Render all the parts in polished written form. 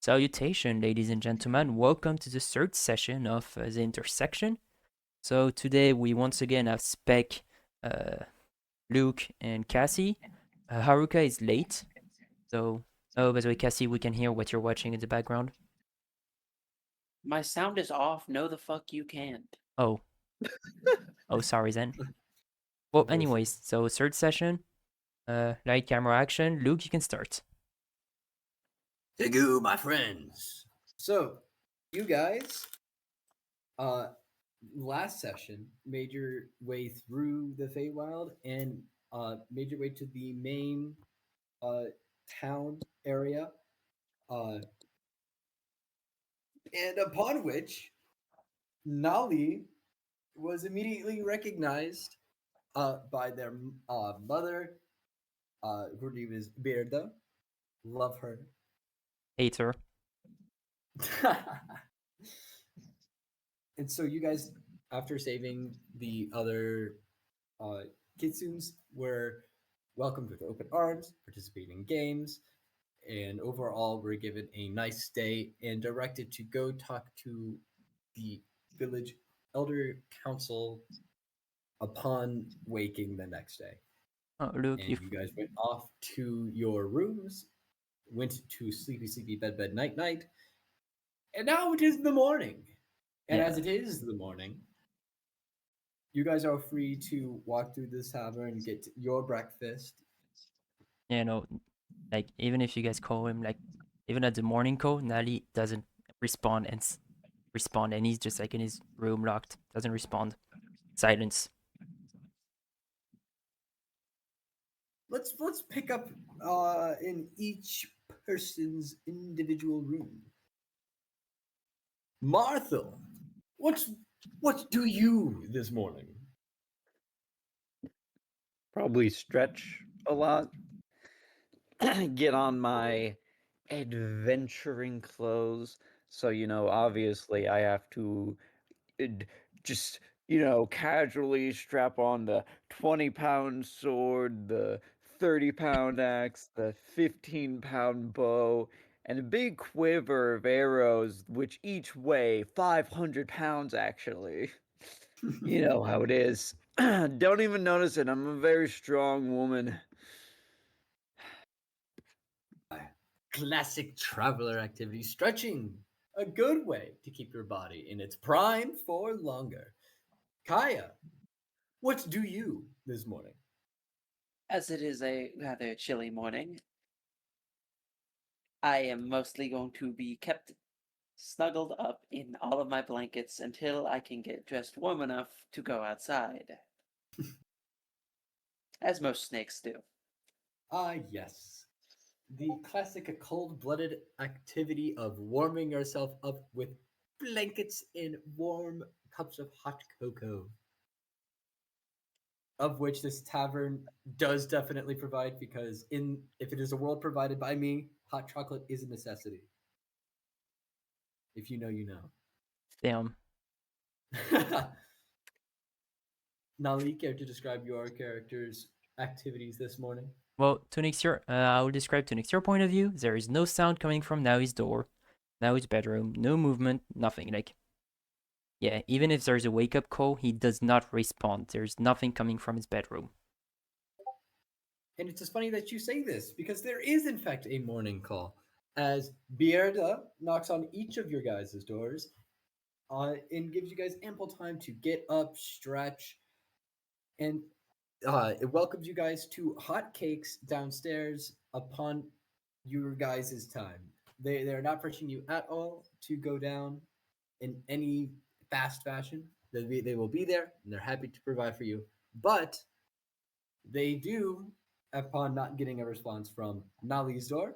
Salutation, ladies and gentlemen. Welcome to the third session of The Intersection. So today we once again have Spec, uh, Luke, and Cassie. Haruka is late, so by the way, Cassie, we can hear what you're watching in the background. My sound is off. No, the fuck you can't. Oh, sorry then. Well, Voice. anyways, so third session, light camera action. Luke, you can start. Het-heru, my friends. So, you guys, uh, last session made your way through the Feywild and made your way to the main uh town area, uh, and upon which Nali was immediately recognized by their mother, her name is Berda. Love her. Hater. And so you guys, after saving the other uh, kitsunes, were welcomed with open arms, participating in games, and overall were given a nice stay and directed to go talk to the village elder council upon waking the next day. Oh, Luke, And you. you guys went off to your rooms, went to sleepy, sleepy, bed, night, night, and now it is the morning. And Yeah, as it is the morning, you guys are free to walk through this tavern and get your breakfast. you know, like even if you guys call him, like even at the morning call, Nali doesn't respond and he's just like in his room locked, doesn't respond. Silence. Let's pick up in each person's individual room. Marthel, what's what do you this morning? Probably stretch a lot. Get on my adventuring clothes. So, obviously I have to just, casually strap on the 20-pound sword, the 30-pound axe, the 15-pound bow, and a big quiver of arrows, which each weigh 500 pounds actually. You know how it is. Don't even notice it. I'm a very strong woman. Classic traveler activity, stretching. A good way to keep your body in its prime for longer. Kaya, what do you this morning? As it is a rather chilly morning, I am mostly going to be kept snuggled up in all of my blankets until I can get dressed warm enough to go outside, as most snakes do. Ah, yes. The classic cold blooded activity of warming yourself up with blankets and warm cups of hot cocoa. Of which this tavern does definitely provide because in if it is a world provided by me, hot chocolate is a necessity. If you know, you Damn. know. Nali, care to describe your character's activities this morning? Well, to Nixir, I will describe to Nixir point of view. There is no sound coming from now his door, now his bedroom, no movement, nothing. Like, yeah, even if there's a wake up call, he does not respond. There's nothing coming from his bedroom. And it's just funny that you say this because there is, in fact, a morning call as Bierda knocks on each of your guys' doors and gives you guys ample time to get up, stretch, and it welcomes you guys to hot cakes downstairs upon your guys' time. They're not pressuring you at all to go down in any fast fashion. They will be there and they're happy to provide for you. But they do, upon not getting a response from Nali's door,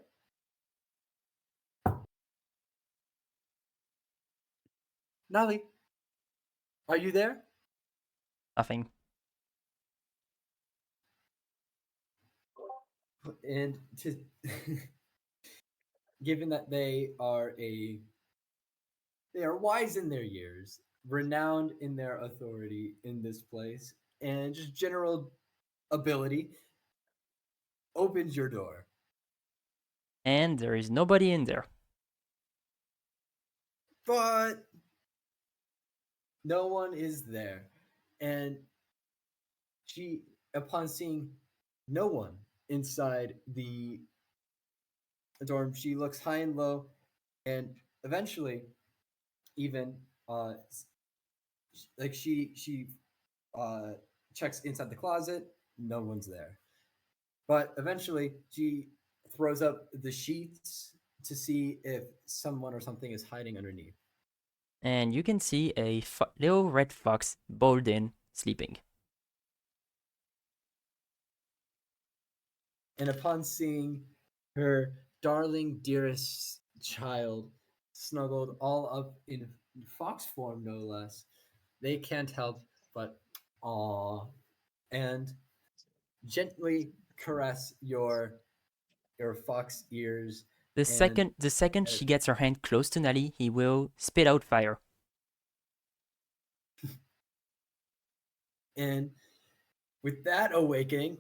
Nali, are you there? Nothing. And to given that they are wise in their years, renowned in their authority in this place, and just general ability, opens your door. And there is nobody in there. but no one is there. And she, upon seeing no one inside the dorm, she looks high and low, and eventually, even like she uh, checks inside the closet, no one's there. But eventually, she throws up the sheets to see if someone or something is hiding underneath. And you can see a little red fox, Gordan, sleeping. And upon seeing her darling, dearest child snuggled all up in fox form, no less, they can't help but aw and gently caress your fox ears The and second the second uh, she gets her hand close to Nali, he will spit out fire. and with that awakening,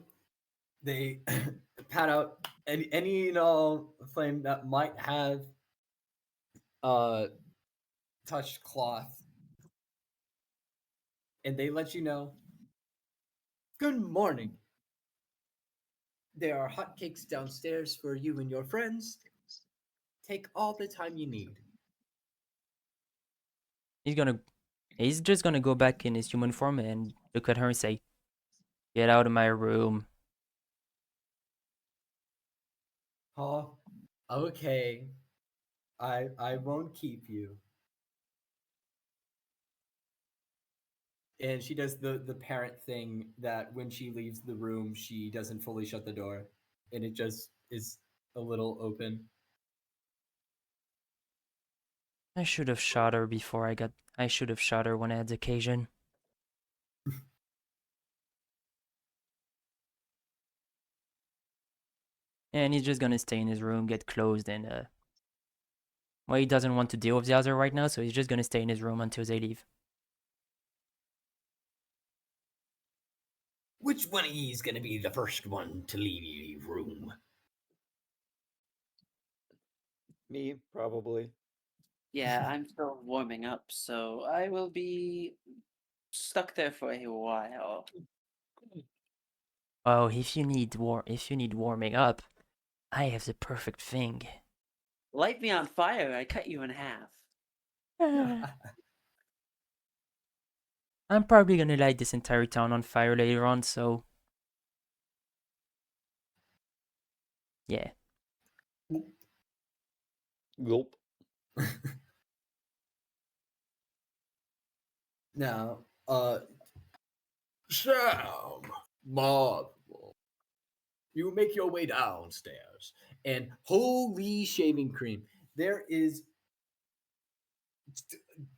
they pat out any and all flame that might have uh touched cloth, and they let you know, good morning. There are hotcakes downstairs for you and your friends. Take all the time you need. He's gonna he's just gonna go back in his human form and look at her and say, "Get out of my room." Oh, okay. I won't keep you. And she does the parent thing that when she leaves the room, she doesn't fully shut the door, and it just is a little open. I should have shot her before I should have shot her when I had the occasion. And he's just gonna stay in his room, get closed, and well, he doesn't want to deal with the other right now, so he's just gonna stay in his room until they leave. Which one of ye's gonna be the first one to leave your room? Me, probably. Yeah, I'm still warming up, so I will be stuck there for a while. Oh, if you need warming up, I have the perfect thing. Light me on fire, I cut you in half. I'm probably gonna light this entire town on fire later on, so yeah. Gulp. Now, Sam, Marthel, you make your way downstairs, and holy shaving cream, there is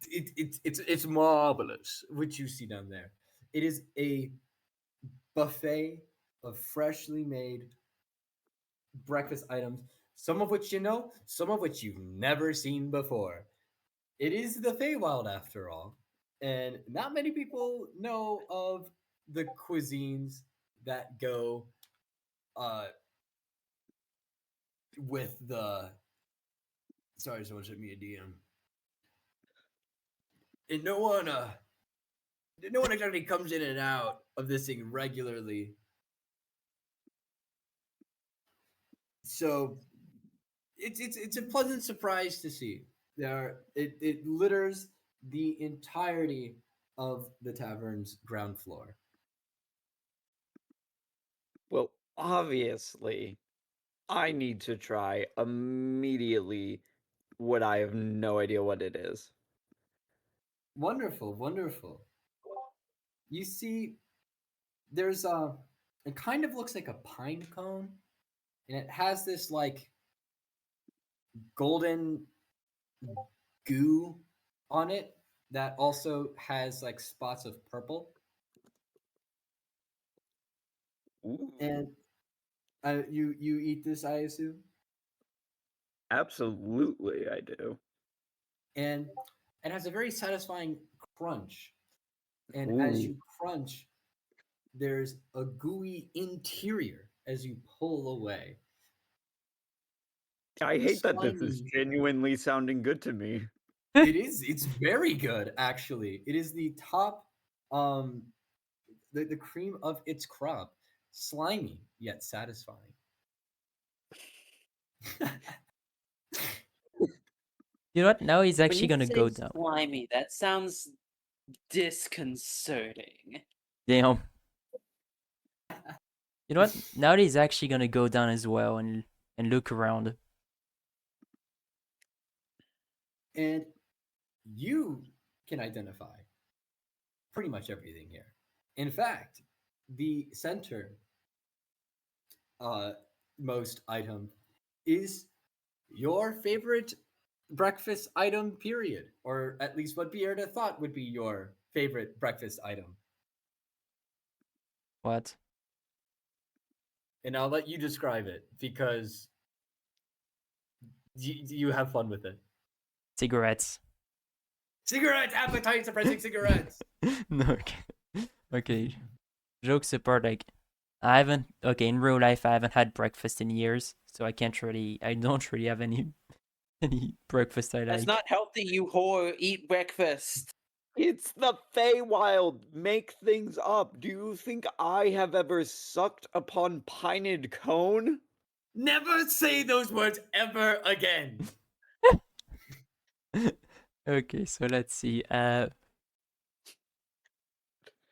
it's marvelous what you see down there. It is a buffet of freshly made breakfast items, some of which you know, some of which you've never seen before. It is the Feywild after all, and not many people know of the cuisines that go uh with the sorry, someone sent me a DM. And no one exactly comes in and out of this thing regularly. So it's a pleasant surprise to see. It litters the entirety of the tavern's ground floor. Well, obviously, I need to try immediately what I have no idea what it is. Wonderful, wonderful. You see, there's a it kind of looks like a pine cone, and it has this like golden goo on it that also has like spots of purple. Ooh, And you eat this, I assume, absolutely, I do. and it has a very satisfying crunch. And as Ooh, you crunch, there's a gooey interior as you pull away. I hate that this is Slimy. genuinely sounding good to me. It's very good, actually. It is the top, the cream of its crop. Slimy, yet satisfying. You know what? Now he's When actually you gonna go say down. slimy, that sounds disconcerting. Damn. You know what? Now he's actually gonna go down as well and look around. And you can identify pretty much everything here. In fact, the center most item is your favorite breakfast item, period. Or at least what Bierda thought would be your favorite breakfast item. What? And I'll let you describe it because you have fun with it. Cigarettes. Cigarettes! Appetite suppressing cigarettes! No, okay. Okay. Jokes apart, like I haven't okay, in real life I haven't had breakfast in years, so I don't really have any any breakfast I That's like. not healthy, you whore. Eat breakfast. It's the Feywild. Make things up. Do you think I have ever sucked upon pined cone? Never say those words ever again! Okay, so let's see.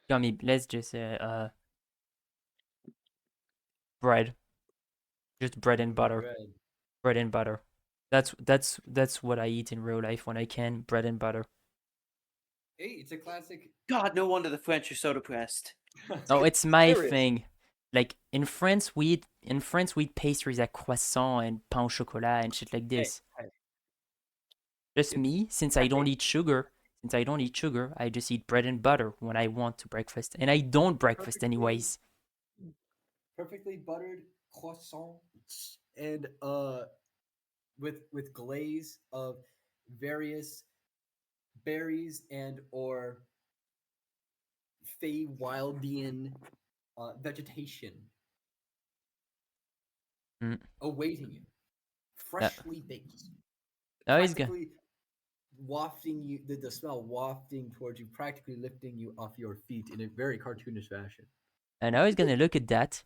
Gummy, let's just say bread. Just bread and butter. Bread. Bread and butter. That's what I eat in real life when I can. Bread and butter. Hey, it's a classic. God, no wonder the French are so depressed. No, it's my Serious. thing. Like in France, we eat pastries like croissant and pain au chocolat and shit like this. Hey. Just It- me, since I don't eat sugar. Since I don't eat sugar, I just eat bread and butter when I want to breakfast, and I don't breakfast Perfectly- anyways. Perfectly buttered croissant and with glaze of various berries and or Feywildian vegetation Mm. awaiting you, Now, freshly baked, now he's gonna. practically wafting you, the smell wafting towards you, practically lifting you off your feet in a very cartoonish fashion. And now he's gonna look at that.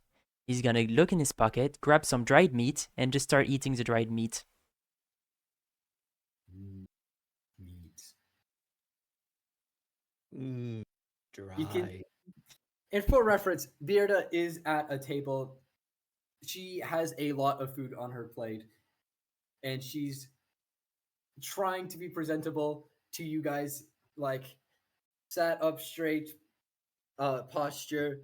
He's gonna look in his pocket, grab some dried meat, and just start eating the dried meat. Meat. Dry. You can, and for reference, Bearda is at a table. She has a lot of food on her plate, and she's trying to be presentable to you guys, like sat up straight, posture,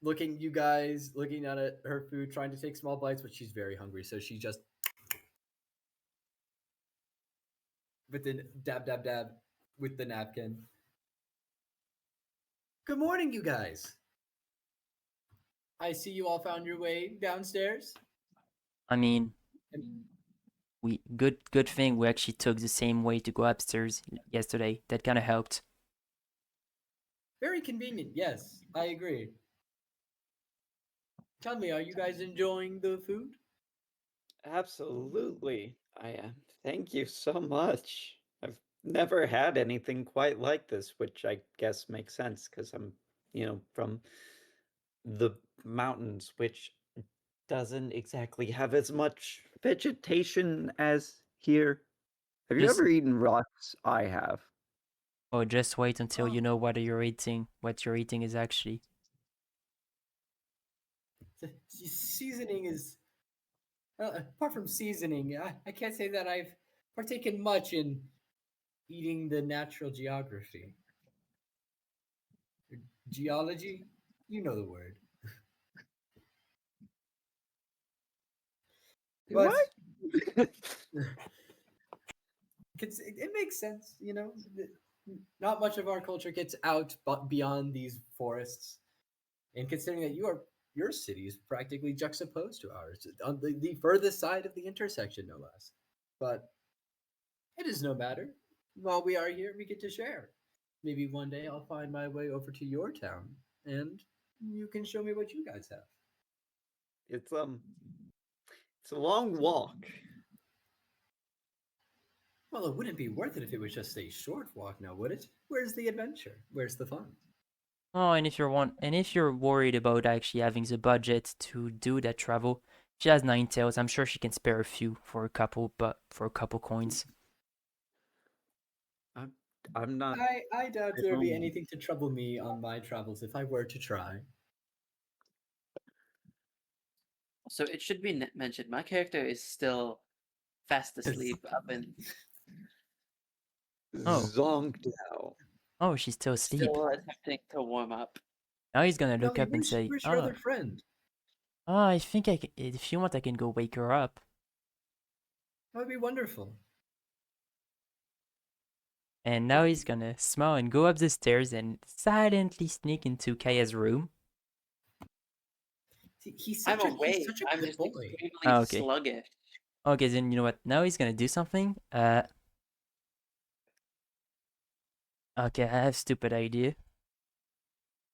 looking you guys, looking at it, her food, trying to take small bites, but she's very hungry, so she just with the dab dab dab with the napkin. Good morning, you guys. I see you all found your way downstairs. I mean, And we good thing we actually took the same way to go upstairs yesterday. That kind of helped. very convenient, yes, I agree. Tell me, are you guys enjoying the food? Absolutely. I am. Thank you so much. I've never had anything quite like this, which I guess makes sense because I'm, from the mountains, which doesn't exactly have as much vegetation as here. Have you Just ever eaten rocks? I have. oh, just wait until Oh, you know what you're eating. What you're eating is actually. seasoning is apart from seasoning, I can't say that I've partaken much in eating the natural geography. Geology? You know the word. Do But I? it makes sense, you know. Not much of our culture gets out but beyond these forests. And considering that your city is practically juxtaposed to ours, on the furthest side of the intersection, no less. But it is no matter. While we are here, we get to share. Maybe one day I'll find my way over to your town, and you can show me what you guys have. It's it's a long walk. Well, it wouldn't be worth it if it was just a short walk now, would it? Where's the adventure? Where's the fun? Oh, and if you're worried about actually having the budget to do that travel, she has 9 tails. I'm sure she can spare a few for a couple, but for a couple coins. I'm not. I doubt I there'd be don't- anything to trouble me on my travels if I were to try. So it should be mentioned, my character is still fast asleep up in Oh. Zonked out. Oh, she's still asleep. still attempting to warm up. Now he's gonna look Nali, up and say, where's your "Oh, other friend? I think if you want, I can go wake her up." That would be wonderful. And now he's gonna smile and go up the stairs and silently sneak into Kaya's room. He's I'm such awake. such a I'm good just boy. extremely Oh, okay. sluggish. Okay, then you know what? Now he's gonna do something. Okay, I have a stupid idea.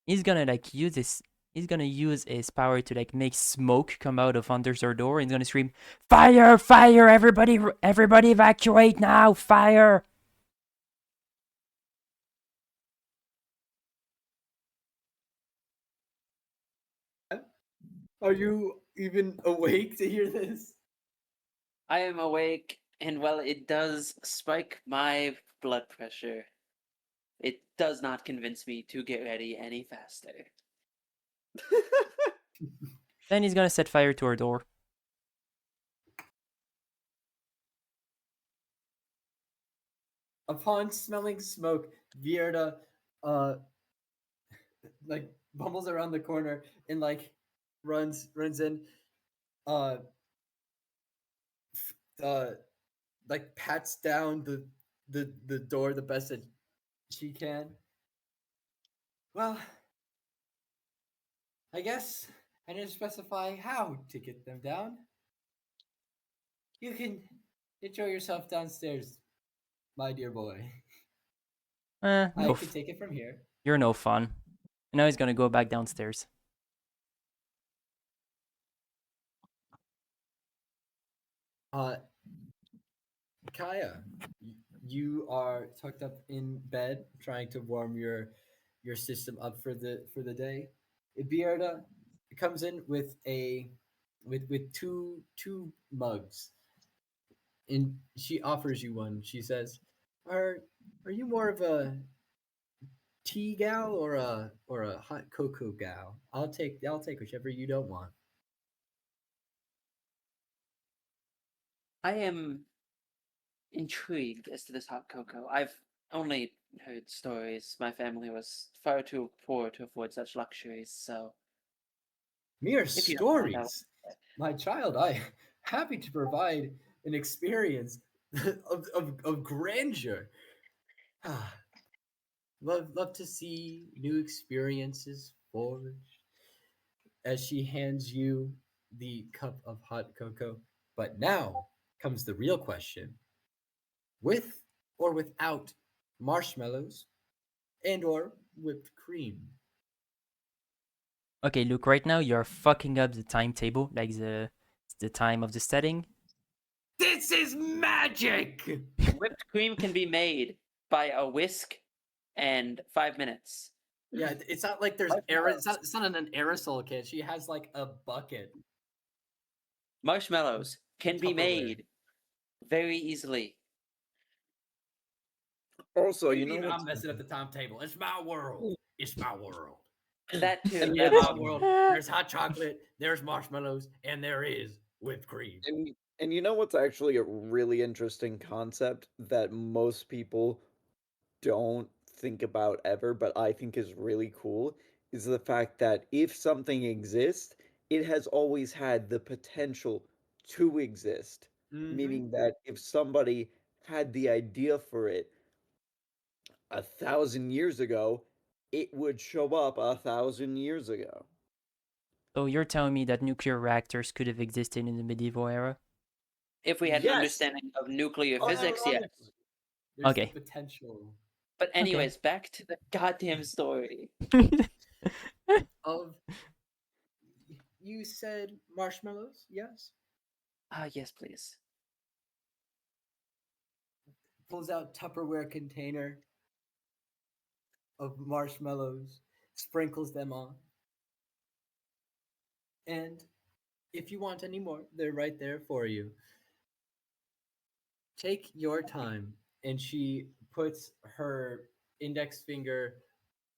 He's gonna like use this. He's gonna use his power to like make smoke come out of under their door, and he's gonna scream, "Fire! Fire! Everybody evacuate now! Fire!" Are you even awake to hear this? I am awake, and well, it does spike my blood pressure. It does not convince me to get ready any faster. Then he's gonna set fire to her door. Upon smelling smoke, Vierda like bumbles around the corner and like runs in, uh, like pats down the door the best that she can. Well, I guess I didn't specify how to get them down. You can enjoy yourself downstairs, my dear boy. I No, can take it from here. you're no fun. And now he's gonna go back downstairs. Kaya, you are tucked up in bed, trying to warm your system up for the day. Bearda comes in with two mugs, and she offers you one. She says, "Are you more of a tea gal or a hot cocoa gal? I'll take whichever you don't want." I am intrigued as to this hot cocoa. I've only heard stories. My family was far too poor to afford such luxuries, so Mere if you don't mind, stories, my child. I happy to provide an experience of grandeur. Love to see new experiences forged. As she hands you the cup of hot cocoa. But now comes the real question: with or without marshmallows and or whipped cream? Okay, look, right now you're fucking up the timetable, like the time of the setting. This is magic. whipped cream can be made by a whisk and 5 minutes. Yeah, it's not like there's it's not an aerosol can. She has like a bucket. Marshmallows can be Tupperware. made very easily. Also, you Maybe know I'm what's messing up the timetable. It's my world. It's my world. That too. And that in my too. world, there's hot chocolate, there's marshmallows, and there is whipped cream. and you know what's actually a really interesting concept that most people don't think about ever, but I think is really cool, is the fact that if something exists, it has always had the potential to exist. Meaning that if somebody had the idea for it 1,000 years ago, it would show up 1,000 years ago. So you're telling me that nuclear reactors could have existed in the medieval era? If we had an Yes. understanding of nuclear physics, yes. Unironically. There's Okay. the potential But anyways, back to the goddamn story. of. You said marshmallows, yes? Yes, please. pulls out Tupperware container of marshmallows, sprinkles them on. And if you want any more, they're right there for you. Take your time. And she puts her index finger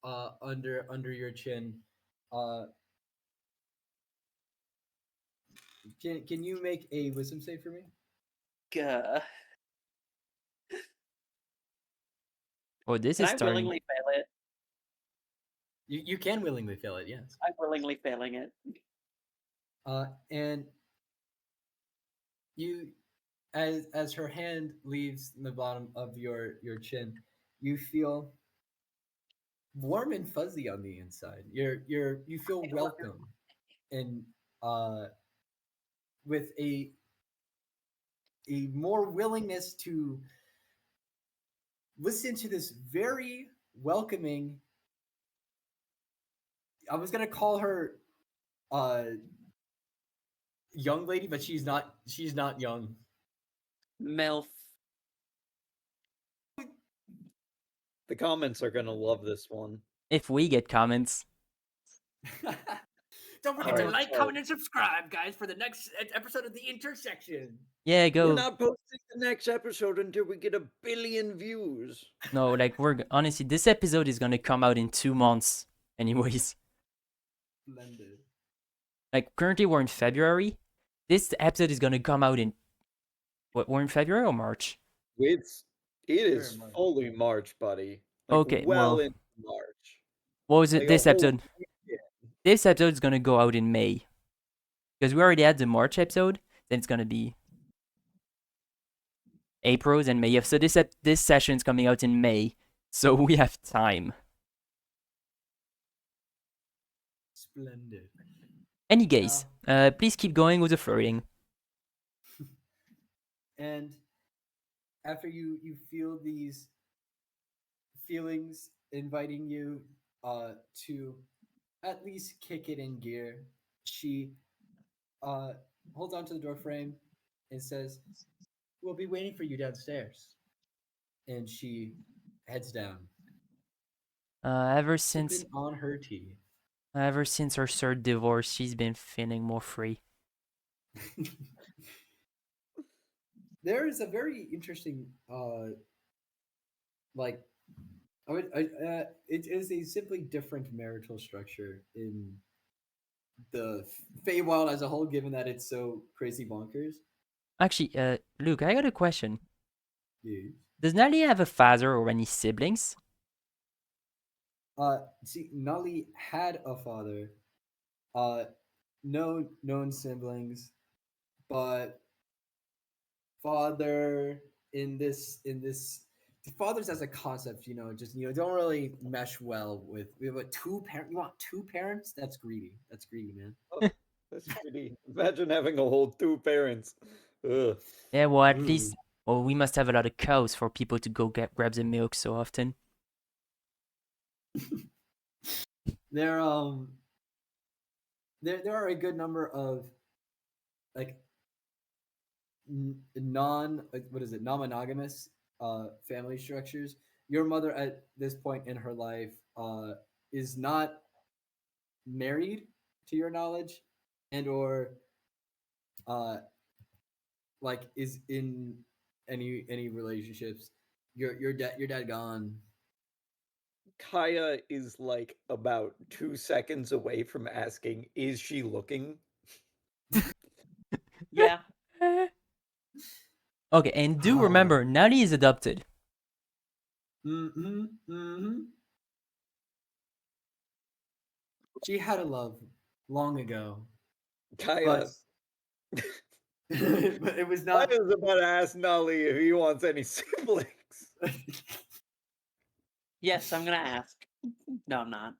under your chin. Uh, can you make a wisdom save for me? Gah. Oh, this Can is I starting. willingly fail it? You can willingly fail it, yes. I'm willingly failing it. And you, as her hand leaves the bottom of your chin, you feel warm and fuzzy on the inside. You feel welcome, and with a more willingness to listen to this very welcoming. I was gonna call her young lady, but she's not. She's not young. MILF. The comments are gonna love this one. If we get comments. Don't forget Alright, to like, so- comment, and subscribe, guys, for the next episode of The Intersection. Yeah, go. We're not posting the next episode until we get 1 billion views. No, like honestly, this episode is gonna come out in 2 months, anyways. Splendid. Like currently we're in February. This episode is gonna come out in what? We're in February or March? It is March. fully March, buddy. Like, Okay, well well- into March. What was it? Like a This whole episode. weekend. This episode is gonna go out in May, because we already had the March episode. Then it's gonna be April's and May. So this session is coming out in May, so we have time. Splendid. Any case, please keep going with the flirting. And after you feel these feelings inviting you to at least kick it in gear, she holds onto the door frame and says, "We'll be waiting for you downstairs." And she heads down, Ever since sipping on her tea. ever since her third divorce, she's been feeling more free. There is a very interesting like it is a simply different marital structure in the Feywild as a whole, given that it's so crazy bonkers. Actually, Luke, I got a question. Yes. Does Nali have a father or any siblings? See, Nali had a father, no known siblings, but father in this fathers as a concept, just don't really mesh well with. We have two parent. You want two parents? That's greedy. That's greedy, man. That's pretty. Imagine having a whole 2 parents. Ugh. Yeah, well, at Ooh. least, well, we must have a lot of cows for people to go grab the milk so often. There there are a good number of like non-monogamous family structures. Your mother at this point in her life is not married to your knowledge, and or like is in any relationships. Your dad gone. Kaya is like about 2 seconds away from asking, "Is she looking?" Yeah. Okay, and do remember, Nali is adopted. She had a love long ago, Kaya, but but it was I not. was about to ask Nali if he wants any siblings. Yes, I'm gonna ask. No, I'm not.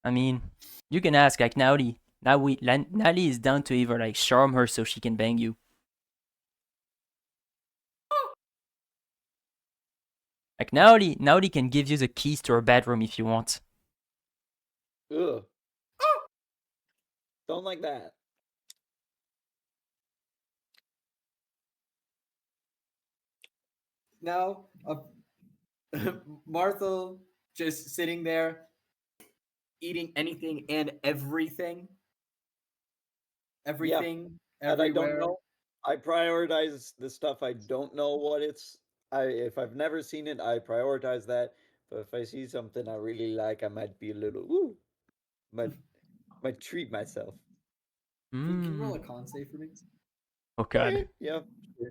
I mean, you can ask like Nali. Nali is down to either like charm her so she can bang you. Like Nali can give you the keys to her bedroom if you want. Ugh. Don't like that. now Marthel just sitting there eating anything and everything And I don't everywhere. know. I prioritize the stuff I don't know what it's. If I've never seen it, I prioritize that. But if I see something I really like, I might be a little might might treat myself. Can you roll a Mm. con save for me? Oh God. Yeah. Sure.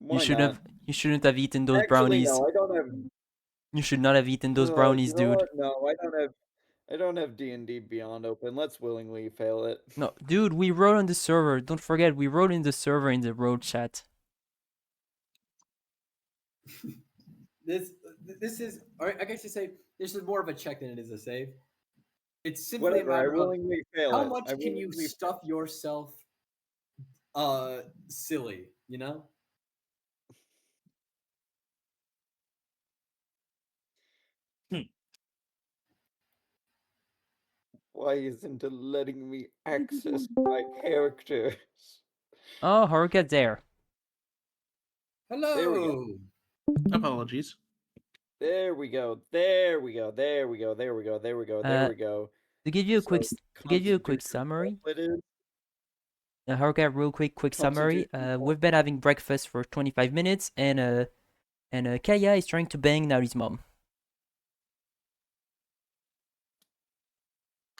You Why should not? have. You shouldn't have eaten those Actually, brownies. no. I don't have. You should not have eaten those You brownies, know dude. what? No, I don't have. I don't have D&D Beyond open. Let's willingly fail it. No, dude, we wrote on the server. Don't forget, we wrote in the server in the road chat. This this is, or I guess you say this is more of a check than it is a save. It's simply a Whatever. I matter of willingly fail how it. much I can you willingly stuff yourself silly, you know? Why isn't it letting me access my characters? Oh, Haruka there. There we go. Hello. Apologies. There we go. There we go. There we go. There we go. There we go. There Uh, we go. to give you a quick So, to give you a quick Constitution summary, roll it is. Haruka, real quick summary. Constitution roll. We've been having breakfast for 25 minutes, and Kaya is trying to bang Nali's mom.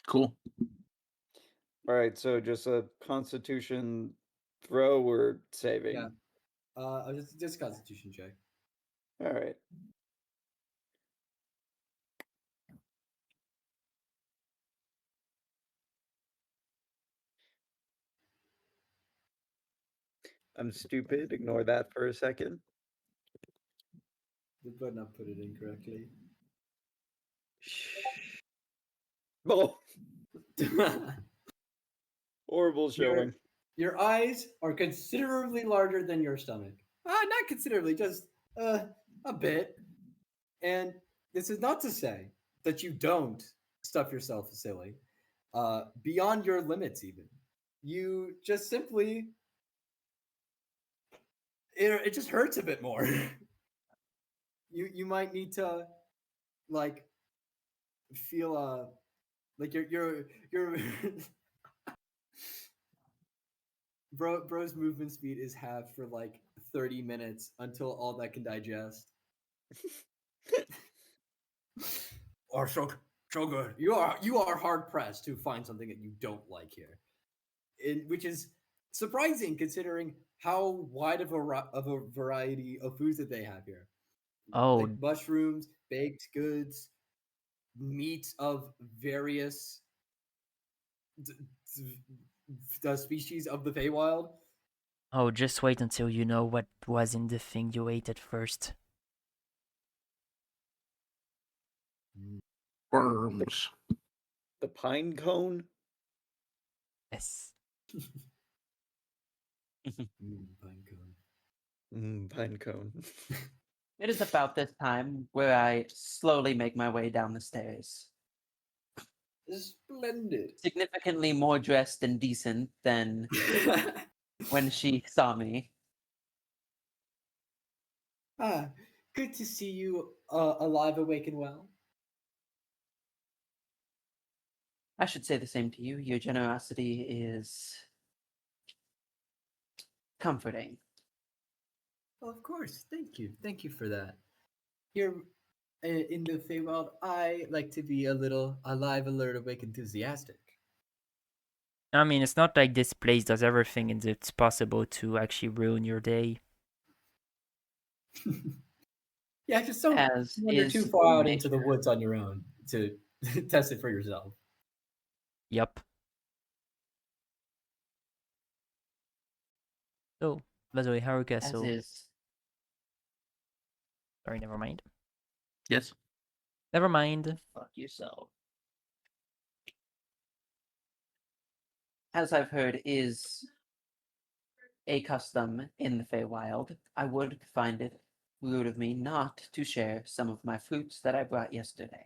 Cool. All right. So just a Constitution throw or saving. Yeah. Just Constitution check. All right. I'm stupid. Ignore that for a second. The button up put it incorrectly. Oh, horrible showing. Your eyes are considerably larger than your stomach. Not considerably, just a bit. And this is not to say that you don't stuff yourself silly, beyond your limits. Even you just simply it just hurts a bit more. You might need to like feel like your bro's movement speed is halved for like 30 minutes until all that can digest. Or so good. You are hard pressed to find something that you don't like here, which is surprising considering how wide of a variety of foods that they have here. Oh, Like mushrooms, baked goods, meat of various the species of the Feywild. oh, just wait until you know what was in the thing you ate at first. Worms. The pine cone. Yes. Pine cone. Pine cone. It is about this time where I slowly make my way down the stairs. Splendid. Significantly more dressed and decent than when she saw me. Good to see you alive, awake, and well. I should say the same to you. Your generosity is comforting. Well, of course. Thank you. Thank you for that. Here in the Feywild, I like to be a little alive, alert, awake, enthusiastic. I mean, it's not like this place does everything and it's possible to actually ruin your day. Yeah, just don't As wander is too far out into the nature. woods on your own to test it for yourself. Yup. So, by the way, Haruka, As so... is. Sorry, never mind. Yes. Never mind. Fuck yourself. As I've heard is a custom in the Feywild, I would find it rude of me not to share some of my fruits that I brought yesterday.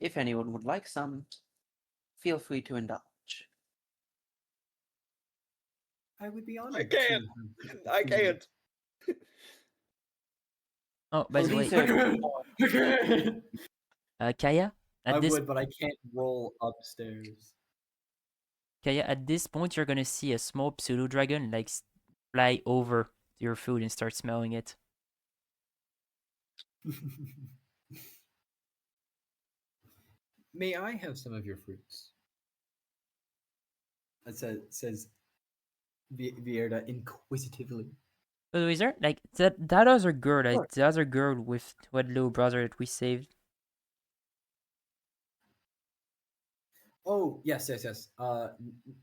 If anyone would like some, feel free to indulge. I would be honored. I can't. I can't. Oh, by the way, These are Kaya, I at this would, but I can't roll upstairs. Kaya, at this point, you're gonna see a small pseudo dragon like fly over to your food and start smelling it. May I have some of your fruits? That says Vierda inquisitively. By the way, is there like that other girl, Sure. like the other girl with what little brother that we saved? Oh yes.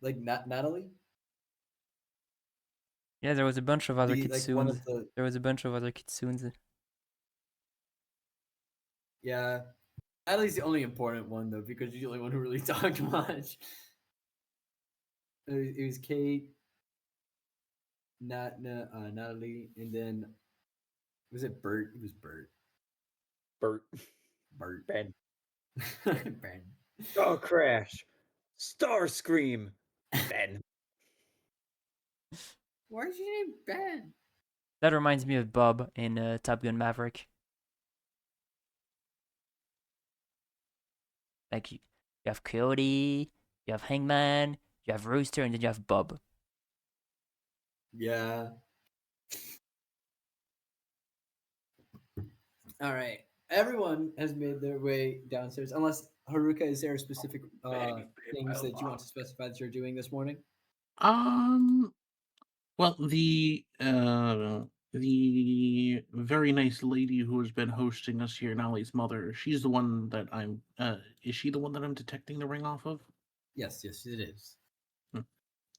Like Natalie, Yeah, there was a bunch of other the like one kitsunes. of the There was a bunch of other kitsunes. yeah. Natalie's the only important one though because she's the only one who really talked much. It was Kate, Natalie, and then was it Bert? It was Bert. Bert. Bert. Ben. Ben. Star Crash. Star Scream. Ben. Why is your name Ben? That reminds me of Bob in Top Gun Maverick. Like you have Coyote, you have Hangman, you have Rooster, and then you have Bob. Yeah. All right. Everyone has made their way downstairs. Unless Haruka, is there specific things that you want to specify that you're doing this morning? Well, the very nice lady who has been hosting us here, Nali's mother, she's the one that I'm. Is she the one that I'm detecting the ring off of? Yes, it is.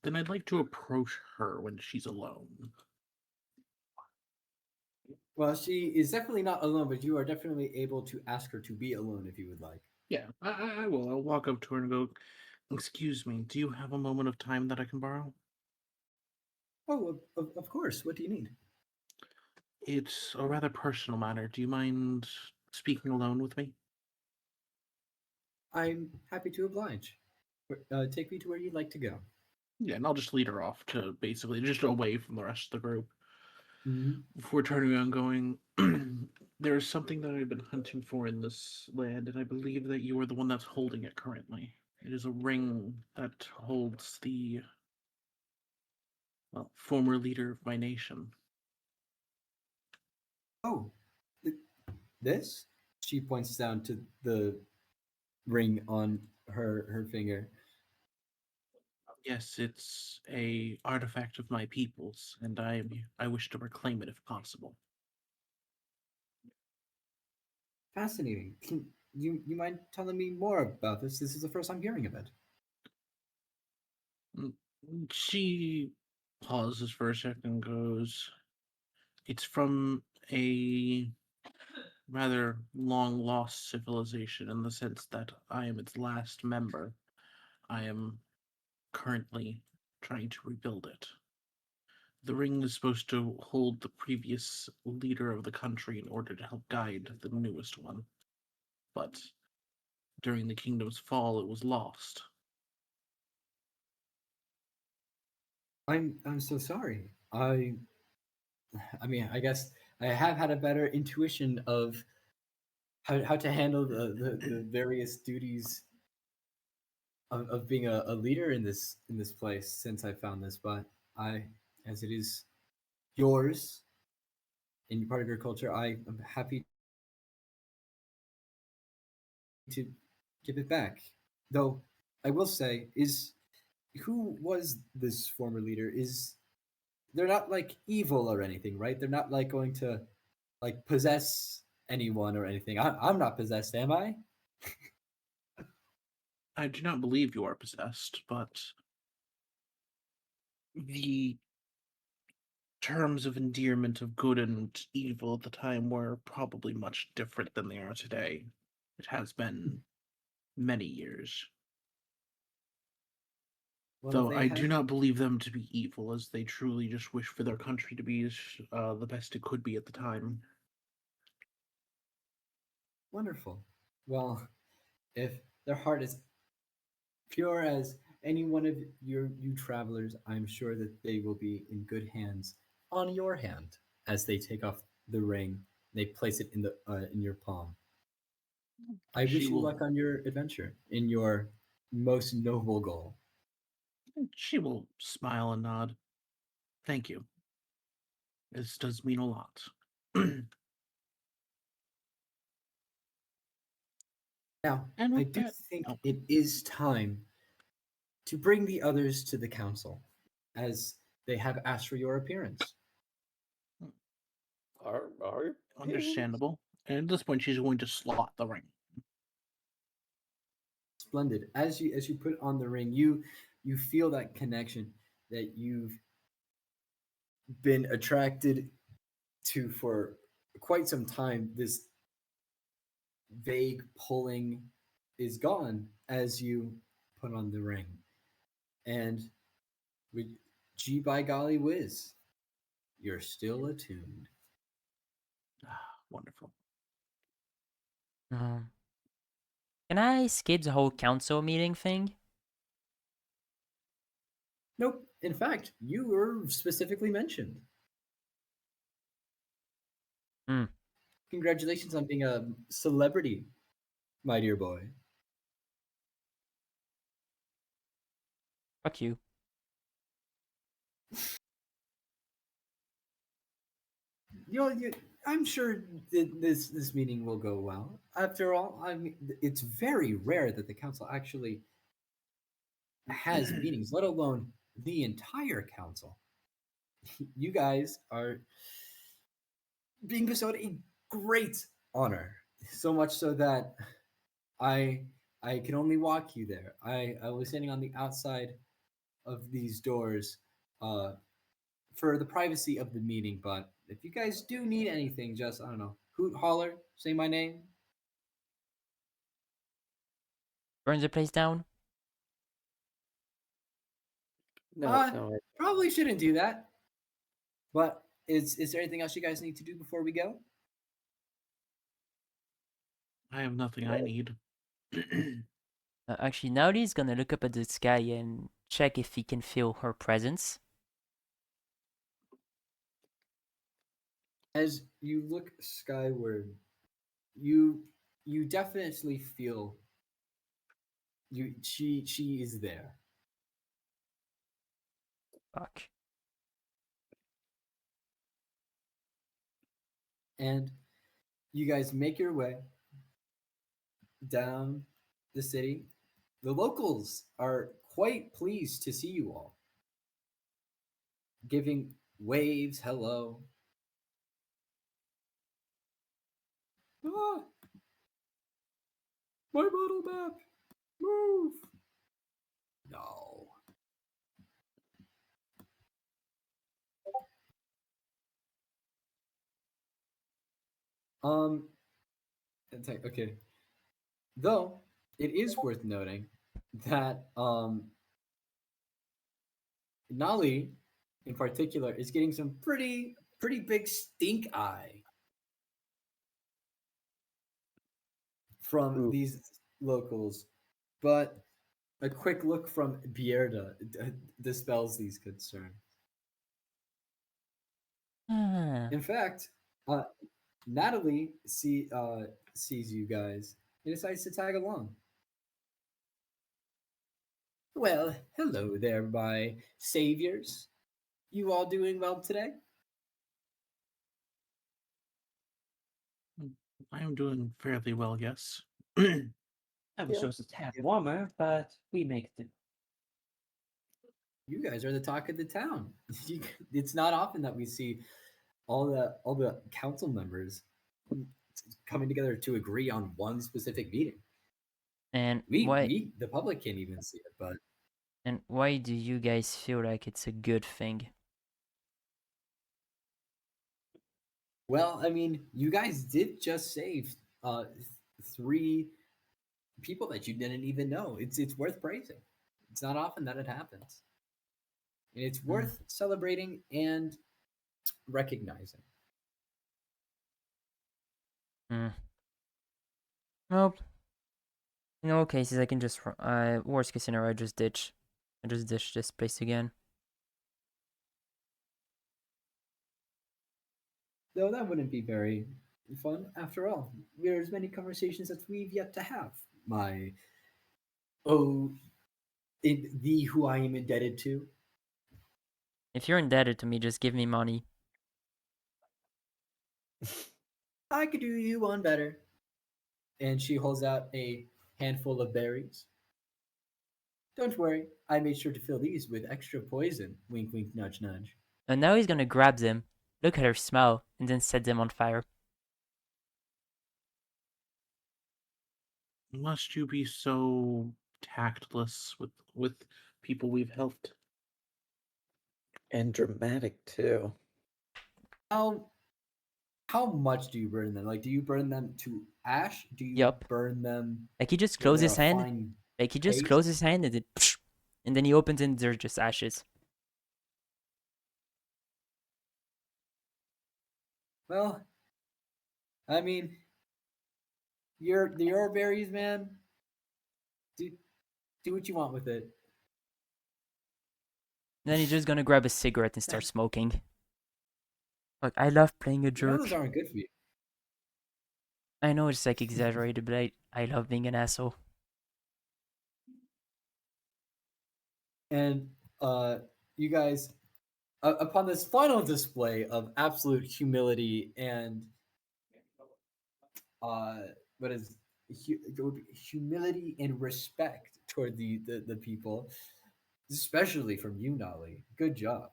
Then I'd like to approach her when she's alone. Well, she is definitely not alone, but you are definitely able to ask her to be alone if you would like. Yeah, I will. I'll walk up to her and go, "Excuse me, do you have a moment of time that I can borrow?" Oh, of course. What do you need? It's a rather personal matter. Do you mind speaking alone with me? I'm happy to oblige. Take me to where you'd like to go. Yeah, and I'll just lead her off to basically just away from the rest of the group. Mm-hmm. Before turning around going, there is something that I've been hunting for in this land, and I believe that you are the one that's holding it currently. It is a ring that holds the, well, former leader of my nation. Oh, this? She points down to the ring on her finger. Yes, it's a artifact of my peoples, and I wish to reclaim it if possible. Fascinating. Can you mind telling me more about this? This is the first I'm hearing of it. Mm, She pauses for a second and goes, "It's from a rather long lost civilization in the sense that I am its last member. I am currently trying to rebuild it. The ring is supposed to hold the previous leader of the country in order to help guide the newest one. But during the kingdom's fall, it was lost. I'm so sorry. I mean, I guess I have had a better intuition of how to handle the various duties of being a leader in this place since I found this, but I as it is yours and part of your culture, I am happy to give it back. Though I will say, is who was this former leader? Is they're not like evil or anything, right? They're not like going to like possess anyone or anything. I'm not possessed, am I? I do not believe you are possessed, but the terms of endearment of good and evil at the time were probably much different than they are today. It has been many years. Well, if Though they I do have not believe them to be evil, as they truly just wish for their country to be the best it could be at the time. wonderful. Well, if their heart is pure as any one of you travelers, I'm sure that they will be in good hands on your hand as they take off the ring They place it in your palm. I She wish you will- luck on your adventure in your most noble goal. She will smile and nod. Thank you. This does mean a lot. Now, And I with do that- think oh. it is time to bring the others to the council, as they have asked for your appearance. Are Understandable. And at this point, she's going to slot the ring. Splendid. As you put on the ring, you feel that connection that you've been attracted to for quite some time. This vague pulling is gone as you put on the ring. And with G by golly whiz, you're still attuned. Wonderful. Can I skip the whole council meeting thing? Nope. In fact, you were specifically mentioned. Hmm. Congratulations on being a celebrity, my dear boy. Fuck you. I'm sure this meeting will go well. After all, I mean, it's very rare that the council actually has meetings, let alone the entire council. You guys are being bestowed a great honor, so much so that I I can only walk you there. I was standing on the outside of these doors for the privacy of the meeting, but if you guys do need anything, just I don't know, hoot holler, say my name. Burn the place down? No, Uh, no. Probably shouldn't do that. But is there anything else you guys need to do before we go? I have nothing I need. Actually, Nali's gonna look up at the sky and check if he can feel her presence. As you look skyward, you definitely feel she is there. Fuck. And you guys make your way down the city. The locals are quite pleased to see you all, giving waves hello. Ah, my bottle map, move. No. Um, okay. Though it is worth noting that Nali, in particular, is getting some pretty big stink eye from Ooh. these locals, but a quick look from Bierda dispels these concerns. Ah. In fact, Natalie sees you guys and decides to tag along. Well, hello there, my saviors. You all doing well today? I am doing fairly well, yes. I wish it was a tad warmer, but we make do. You guys are the talk of the town. It's not often that we see all the council members coming together to agree on one specific meeting. And We why the public can't even see it, but do you guys feel like it's a good thing? well, I mean, you guys did just save three people that you didn't even know. It's worth praising. It's not often that it happens. And it's worth celebrating and recognizing. Nope. In all cases, I can just worst case scenario, I just ditch this place again. Though that wouldn't be very fun. After all, there's many conversations that we've yet to have. My oh, thee who I am indebted to. If you're indebted to me, just give me money. I could do you one better. And she holds out a handful of berries. Don't worry, I made sure to fill these with extra poison. Wink, wink, nudge, nudge. And now he's gonna grab them, look at her smell, and then set them on fire. Must you be so tactless with people we've helped? And dramatic too. How much do you burn them? Like, do you burn them to ash? Do you Yup. burn them? Like he just so they're closes his a hand. fine Like he just paste? closes his hand and then he opens it and there's just ashes. Well, I mean, your berries, man. Do what you want with it. Then he's just gonna grab a cigarette and start smoking. Like, I love playing a You know jerk. those aren't good for you. I know it's like exaggerated, but I love being an asshole. And you guys, upon this final display of absolute humility and what is humility and respect toward the people, especially from you, Nali. Good job.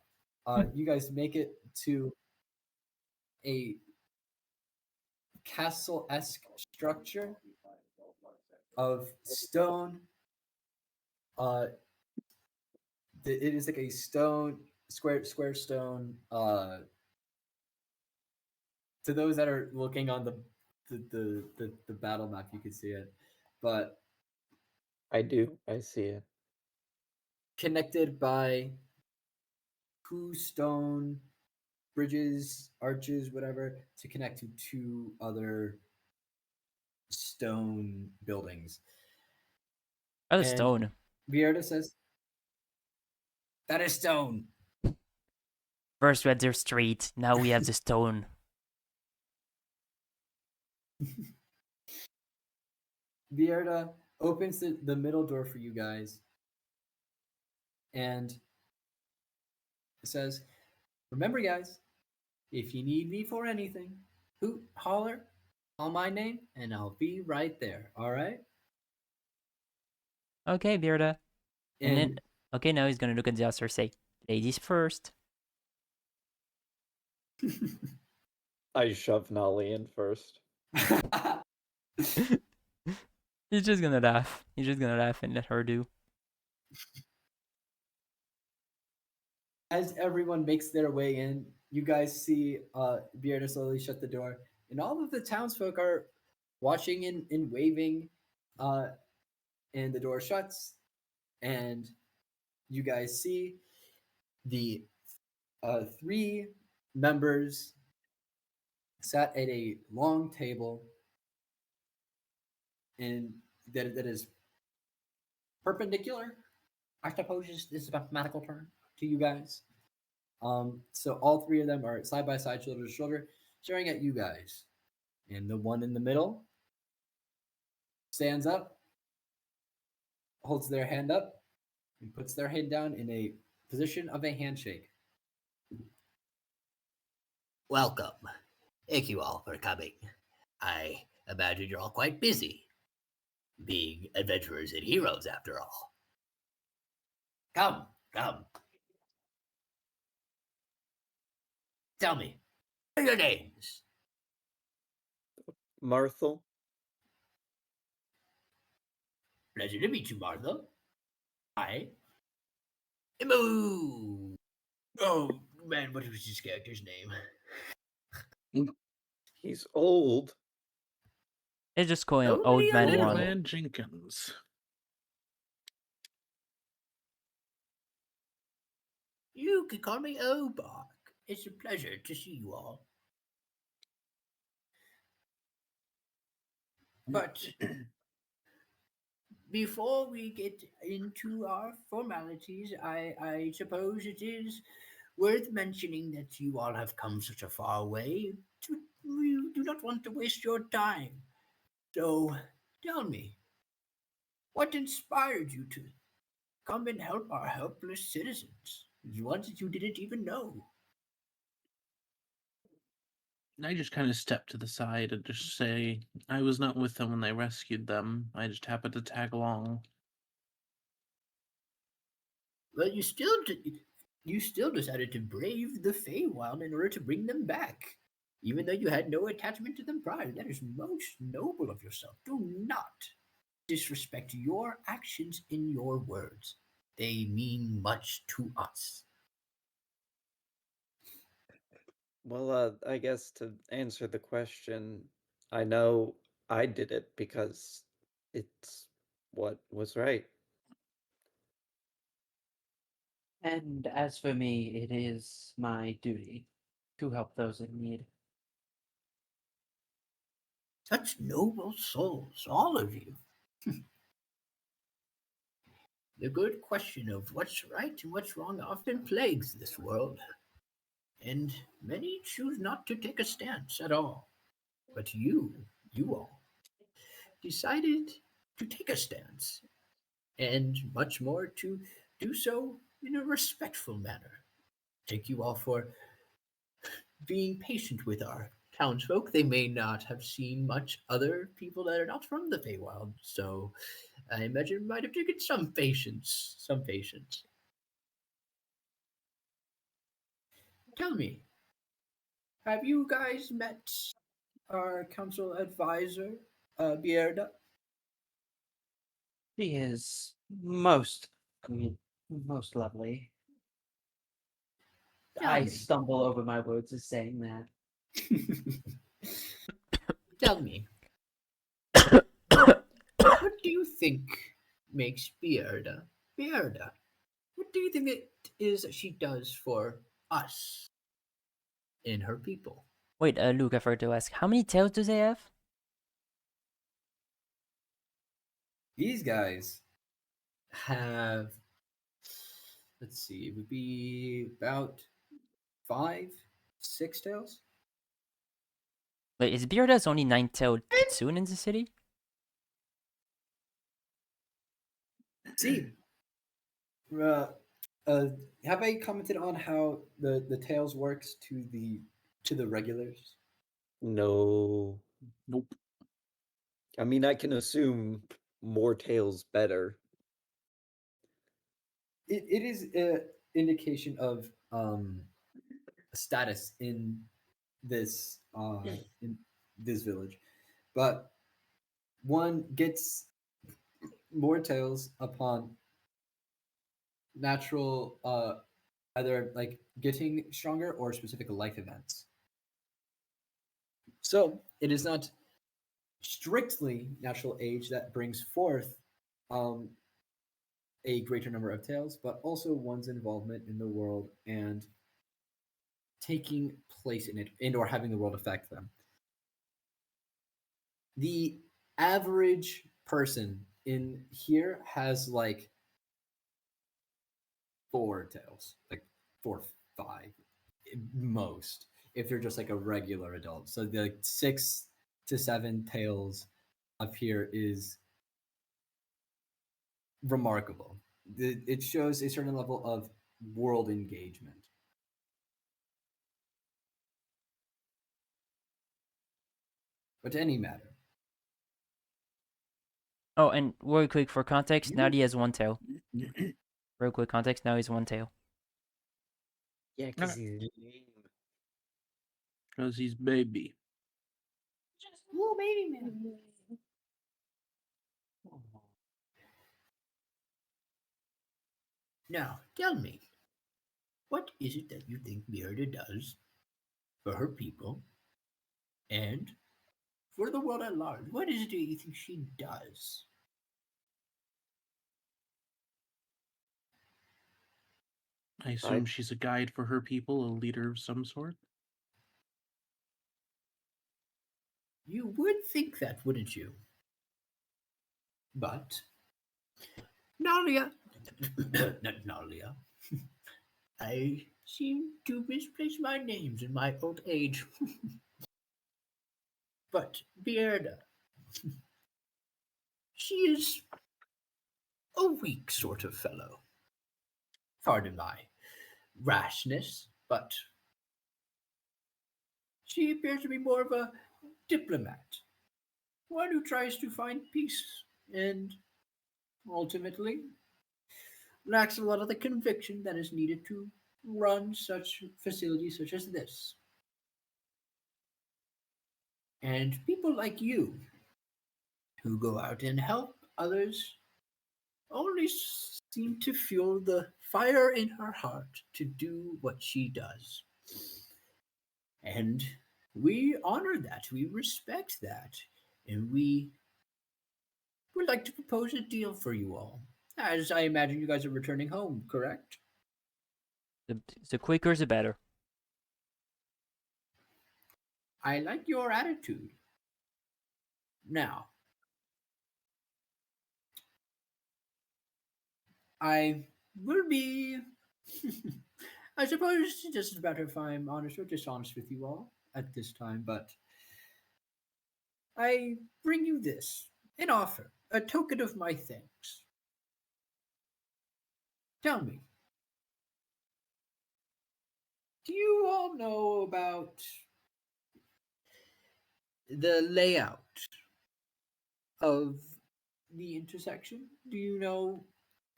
You guys make it to a castle-esque structure of stone. It is like a stone square stone. To those that are looking on the battle map, you can see it, but I do. I see it. connected by two stone bridges, arches, whatever, to connect to two other stone buildings. Oh, And stone. Vierda says, "That is stone." First we had their street, now we have the stone. Vierda opens the middle door for you guys and says, "Remember, guys, if you need me for anything, hoot, holler, call my name, and I'll be right there. All right?" Okay, Bearda. And then, And okay, now he's gonna look at the officer and say, ladies first. I shove Nali in first. He's just gonna laugh. He's just gonna laugh and let her do. as everyone makes their way in, you guys see Bearda slowly shut the door, and all of the townsfolk are watching and waving, and the door shuts, and you guys see the three members sat at a long table, and that is perpendicular, I suppose is a mathematical term to you guys. So all three of them are side by side, shoulder to shoulder, staring at you guys. And the one in the middle stands up, holds their hand up, and puts their head down in a position of a handshake. Welcome. Thank you all for coming. I imagine you're all quite busy, being adventurers and heroes after all. Come, come. Tell me, what are your names? Marthel? Pleasure to meet you, Marthel. Hi. Moo. Oh, man, what was his character's name? He's old. They just call him Only Old a Man little. Old One. Man Jenkins. You can call me Obark. It's a pleasure to see you all. But before we get into our formalities, I suppose it is worth mentioning that you all have come such a far way. You do not not want to waste your time. So tell me, what inspired you to come and help our helpless citizens, the ones that you didn't even know? I just kind of step to the side and just say, I was not with them when they rescued them. I just happened to tag along. Well, you still decided to brave the Feywild in order to bring them back, even though you had no attachment to them prior. That is most noble of yourself. Do not disrespect your actions in your words. They mean much to us. Well, I guess to answer the question, I know I did it because it's what was right. And as for me, it is my duty to help those in need. Such noble souls, all of you. The good question of what's right and what's wrong often plagues this world, and many choose not to take a stance at all. But you all, decided to take a stance, and much more to do so in a respectful manner. Thank you all for being patient with our townsfolk. They may not have seen much other people that are not from the Feywild, so I imagine it might have taken some patience. Some patience. Tell me, have you guys met our council advisor, Bierda? She is most, I mean, most lovely. Tell I me. stumble over my words as saying that. Tell me, what do you think makes Bierda Bierda? What do you think it is that she does for us and her people? Wait, Luke, I forgot to ask, how many tails do they have? These guys have, let's see, it would be about 5, 6 tails. Wait, is Bearda's only 9-tailed Kitsune in the city? See, uh, have I commented on how the tails works to the regulars? No. Nope. I mean, I can assume more tails better. It is an indication of status this in this village, but one gets more tails upon natural either like getting stronger or specific life events. So it is not strictly natural age that brings forth um, a greater number of tails, but also one's involvement in the world and taking place in it and or having the world affect them. The average person in here has like 4 tails, like 4, 5 most, if they're just like a regular adult. So the 6 to 7 tails up here is remarkable. It shows a certain level of world engagement. But to any matter, Oh, and real quick for context, You- Nali has 1 tail. Real quick context, now he's 1 tail. Yeah, because he's lame. Because he's baby. Little baby man. Now, tell me, what is it that you think Myrda does for her people and for the world at large? What is it that you think she does? I assume she's a guide for her people, a leader of some sort. You would think that, wouldn't you? But Nalia, not Nalia. I seem to misplace my names in my old age. But Bearda, she is a weak sort of fellow. Pardon my rashness, but she appears to be more of a diplomat, one who tries to find peace and ultimately lacks a lot of the conviction that is needed to run such facilities such as this. And people like you who go out and help others only seem to fuel the fire in her heart to do what she does. And we honor that, we respect that, and we would like to propose a deal for you all. As I imagine you guys are returning home, correct? The quicker the better. I like your attitude. Now, I will be. I suppose it doesn't matter if I'm honest or dishonest with you all at this time, but I bring you this an offer, a token of my thanks. Tell me, do you all know about the layout of the intersection? Do you know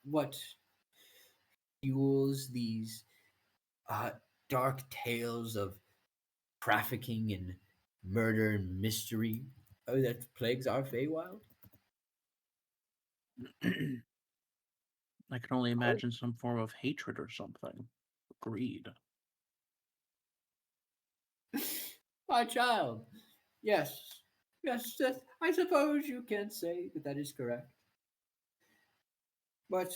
what fuels these uh, dark tales of trafficking and murder and mystery that plagues our Feywild? I can only imagine some form of hatred or something. Greed. My child, yes, yes, I suppose you can say that that is correct. But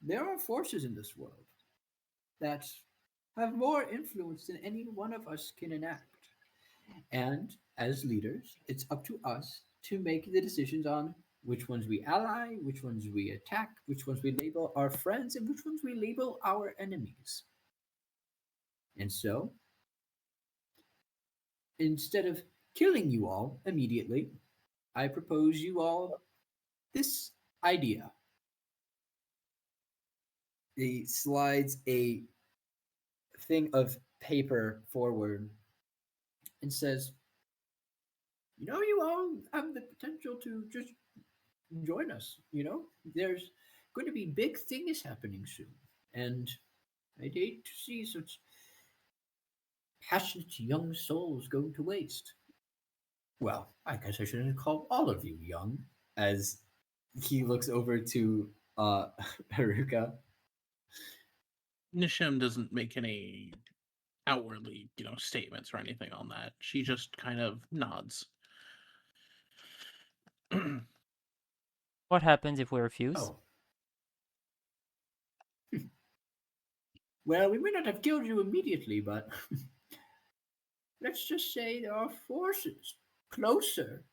there are forces in this world that have more influence than any one of us can enact. And as leaders, it's up to us to make the decisions on which ones we ally, which ones we attack, which ones we label our friends, and which ones we label our enemies. And so, instead of killing you all immediately, I propose you all this idea. He slides a thing of paper forward and says, you all have the potential to just join us. There's going to be big things happening soon. And I'd hate to see such passionate young souls go to waste. Well, I guess I shouldn't call all of you young, as he looks over to Haruka. Nishem doesn't make any outwardly, statements or anything on that. She just kind of nods. What happens if we refuse? Oh. Well, we may not have killed you immediately, but let's just say there are forces closer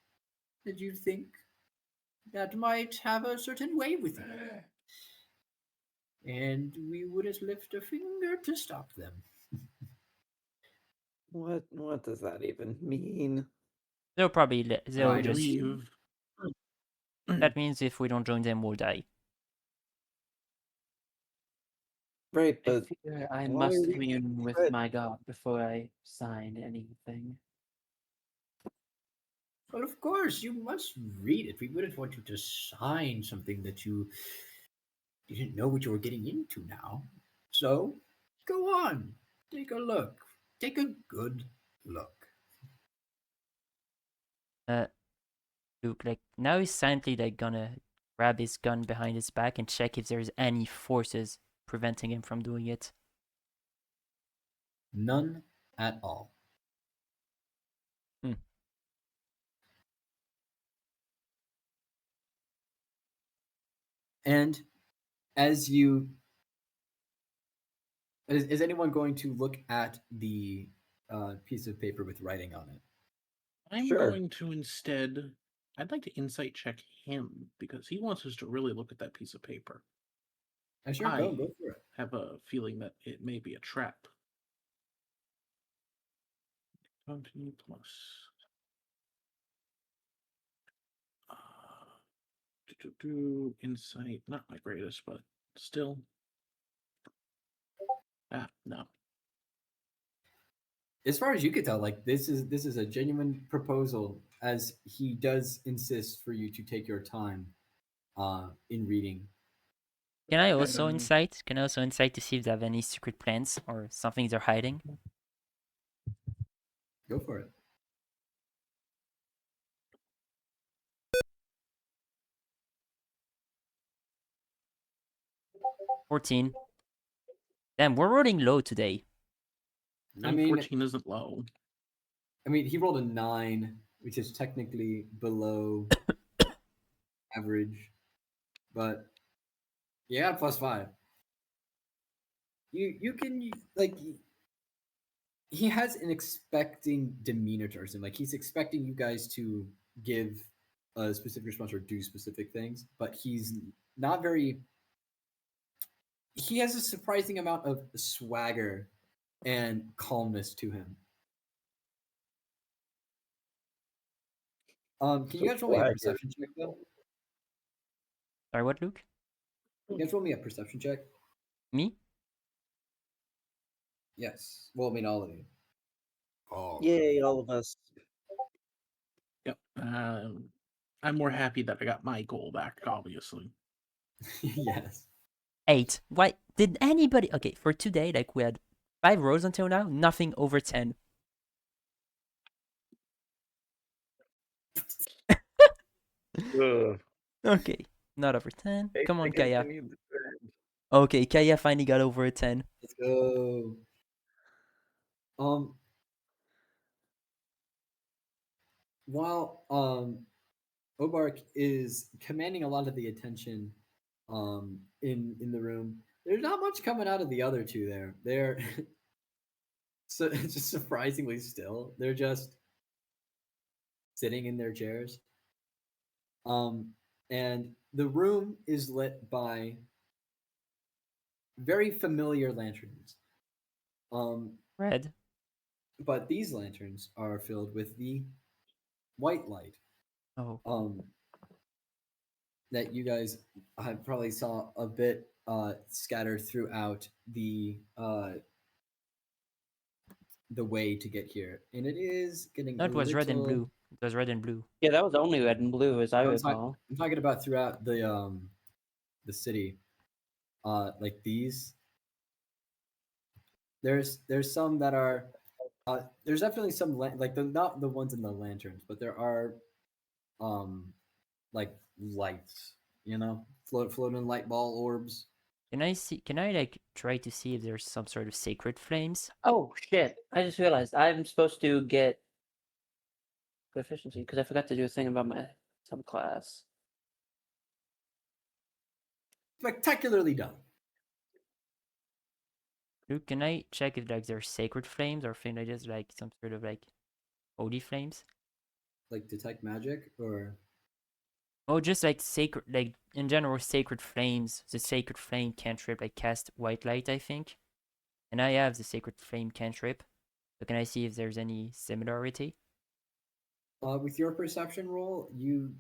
than you think that might have a certain way with you. And we wouldn't lift a finger to stop them. What does that even mean? They'll probably I they'll just. believe. That means if we don't join them, we'll die. Right, I but fear I why must are you commune with right? my God before I sign anything. Well, of course, you must read it. We wouldn't want you to sign something that you didn't know what you were getting into now. So, go on. Take a look. Take a good look. Luke, like now he's silently like gonna grab his gun behind his back and check if there's any forces preventing him from doing it. None at all. Hmm. And as you is anyone going to look at the piece of paper with writing on it? I'm Sure. going to instead. I'd like to insight check him because he wants us to really look at that piece of paper. Sure, go for it. Have a feeling that it may be a trap. 20 plus. Insight, not my greatest, but still. No. As far as you could tell, like this is a genuine proposal, as he does insist for you to take your time in reading. Can I also Um, insight? Can I also insight to see if they have any secret plans or something they're hiding? Go for it. $14. Damn, we're rolling low today. I mean, 14 isn't low. he rolled a 9, which is technically below average, but yeah, +5. You can like he has an expecting demeanor towards him. Like he's expecting you guys to give a specific response or do specific things, but he's not very. He has a surprising amount of swagger and calmness to him. Can you guys roll me a Swagger. perception check, though? Sorry, what, Luke? You guys roll me a perception check? Me? Yes. Well, I mean, all of you. Oh, Yay, all of us. Yep. I'm more happy that I got my goal back, obviously. Yes. 8. Why did anybody? Okay, for today, like we had 5 rolls until now, nothing over 10. Ugh. Okay, not over 10. Hate Come to on, Kaya. continue the trend. Okay, Kaya finally got over a 10. Let's go. While Obark is commanding a lot of the attention in the room, there's not much coming out of the other two there. They're so just surprisingly still. They're just sitting in their chairs. And the room is lit by very familiar lanterns. Red. But these lanterns are filled with the white light. Oh. That you guys have probably saw a bit scattered throughout the way to get here, and it is getting. No, a it was red and little- blue. It was red and blue. Yeah, that was only red and blue, as I I'm, recall. I'm talking about throughout the city, like these. There's some that are. There's definitely some like not the ones in the lanterns, but there are, like lights. You know, floating light ball orbs. Can I see? Can I like try to see if there's some sort of sacred flames? Oh shit! I just realized I'm supposed to get proficiency because I forgot to do a thing about my subclass. Spectacularly done. Luke, can I check if like there's sacred flames or thing like this, like some sort of like holy flames? Like detect magic or Oh, just like sacred, like in general, sacred flames. The sacred flame cantrip like cast white light, I think. And I have the sacred flame cantrip. So can I see if there's any similarity? with your perception roll, you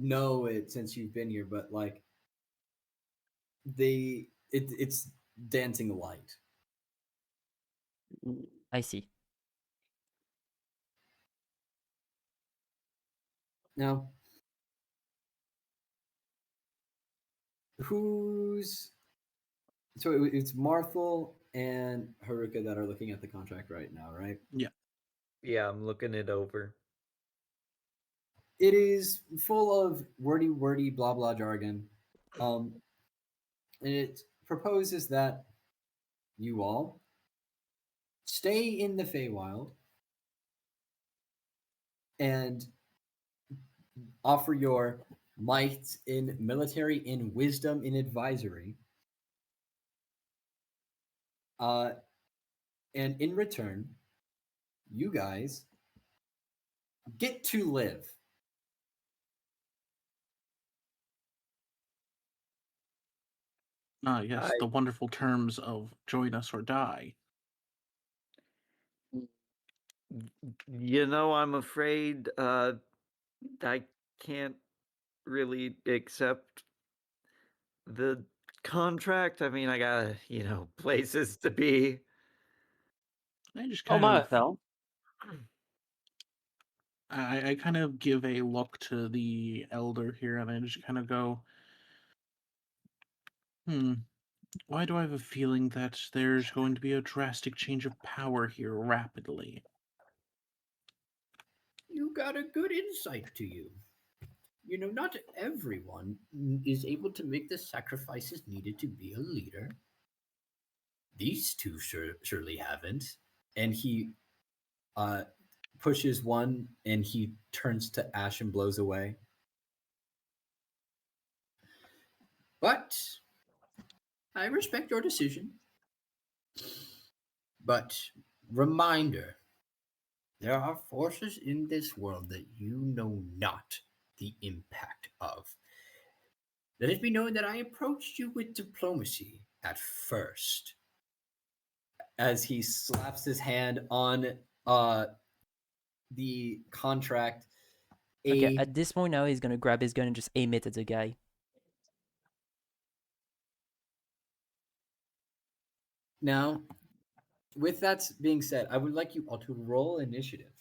know it since you've been here, but like it's dancing light. I see. Now, who's so it's Marthel and Haruka that are looking at the contract right now, right? Yeah, I'm looking it over. It is full of wordy blah blah jargon. And it proposes that you all stay in the Feywild and offer your might in military, in wisdom, in advisory. And in return, you guys get to live. Yes, the wonderful terms of join us or die. I'm afraid I can't really accept the contract. I mean, I got, places to be. I just Oh, kind of Marthel. I kind of give a look to the elder here, and I just kind of go, why do I have a feeling that there's going to be a drastic change of power here rapidly? You got a good insight to you. Not everyone is able to make the sacrifices needed to be a leader. These two surely haven't. And he pushes one and he turns to ash and blows away. But I respect your decision. But reminder, there are forces in this world that you know not the impact of. Let it be known that I approached you with diplomacy at first. As he slaps his hand on the contract, Okay, at this point now he's gonna grab his gun and just aim it at the guy. Now, with that being said, I would like you all to roll initiative.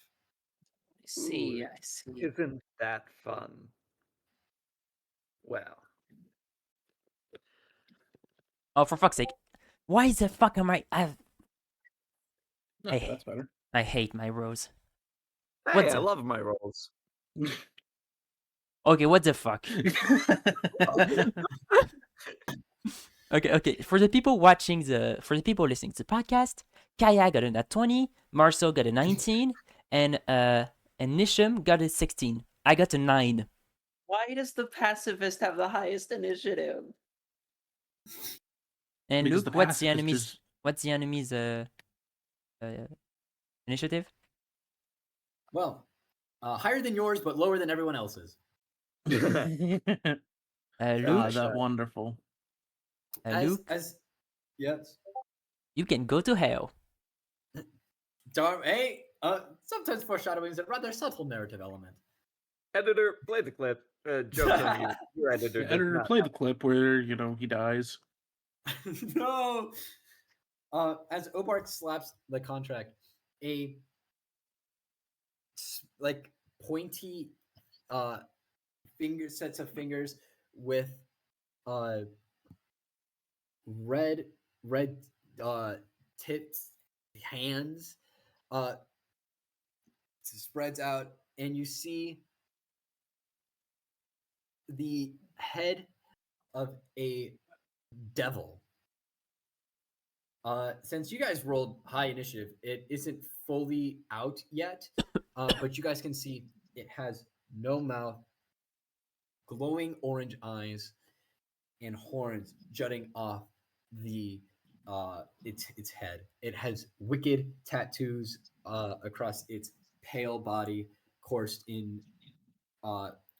I see. Isn't that fun? Well, Oh, for fuck's sake! Why the fuck am I? Oh, I that's better. I hate my rolls. hey, I love my rolls. Okay, what the fuck? Okay. For the people listening to the podcast, Kaya got a nat 20, Marcel got a 19, and Nishem got a 16. I got a 9. Why does the pacifist have the highest initiative? And Because Luke, the what's the pacifist enemy's is- initiative? Well, higher than yours, but lower than everyone else's. Luke, that wonderful. Luke, Yes. you can go to hell. Hey, sometimes foreshadowing is a rather subtle narrative element. Editor, play the clip. Joking, your editor. The editor played the clip where he dies. No. As Obark slaps the contract, a pointy sets of fingers with red tips hands spreads out, and you see the head of a devil. Since you guys rolled high initiative, it isn't fully out yet, but you guys can see it has no mouth, glowing orange eyes, and horns jutting off the its head. It has wicked tattoos across its pale body, coursed in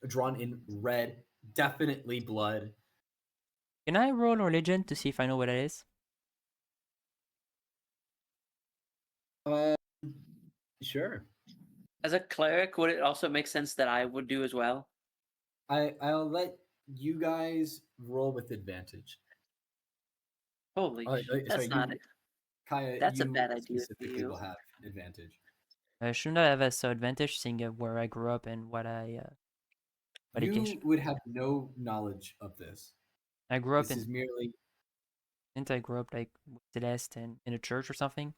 drawn in red, definitely blood. Can I roll religion to see if I know what it is? Sure. As a cleric, would it also make sense that I would do as well? I'll let you guys roll with advantage. Holy shit, that's sorry, not it. Kaya, That's a you bad idea for specifically you. will have advantage. Shouldn't I have a advantage seeing where I grew up and what education? You would have no knowledge of this. I grew up This is merely. Didn't I grow up like with Celeste and in a church or something?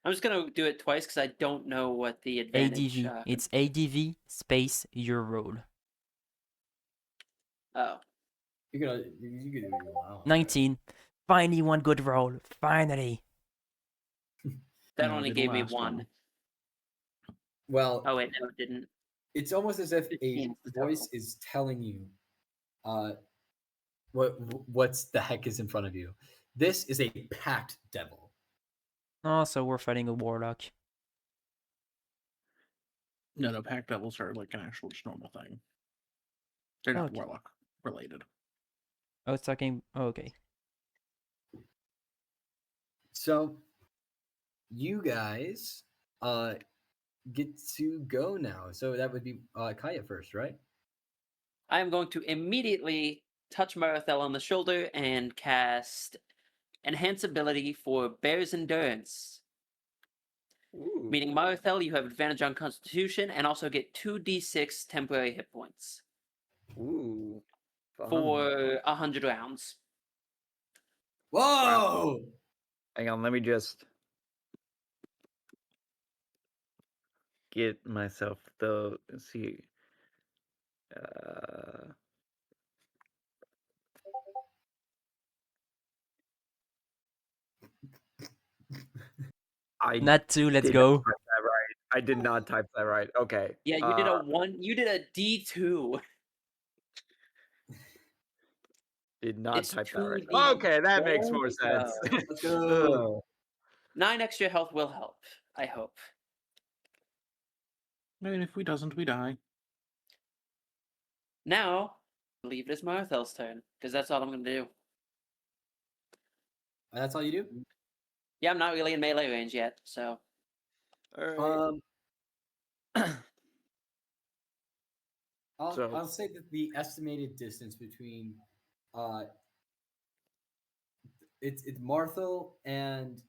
I'm just gonna do it twice because I don't know what the advantage. ADV. It's ADV space your roll. Oh, You could do what you want. 19. Finally one good roll. Finally. that No, it only didn't gave me last one. long. Well, Oh wait, no, it didn't. it's almost as if a 15 is the voice total. is telling you what's the heck is in front of you. This is a packed devil. Oh, so we're fighting a warlock. No, pack devils are like an actual just normal thing. They're not Okay. warlock related. I was talking. Oh, okay. So you guys get to go now. So that would be Kaya first, right? I am going to immediately touch Marthel on the shoulder and cast Enhance ability for Bear's Endurance. Ooh. Meaning, Marthel, you have advantage on Constitution and also get 2d6 temporary hit points Ooh. Fun. for 100 rounds. Whoa! Hang on, let me just get myself the see. I Not two, let's did go. not type that right. I did not type that right. Okay. Yeah, you did a 1. You did a D2. Did not It's type that right. 2D. Okay, that makes There more we sense. go. Let's go. Oh. 9 extra health will help, I hope. And if we doesn't, we die. Now, I believe it is Marthel's turn, because that's all I'm going to do. That's all you do? Yeah, I'm not really in melee range yet, so. All right. So- I'll say that the estimated distance between it's Marthel and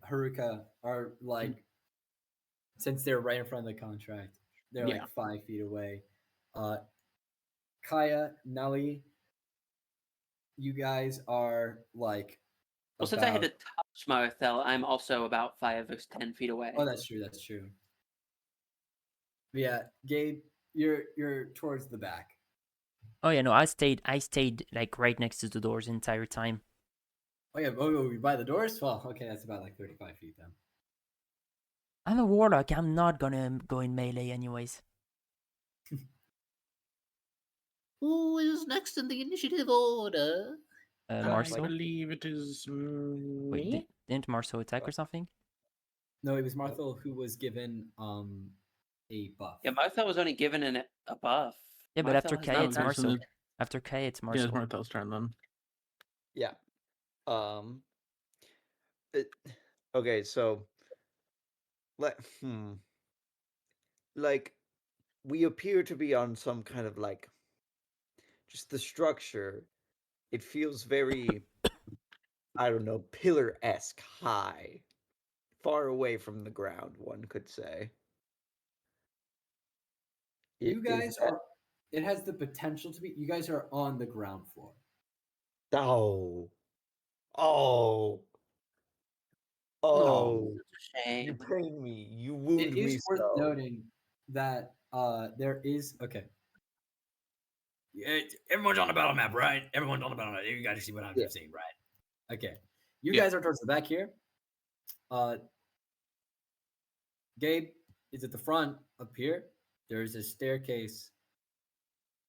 Haruka are like, since they're right in front of the contract, they're Yeah. like 5 feet away. Kaya, Nali, you guys are like Well, since I had to about- touch Marthel, I'm also about 5 or 10 feet away. Oh, that's true. That's true. But yeah, Gabe, you're towards the back. Oh yeah, no, I stayed like right next to the doors the entire time. Oh yeah. Oh, by the doors. Well, okay, that's about like 35 feet then. I'm a warlock. I'm not gonna go in melee anyways. Who is next in the initiative order? I Marcel. believe it is Wait, me. didn't Marcel attack or something? No, it was Marthel who was given a buff. Yeah, Marthel was only given a buff. Yeah, but after Marthel has Kaya, not it's okay, so Marcel. then- After Kaya, it's Yeah, Marcel. it's Marthel's turn then. Yeah. Okay, so like we appear to be on some kind of like just the structure. It feels very I don't know, pillar-esque high. Far away from the ground, one could say. You Is guys that- are. It has the potential to be. You guys are on the ground floor. Oh. Oh. Oh, Oh. such a You shame. pain me. You wound It me is worth so. noting that there is okay. Yeah, everyone's on the battle map, right? Everyone's on the battle map. You got to see what I'm Yeah. saying, right? Okay, you Yeah. guys are towards the back here. Gabe is at the front up here. There is a staircase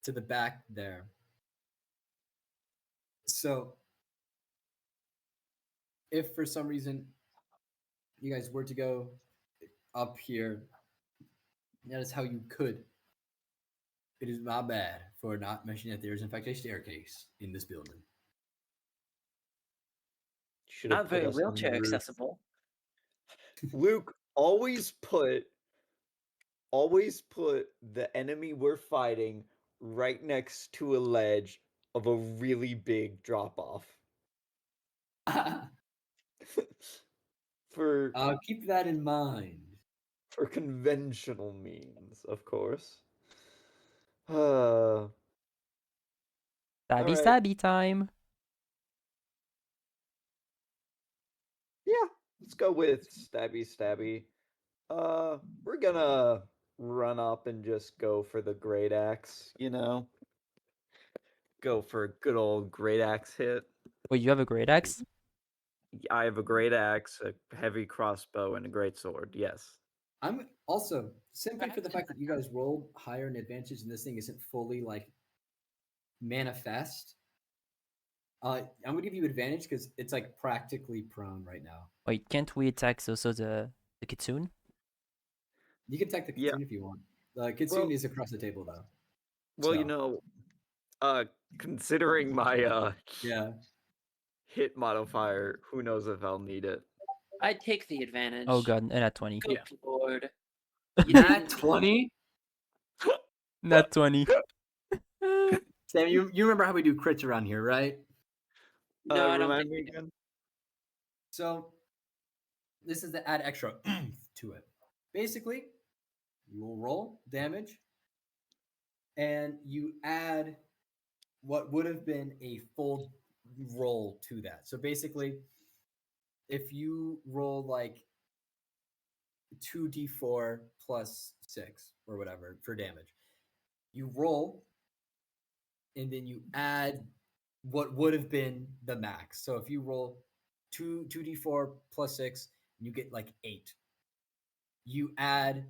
to the back there. So, if for some reason you guys were to go up here, that is how you could. It is my bad for not mentioning that there is in fact a staircase in this building. Should have Not put very us on the wheelchair roof. accessible. Luke, always put the enemy we're fighting right next to a ledge of a really big drop off. for I'll keep that in mind. for conventional means, of course. Uh, Stabby Alright. stabby time. yeah, let's go with stabby. We're gonna run up and just go for the great axe, you know? Go for a good old great axe hit. Wait, you have a great axe? I have a great axe, a heavy crossbow, and a great sword. Yes. I'm also simply for the fact that you guys rolled higher in advantage and this thing isn't fully like manifest. I'm gonna give you advantage because it's like practically prone right now. Wait, can't we attack also the kitsune? You can attack the Yeah. kitsune if you want. The kitsune Well- is across the table though. Well, you So. know, considering my Yeah. hit modifier, who knows if I'll need it. I take the advantage. Oh god, and at 20. Good lord. Nat 20? Not 20. Sam, you remember how we do crits around here, right? No, I don't Remind think me we do. again. So this is to add extra to it. Basically, you will roll damage and you add what would have been a full roll to that. So basically, if you roll like 2d4 plus 6 or whatever for damage, you roll and then you add what would have been the max. So if you roll 2d4 plus 6, you get like 8. You add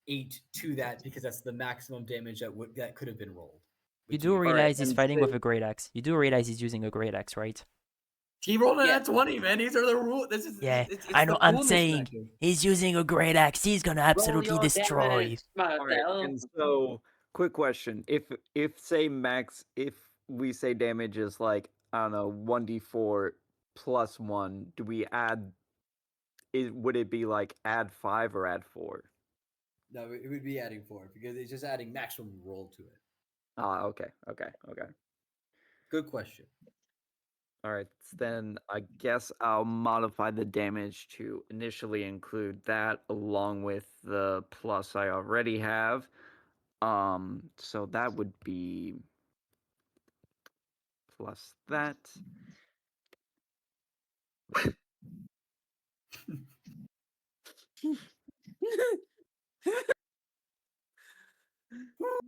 8 to that because that's the maximum damage that could have been rolled. You Which do you- realize he's and fighting with say- a great axe. You do realize he's using a great axe, right? He rolled an Yeah. at 20, man. These are the rules. This is Yeah, it's I know. the I'm coolness saying factor. he's using a great axe. He's gonna absolutely Roll your destroy. damage, All right, Marthel. and so quick question: if say max, if we say damage is like I don't know 1d4 plus 1, do we add? Would it be like add 5 or add 4? No, it would be adding 4 because it's just adding maximum roll to it. Ah, okay. Good question. All right, then I guess I'll modify the damage to initially include that along with the plus I already have. So that would be plus that.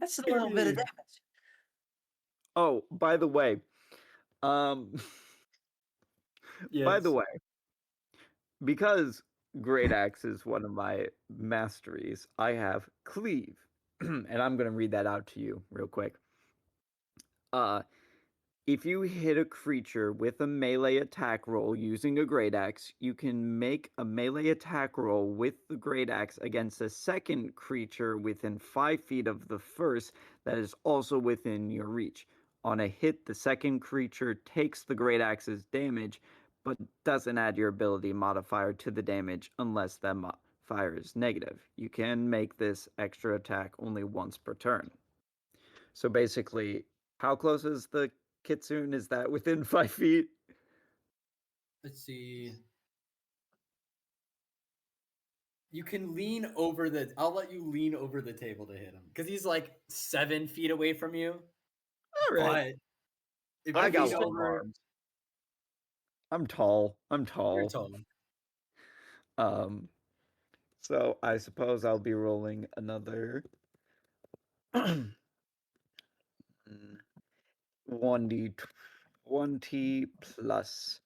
That's a little bit of damage. Oh, by the way, by the Yes. way, because Great Axe is one of my masteries, I have Cleave, and I'm gonna read that out to you real quick. If you hit a creature with a melee attack roll using a great axe, you can make a melee attack roll with the great axe against a second creature within 5 feet of the first that is also within your reach. On a hit, the second creature takes the great axe's damage, but doesn't add your ability modifier to the damage unless that modifier is negative. You can make this extra attack only once per turn. So basically, how close is the Kitsune? Is that within 5 feet? Let's see. You can lean over the. I'll let you lean over the table to hit him because he's like 7 feet away from you. All right. But if I you got lean long over, arms. I'm tall. you're tall. So I suppose I'll be rolling another 1d20 plus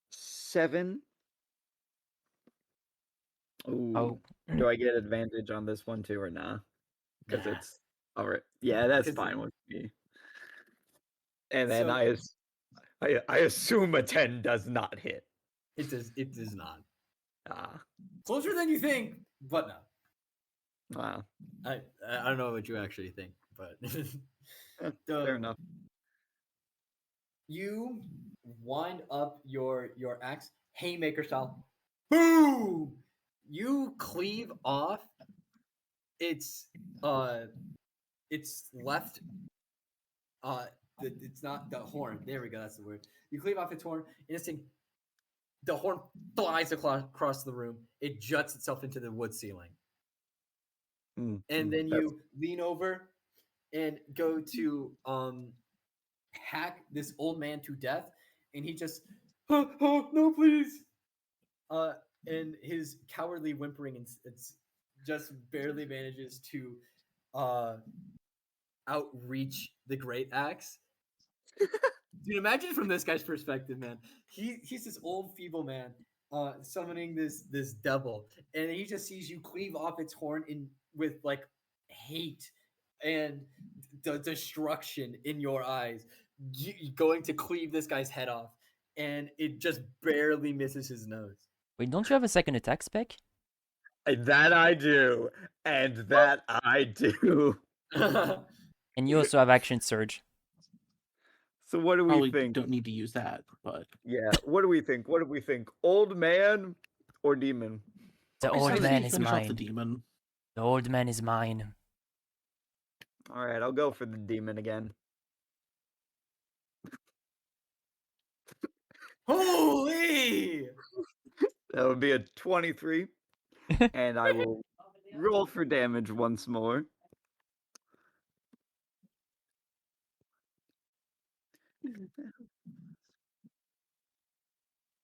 7. Ooh. Oh, Do I get advantage on this one too or nah? Because Nah. it's all right. Yeah, that's 'Cause fine with me. And then So- I assume a 10 does not hit. It does not. Ah, Closer than you think, but no. wow. I don't know what you actually think, but Fair enough. You wind up your axe haymaker style. Boom! You cleave off its left it's not the horn. There we go, that's the word. You cleave off its horn, and this thing the horn flies across the room. It juts itself into the wood ceiling. And then you lean over and go to hack this old man to death, and he just oh no please and his cowardly whimpering it's just barely manages to outreach the great axe. Dude, imagine from this guy's perspective, man. He's this old feeble man summoning this devil, and he just sees you cleave off its horn in with like hate and the destruction in your eyes. You going to cleave this guy's head off, and it just barely misses his nose. wait, don't you have a second attack spec? That I do. And that I do. And you also have action surge. So what do we Probably think? don't need to use that, but Yeah, what do we think? What do we think? Old man or demon? The okay, old so man let's is finish off the mine. demon. The old man is mine. All right, I'll go for the demon again. Holy! That would be a 23, and I will roll for damage once more.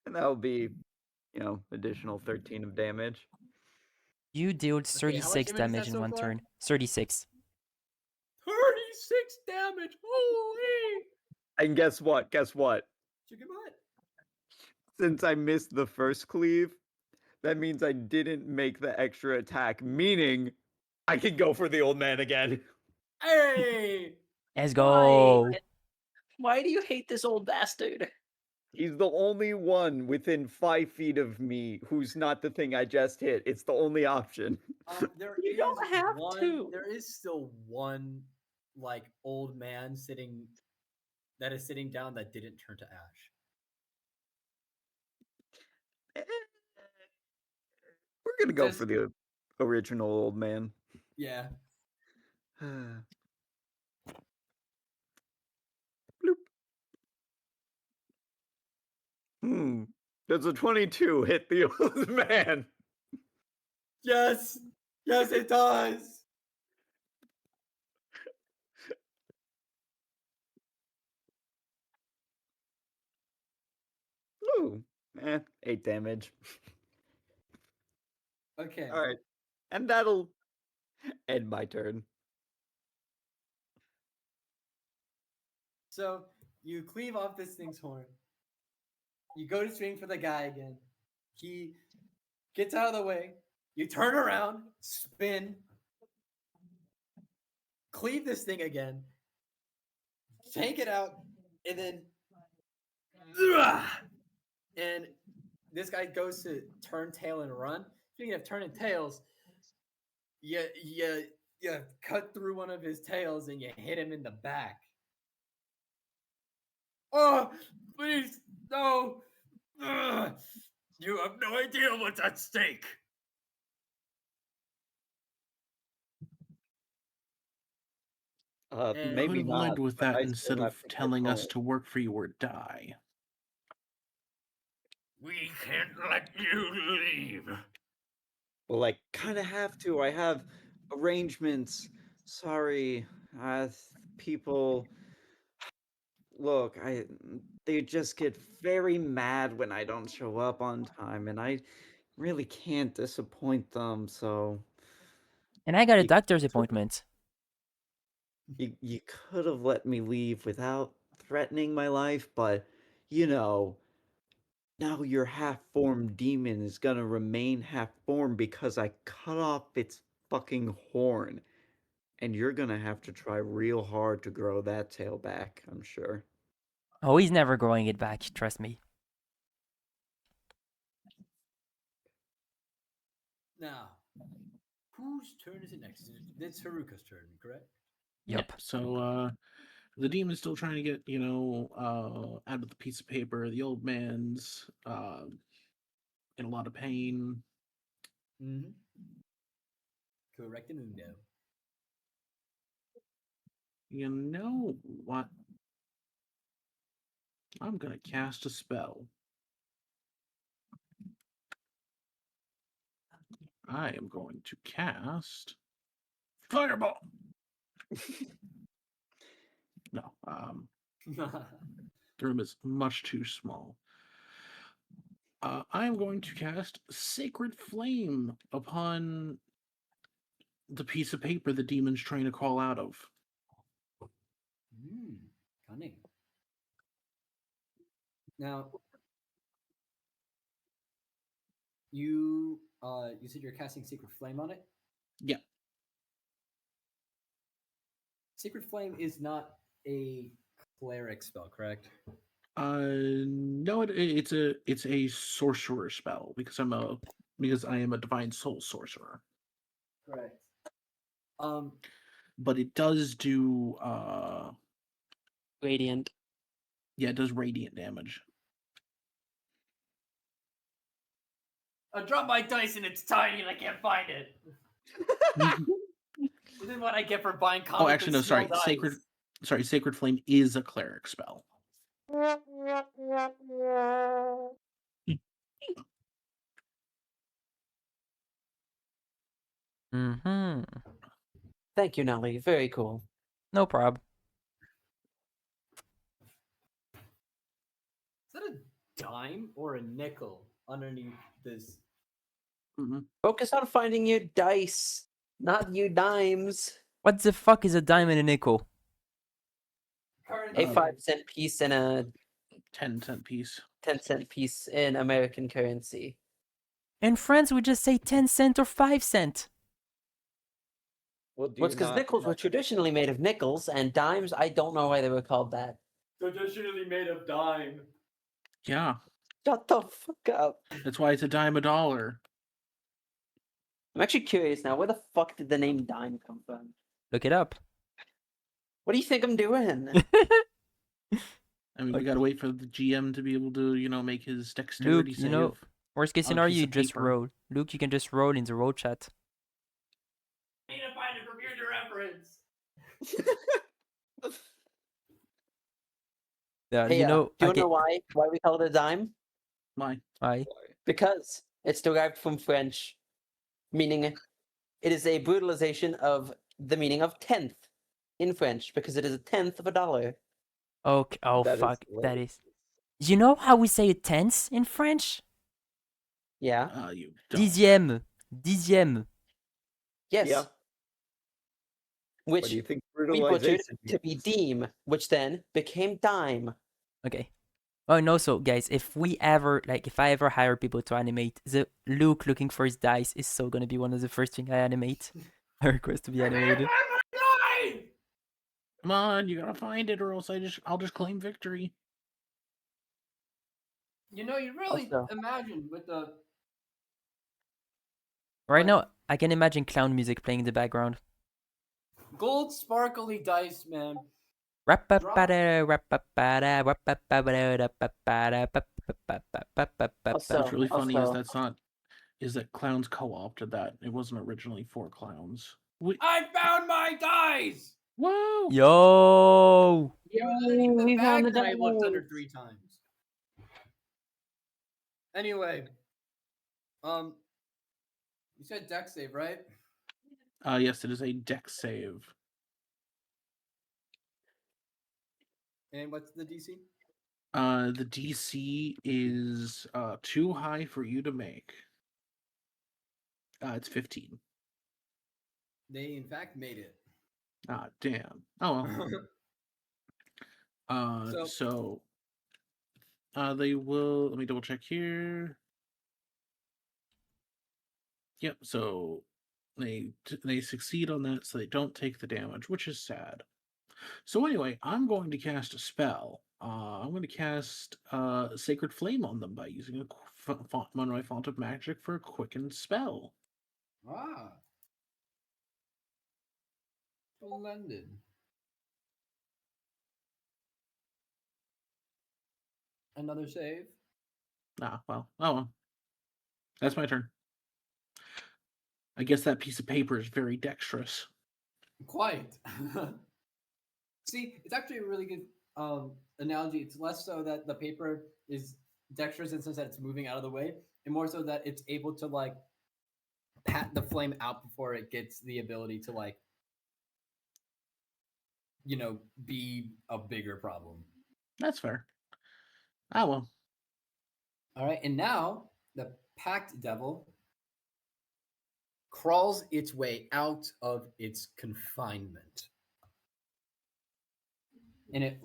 And that will be, additional 13 of damage. You dealt Okay, how much 36 damage is damage that in so one far? turn. 36. 36 damage! Holy! And guess what? Guess what? Chicken butt. Since I missed the first cleave, that means I didn't make the extra attack, meaning I can go for the old man again. Hey! Let's Why? go. Why do you hate this old bastard? He's the only one within 5 feet of me who's not the thing I just hit. It's the only option. There You is don't have one. to. There is still one, like, old man that is sitting down that didn't turn to ash. We're gonna go Says- for the original old man. Yeah. Bloop. Does a 22 hit the old man? Yes. Yes, it does. Ooh, 8 damage. Okay. All right, and that'll end my turn. So you cleave off this thing's horn. You go to swing for the guy again. He gets out of the way. You turn around, spin, cleave this thing again, take it out, and then and this guy goes to turn tail and run. Speaking of turning tails, you cut through one of his tails and you hit him in the back. Oh, please, no. Ugh. You have no idea what's at stake. And- You could Maybe have not. led with but that I instead still of have to get telling us home. to work for you or die. We can't let you leave. Well, I kind of have to. I have arrangements. Sorry, people. Look, they just get very mad when I don't show up on time, and I really can't disappoint them. So And I got a You doctor's took- appointment. you could have let me leave without threatening my life, but now your half-formed demon is gonna remain half-formed because I cut off its fucking horn. And you're gonna have to try real hard to grow that tail back, I'm sure. Oh, he's never growing it back. Trust me. Now, whose turn is it next? It's Haruka's turn, correct? Yup. So the demon's still trying to get, out of the piece of paper. The old man's in a lot of pain. Mm-hmm. Correctamundo. You know what? I'm gonna cast a spell. I am going to cast Fireball. No, the room is much too small. I am going to cast Sacred Flame upon the piece of paper the demon's trying to crawl out of. Cunning. Now, you said you're casting Secret Flame on it? Yeah. Secret Flame is not a cleric spell, correct? No, it's a sorcerer spell because I am a divine soul sorcerer. Correct. But it does do Radiant. Yeah, it does radiant damage. I dropped my dice and it's tiny and I can't find it. This is what I get for buying comic. Oh, actually, no. Sorry, Sacred Flame is a cleric spell. Mm-hmm. Thank you, Nali. Very cool. No prob. Is that a dime or a nickel underneath this? Focus on finding your dice, not you dimes. What the fuck is a dime and a nickel? A 5-cent piece and a 10-cent piece. 10-cent piece in American currency. In France, we just say 10 cent or 5 cent. Well, do Well, it's you because not nickels were know- traditionally made of nickels, and dimes, I don't know why they were called that. Traditionally made of dime. Yeah, Shut the fuck up. that's why it's a dime a dollar. I'm actually curious now. Where the fuck did the name dime come from? Look it up. What do you think I'm doing? I mean, we gotta wait for the GM to be able to, make his Luke, dexterity save. worst case on a scenario, piece you of just paper. roll. Luke, you can just roll in the roll chat. I need to find a computer reference. Yeah, Hey, you know, do you want to know why we call it a dime? Why? why? Because it's derived from French, meaning it is a brutalization of the meaning of tenth in French, because it is a tenth of a dollar. Okay. Oh, That is fuck. That hilarious. is. You know how we say a tenth in French? Yeah. You don't. Dixième. Dixième. Yes. Yeah. What Which do you think we butchered brutalization to be means? deem, which then became dime. Okay. Oh, no, so guys, if I ever hire people to animate, the Luke looking for his dice is so gonna be one of the first thing I animate. I request to be animated. Come on, you gotta find it, or else I'll just claim victory. You know, you really Also- imagine with the Right What? now, I can imagine clown music playing in the background. gold sparkly dice, man. That's What's really funny is also- that clowns co-opted that. It wasn't originally for clowns. I found my dice. Whoa! Yo! The we bag found the that I looked under dice. 3 times. Anyway, you said deck save, right? Yes, it is a dex save. And what's the DC? The DC is too high for you to make. It's 15. They in fact made it. Ah, damn. Oh well. So they will. Let me double check here. Yep. So they succeed on that, so they don't take the damage, which is sad. So anyway, I'm going to cast a spell. I'm going to cast Sacred Flame on them by using a Monroy Font of Magic for a quickened spell. Ah. Splendid. Another save. Oh well. That's my turn. I guess that piece of paper is very dexterous. Quite. See, it's actually a really good analogy. It's less so that the paper is dexterous in the sense that it's moving out of the way, and more so that it's able to like pat the flame out before it gets the ability to like, be a bigger problem. That's fair. Ah well. All right, and now the packed devil crawls its way out of its confinement. And it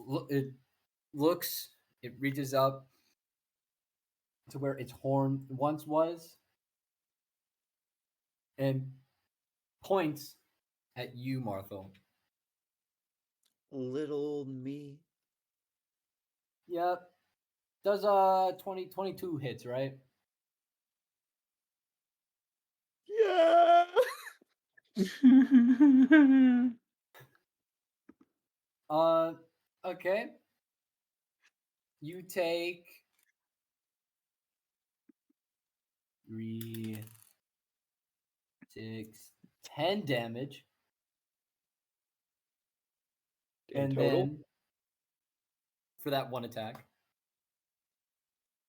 looks, it reaches up to where its horn once was and points at you, Marthel. Little me. Yep. Does 22 hits, right? Yeah. Okay. You take 3, 6, 10 damage. In total? Then for that one attack.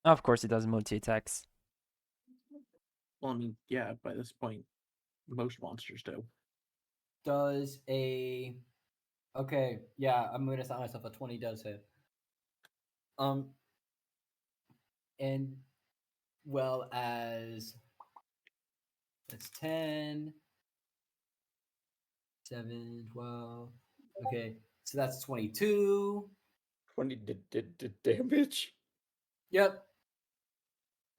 Of course, it does multi-attacks. Well, I mean, yeah, by this point, most monsters do. Does a okay, yeah, I'm gonna stop myself. A 20 does hit. And well as that's 10, 7, 12. Okay, so that's 22. 20 damage? Yep,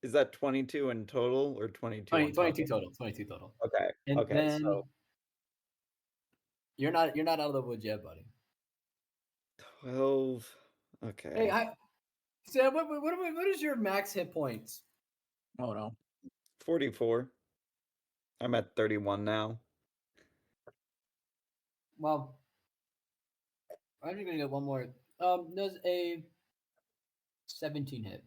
Is that 22 in total or 22 20, on 22 top? total. 22 total. Okay. And Okay. then So you're not out of the woods yet, buddy. 12. Okay. Hey, Sam, what is your max hit points? Oh no. 44. I'm at 31 now. Well, I'm just gonna get one more. Does a 17 hit?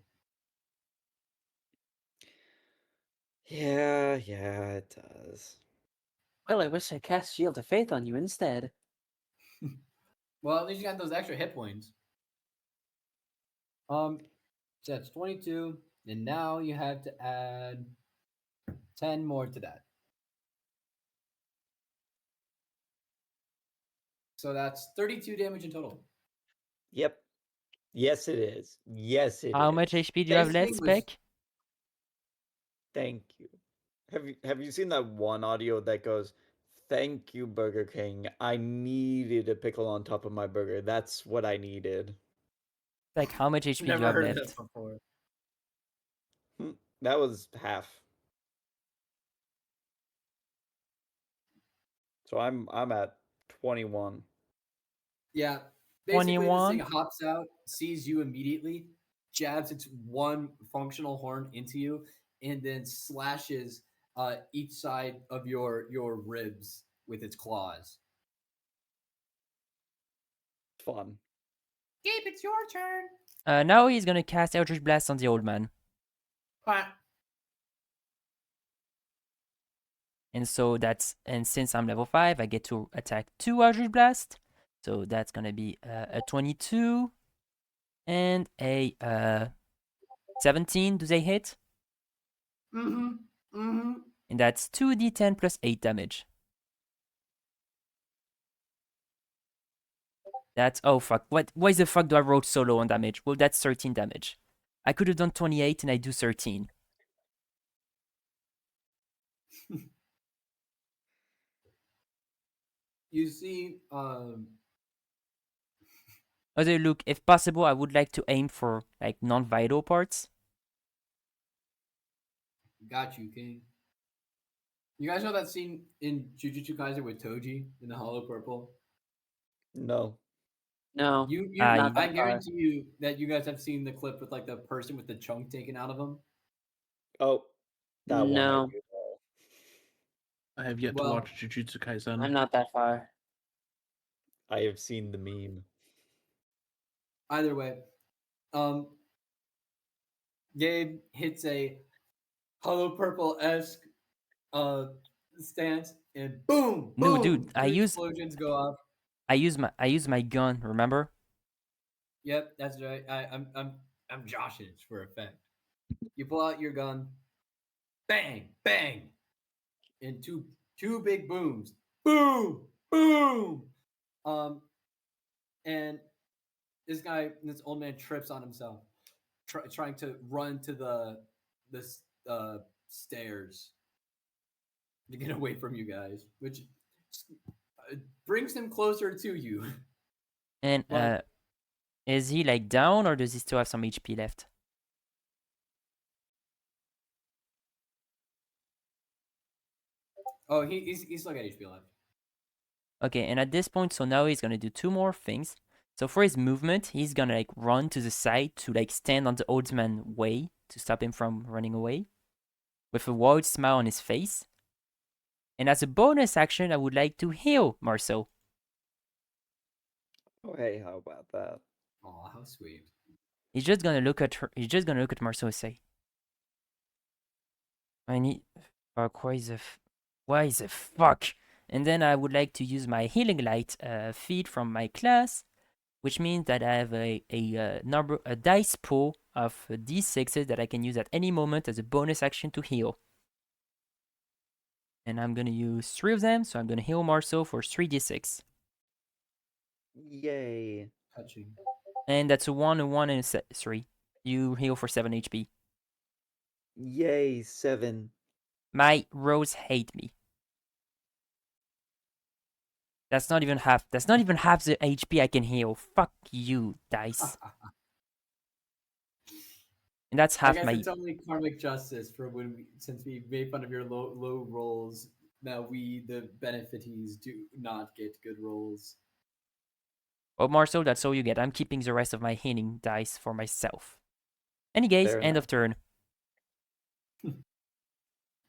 Yeah, it does. Well, I wish I cast Shield of Faith on you instead. Well, at least you got those extra hit points. So that's 22, and now you have to add 10 more to that. So that's 32 damage in total. Yep. Yes, it is. Yes, it is. How much HP do you have left, Basically was- Spec? Thank you. Have you seen that one audio that goes, "Thank you, Burger King. I needed a pickle on top of my burger. That's what I needed." Like, how much HP do you Never have heard left? of that before. That was half. So I'm at 21. Yeah. Basically, this 21? thing hops out, sees you immediately, jabs its one functional horn into you, and then slashes each side of your ribs with its claws. Fun. Gabe, it's your turn. Now he's gonna cast Eldritch Blast on the old man. And so and since I'm level 5, I get to attack 2 Eldritch Blast. So that's gonna be a 22 and a 17. Do they hit? Mm-hmm. Mm-hmm. And that's 2d10 plus 8 damage. That's, oh fuck, why the fuck do I roll so low on damage? Well, that's 13 damage. I could have done 28 and I do 13. You see, Other look, if possible, I would like to aim for like non-vital parts. got you, King. You guys know that scene in Jujutsu Kaisen with Toji in the Hollow Purple? No. No, You, not I that far. guarantee you that you guys have seen the clip with like the person with the chunk taken out of him. Oh, that one. I No. do know. I have yet to Well, watch Jujutsu Kaisen. I'm not that far. I have seen the meme. Either way, Gabe hits a Hollow Purple-esque stance, and boom, No, boom, dude, I two use explosions go off. I use my gun, remember? Yep, that's right. I'm joshing it for effect. You pull out your gun, bang, bang, and two big booms, boom, boom. And this old man trips on himself, trying to run to the stairs to get away from you guys, which brings him closer to you. And But- is he like down or does he still have some HP left? Oh, he's still got HP left. Okay, and at this point, so now he's gonna do 2 more things. So for his movement, he's gonna like run to the side to like stand on the old man's way to stop him from running away, with a wide smile on his face. And as a bonus action, I would like to heal Marcel. Oh, hey, how about that? Oh, how sweet. He's just gonna look at her. He's just gonna look at Marcel and say, "I need fuck. Why the fuck?" And then I would like to use my healing light feed from my class, which means that I have a dice pool of d6s that I can use at any moment as a bonus action to heal. And I'm gonna use 3 of them, so I'm gonna heal Marcel for 3d6. Yay. Touching. And that's a 1, a 1, and a 3. You heal for 7 HP. Yay, 7. My rows hate me. That's not even half. That's not even half the HP I can heal. Fuck you, dice. And that's I half guess my. it's only karmic justice for since we made fun of your low rolls. Now we, the benefitees, do not get good rolls. Oh, Marcel, that's all you get. I'm keeping the rest of my healing dice for myself. Any case, Fair end enough. of turn.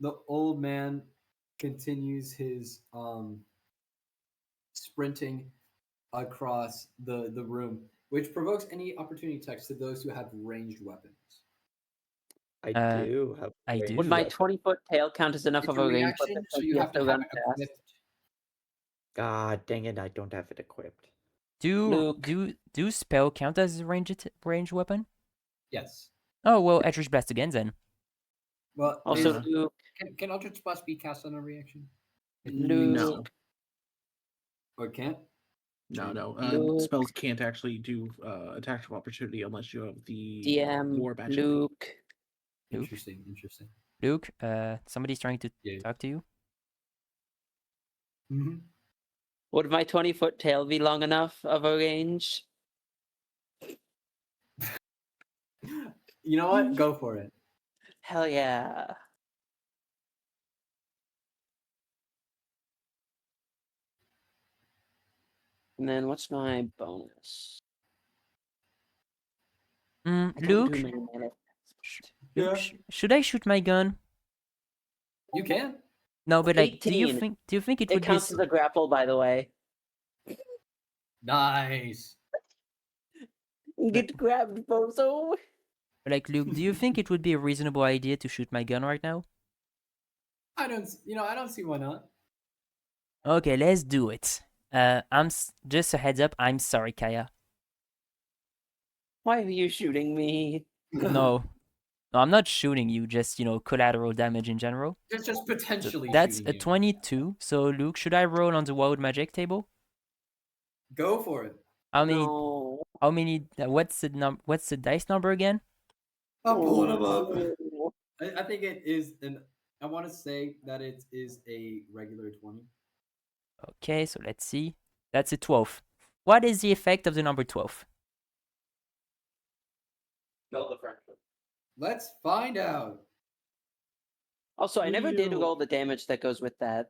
The old man continues his sprinting across the room, which provokes any opportunity attacks to those who have ranged weapons. I Uh, do have I range do. Would my weapon. 20-foot tail count as enough It's of a a range reaction, weapon so since you he has have to to have run it fast? equipped. God dang it, I don't have it equipped. Luke. Do spell count as a ranged weapon? Yes. Oh well, Eldritch Blast again then. Well, Also, Uh, Luke. can Eldritch Blast be cast on a reaction? Luke. No. Or can't? No. Luke. Spells can't actually do attacks of opportunity unless you have the DM. war badge. Luke. Luke? Interesting. Luke, somebody's trying to Yeah. talk to you. Mm-hmm. Would my 20-foot tail be long enough of a range? You know what? Go for it. Hell yeah. And then what's my bonus? I don't Luke, do many melee. Luke, Yeah. should I shoot my gun? You can. No, but like, do you 18. think it It would be counts as a grapple, by the way. Nice. Get grabbed, bozo. like, Luke? Do you think it would be a reasonable idea to shoot my gun right now? I don't see why not. Okay, let's do it. Just a heads up. I'm sorry, Kaya. Why are you shooting me? No, I'm not shooting you. Just collateral damage in general. It's just So potentially that's shooting a you. 22. So Luke, should I roll on the wild magic table? Go for it. How many? No. How many? What's the dice number again? I'm pulling them up. No. I think it is I want to say that it is a regular 20. Okay, so let's see. That's a 12. What is the effect of the number 12? Let's find out. Also, I never did Ew. roll the damage that goes with that.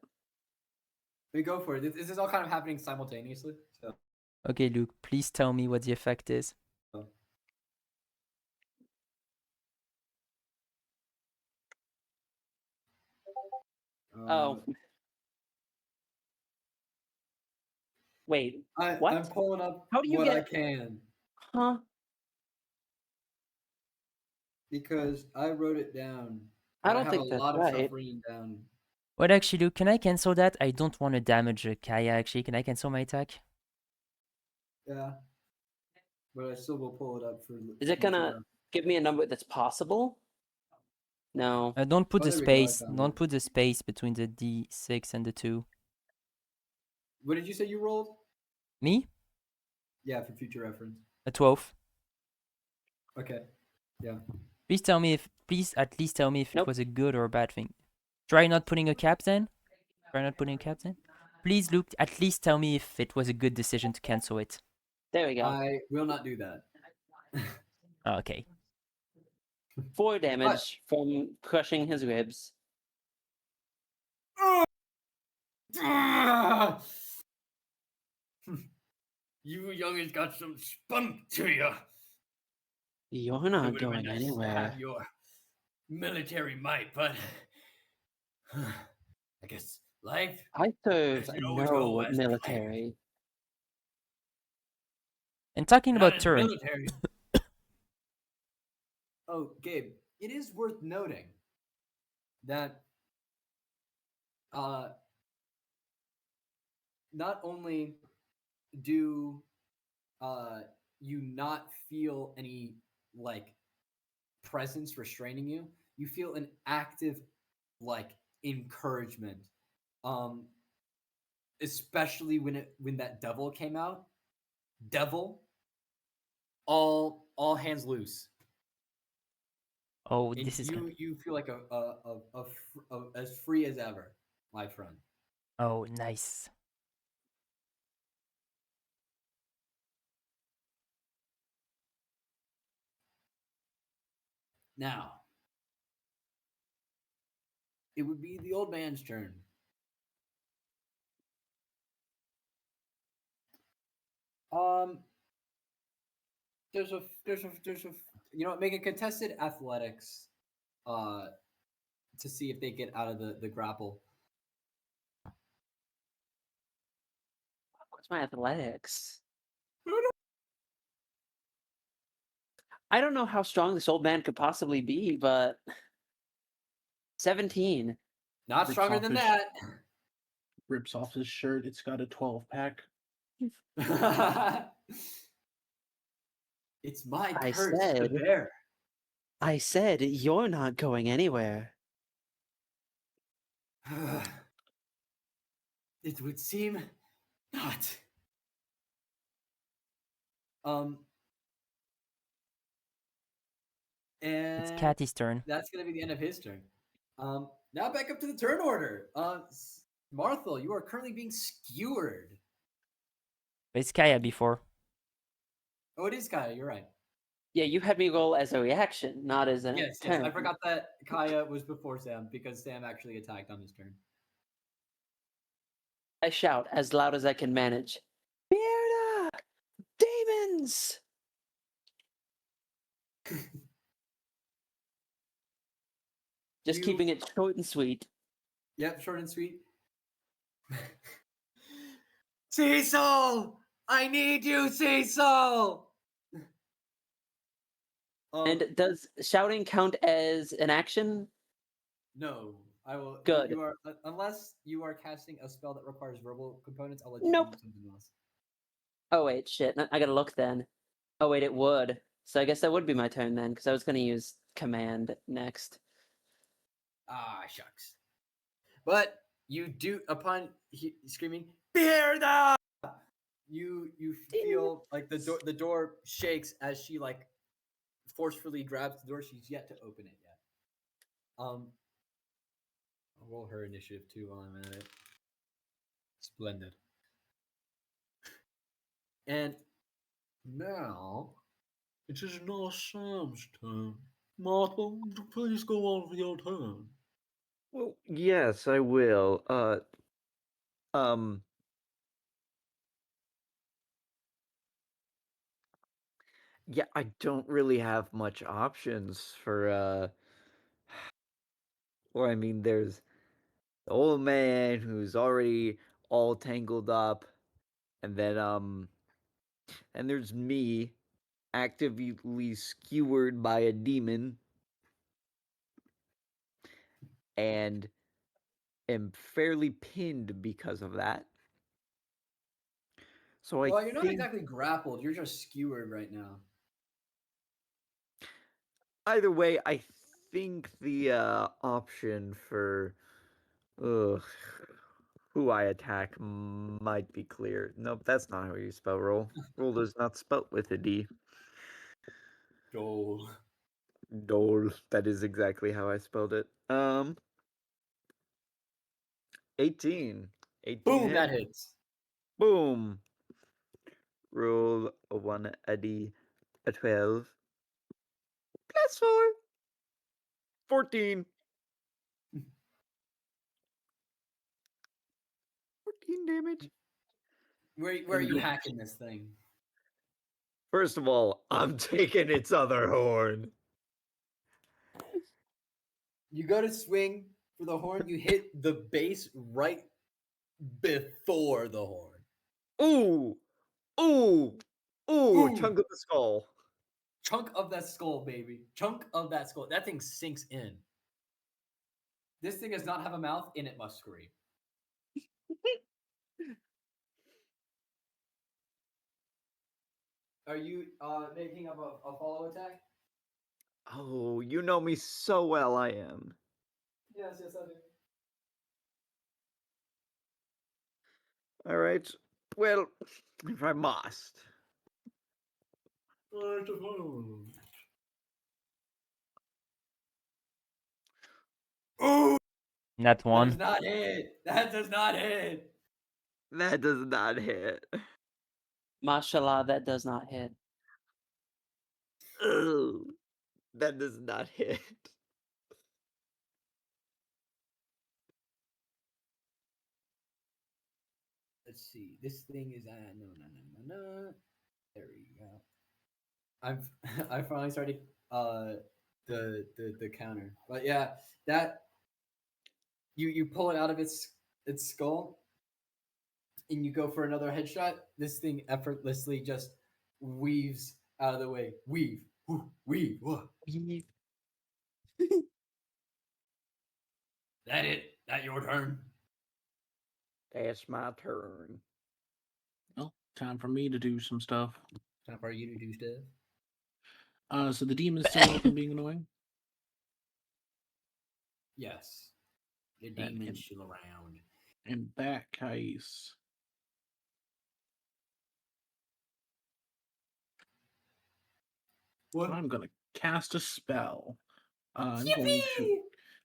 We go for it. This is all kind of happening simultaneously. So Okay, Luke, please tell me what the effect is. Oh. Wait. What? I'm pulling up How do you what I get- can Huh? because I wrote it down. I and don't have think a that's lot of right. stuff written down. What actually, Luke, can I cancel that? I don't want to damage Kaya, actually. Can I cancel my attack? Yeah, but I still will pull it up for. Is it gonna give me a number that's possible? No. Don't put Oh, the there we go, I space. found Don't it. put the space between the D6 and the 2. What did you say you rolled? Me? Yeah, for future reference. A 12. Okay. Yeah. Please at least tell me if it Nope. was a good or a bad thing. Try not putting a cap then. Please, Luke, at least tell me if it was a good decision to cancel it. There we go. I will not do that. Okay. 4 damage from crushing his ribs. You youngins got some spunk to you. You're It not would have been going nice to anywhere. have your military might, but I guess life. I serve Doesn't always go no as planned. military. And talking Not about in the turn, military. Oh, Gabe, it is worth noting that not only do you not feel any like presence restraining you, you feel an active like encouragement. Especially when that devil came out. Devil, all hands loose. Oh, And this is gonna be. you feel like as free as ever, my friend. Oh, nice. Now, it would be the old man's turn. Um, there's a make a contested athletics, to see if they get out of the grapple. What's my athletics? I don't know how strong this old man could possibly be, but 17. Not Rips stronger off than his- that. Rips off his shirt. It's got a 12-pack. It's my I curse, the said- bear. I said you're not going anywhere. It would seem not. And It's Cathy's turn. that's gonna be the end of his turn. Now back up to the turn order. Marthel, you are currently being skewered. It's Kaya before. Oh, it is Kaya. You're right. Yeah, you had me roll as a reaction, not as a Yes, turn. I forgot that Kaya was before Sam because Sam actually attacked on his turn. I shout as loud as I can manage. Bearda! Demons! Just You- keeping it short and sweet. Yep, short and sweet. Cecil, I need you, Cecil. And does shouting count as an action? No, I will. Good. You are unless you are casting a spell that requires verbal components. I'll let you Nope. do something else. Oh wait, shit. I gotta look then. Oh wait, it would. So I guess that would be my turn then, because I was gonna use command next. Ah, shucks. But you do upon screaming, Bearda! You feel like the door shakes as she like forcefully grabs the door. She's yet to open it yet. I'll roll her initiative too while I'm at it. Splendid. And now it is now Sam's turn. Marthel, please go on with your turn. Well, yes, I will. Yeah, I don't really have much options for or I mean there's the old man who's already all tangled up, and then and there's me actively skewered by a demon and am fairly pinned because of that. So Well, I you're not think exactly grappled. You're just skewered right now. either way, I think the option for ugh, who I attack might be clear. Nope, that's not how you spell roll. Roll is not spelt with a D. Dole. Dole. That is exactly how I spelled it. 18. 18 Boom, that hit. hits. Boom. Roll a 1, a D, a 12. Plus 4. 14. 14 damage. Where are you hacking this thing? First of all, I'm taking its other horn. You go to swing for the horn, you hit the base right before the horn. Ooh. Ooh. Ooh. Ooh. Chunk of the skull. chunk of that skull, baby. Chunk of that skull. That thing sinks in. This thing does not have a mouth, and it must scream. Are you making up a follow attack? Oh, you know me so well, I am. Yes, I do. All right. Well, if I must. Oh, Nat that does one. not hit. That does not hit. That does not hit. Mashallah, that does not hit. Ugh, that does not hit. Let's see. This thing is no. There we go. I've I finally started the counter. But yeah, that you pull it out of its skull and you go for another headshot. This thing effortlessly just weaves out of the way. Weave. Weave. That it? That your turn? That's my turn. Well, time for me to do some stuff. Time for you to do stuff. So the demon's still up and being annoying. Yes. The And- demon's still around. In that case, What? I'm gonna cast a spell. I'm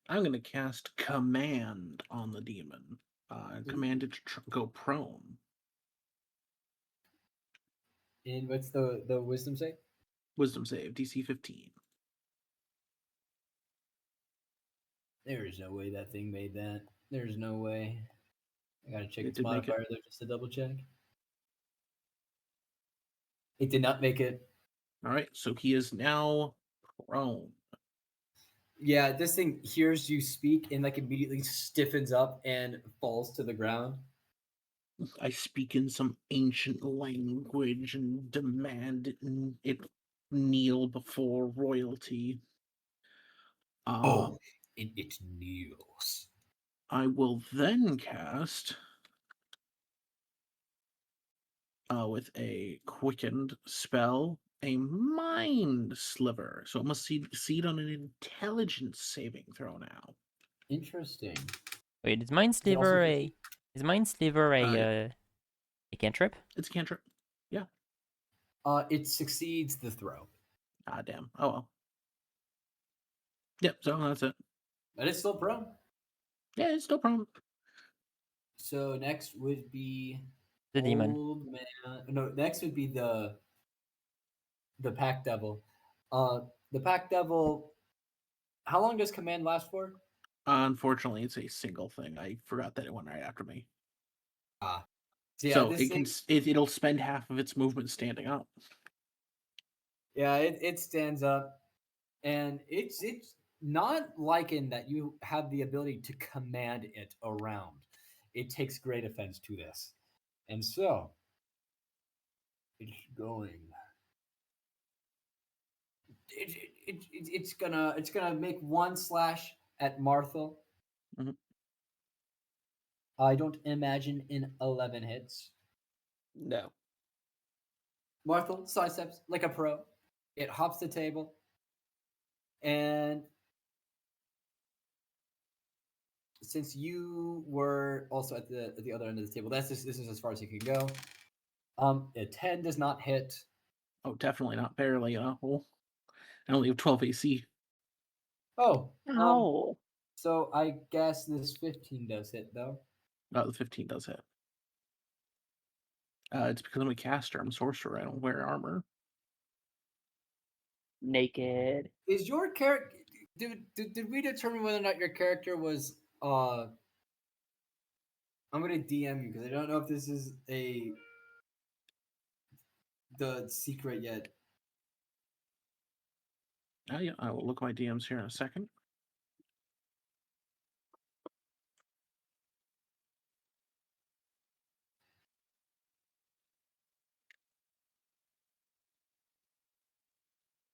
gonna cast command on the demon. Command it to go prone. And what's the wisdom say? Wisdom save, DC 15. There is no way that thing made that. There's no way. I gotta check It its did make it. modifier there just to double check. It did not make it. All right, so he is now prone. Yeah, this thing hears you speak and like immediately stiffens up and falls to the ground. I speak in some ancient language and demand it kneel before royalty. It kneels. I will then cast with a quickened spell a mind sliver. So it must succeed on an intelligence saving throw now. Interesting. Wait, is Mind Is it also Sliver 50? a is Mind Sliver a cantrip? It's a cantrip. Yeah. It succeeds the throw, Ah, damn. Oh well. Yep. So that's it. but it's still prone. Yeah, it's no problem. So next would be The demon. old man. No, next would be the pack devil. The pack devil. How long does command last for? Unfortunately, it's a single thing. I forgot that it went right after me. Yeah, So this it can thing, it'll spend half of its movement standing up. yeah, it stands up, and it's not liking that you have the ability to command it around. It takes great offense to this, and so it's going. It's gonna make one slash at Marthel. Mhm. I don't imagine in 11 hits. No. Marthel sidesteps like a pro. It hops the table, and since you were also at the other end of the table, this is as far as you can go. A 10 does not hit. Oh, definitely not barely. Well, I only have 12 AC. Oh, Oh. so I guess this 15 does hit though. The 15 does hit. It's because I'm a caster. I'm a sorcerer. I don't wear armor. Naked. Is your character? Did we determine whether or not your character was? I'm gonna DM you because I don't know if this is the secret yet. Yeah, I will look at my DMs here in a second.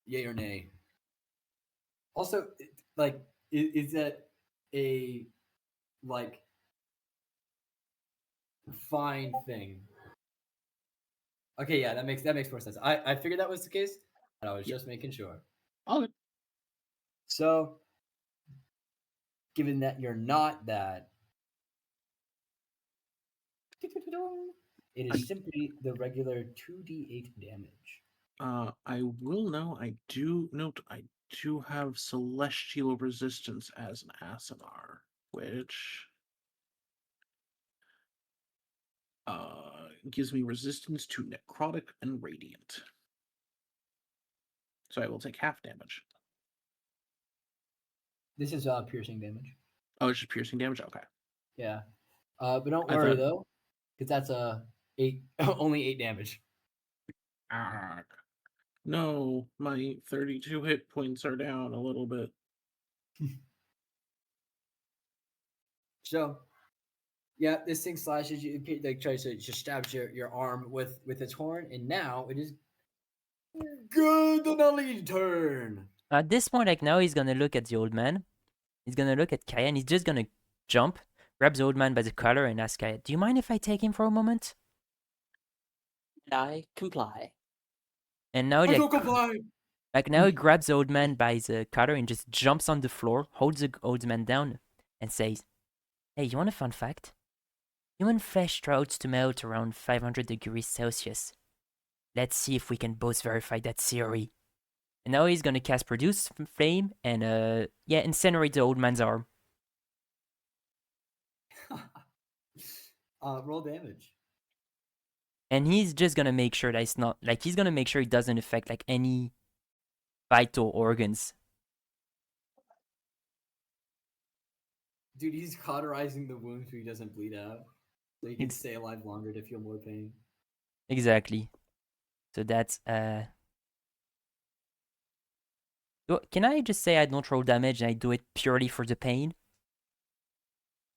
Yay or nay? Also, like, is that a like fine thing? Okay, yeah, that makes more sense. I figured that was the case, but I was Yeah. just making sure. Okay. So, given that you're not that, it is simply the regular 2d8 damage. I will know. I do note. I do have celestial resistance as an Asanar, which gives me resistance to necrotic and radiant. So I will take half damage. This is piercing damage. Oh, it's just piercing damage. Okay. Yeah, but don't I worry thought- though, because that's eight only 8 damage. Ah, no, my 32 hit points are down a little bit. So, yeah, this thing slashes you. Like tries to just stabs your arm with its horn, and now it is good. The Nali turn. At this point, like now, he's gonna look at the old man. He's gonna look at Kaya, and he's just gonna jump, grab the old man by the collar, and ask Kaya, "Do you mind if I take him for a moment?" And I comply. And now, I like, don't comply. like now, he grabs the old man by the collar and just jumps on the floor, holds the old man down, and says, "Hey, you want a fun fact? Human flesh starts to melt around 500 degrees Celsius. Let's see if we can both verify that theory." And now he's gonna cast Produce Flame and incinerate the old man's arm. Roll damage. And he's just gonna make sure that it's not like he's gonna make sure it doesn't affect like any vital organs. Dude, he's cauterizing the wound so he doesn't bleed out, so he can Ex- stay alive longer to feel more pain. Exactly. So that's Can I just say I don't roll damage and I do it purely for the pain?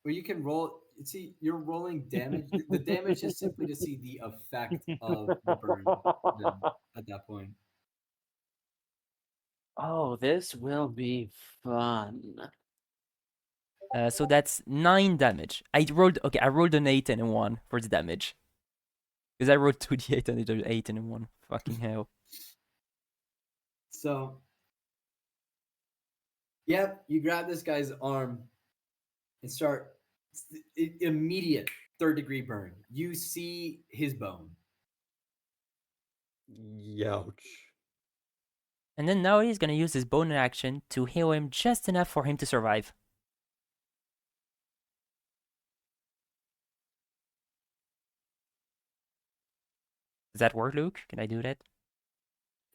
Well, you can roll. See, you're rolling damage. The damage is simply to see the effect of the burn. Then, at that point, Oh, this will be fun. So that's 9 damage. I rolled an 8 and a 1 for the damage. Because I rolled 2d8 and an 8 and a 1. Fucking hell. so yep, you grab this guy's arm and start immediate 3rd-degree burn. You see his bone. Youch. And then now he's gonna use his bonus action to heal him just enough for him to survive. Does that work, Luke? Can I do that?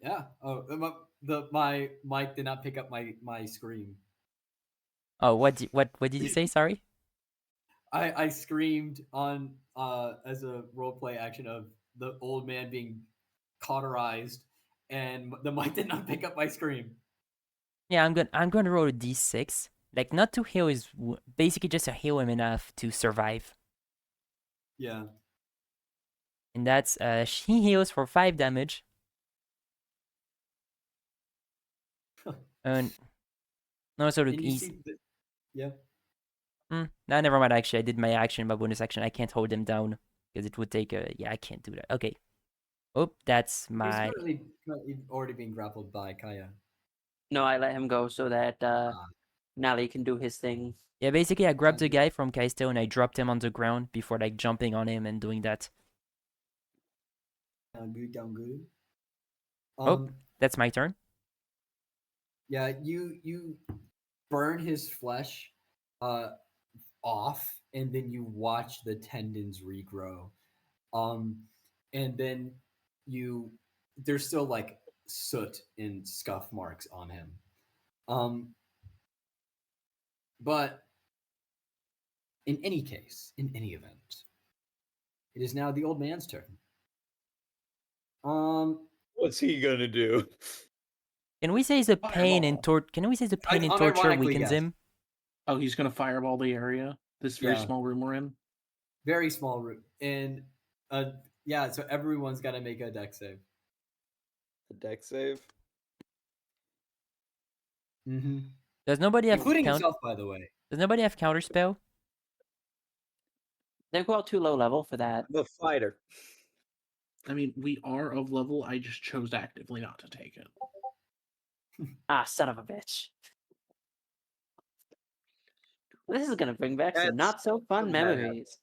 Yeah. Oh, my mic did not pick up my scream. Oh, what did you say? Sorry. I screamed on as a roleplay action of the old man being cauterized, and the mic did not pick up my scream. Yeah, I'm gonna roll a d6. Like not to heal his basically just to heal him enough to survive. Yeah. And that's he heals for 5 damage. And no, so look, And you he's see yeah. no, never mind. Actually, I did my action, my bonus action. I can't hold him down because it would take a. Yeah, I can't do that. Okay. Oh, that's He's my. currently already being grappled by Kaya. No, I let him go so that Ah. Nali can do his thing. Yeah, basically, I grabbed Sounds the good. guy from Kaisto and I dropped him on the ground before like jumping on him and doing that. Down good, down good. Oh, that's my turn. Yeah, you burn his flesh off, and then you watch the tendons regrow. And then there's still like soot and scuff marks on him. But in any case, in any event, it is now the old man's turn. What's he gonna do? Can we say the pain and Fireball. Can we say the pain and torture Unironically, weakens yes. him? Oh, he's gonna fireball the area. This very Yeah. small room we're in. Very small room. And yeah, so everyone's got to make a deck save. The deck save. Mm-hmm. Does nobody have Including himself, by the way. Does nobody have counterspell? They're all too low level for that. The fighter. I mean, we are of level. I just chose actively not to take it. Ah, son of a bitch. This is gonna bring back some That's not so fun bad. memories.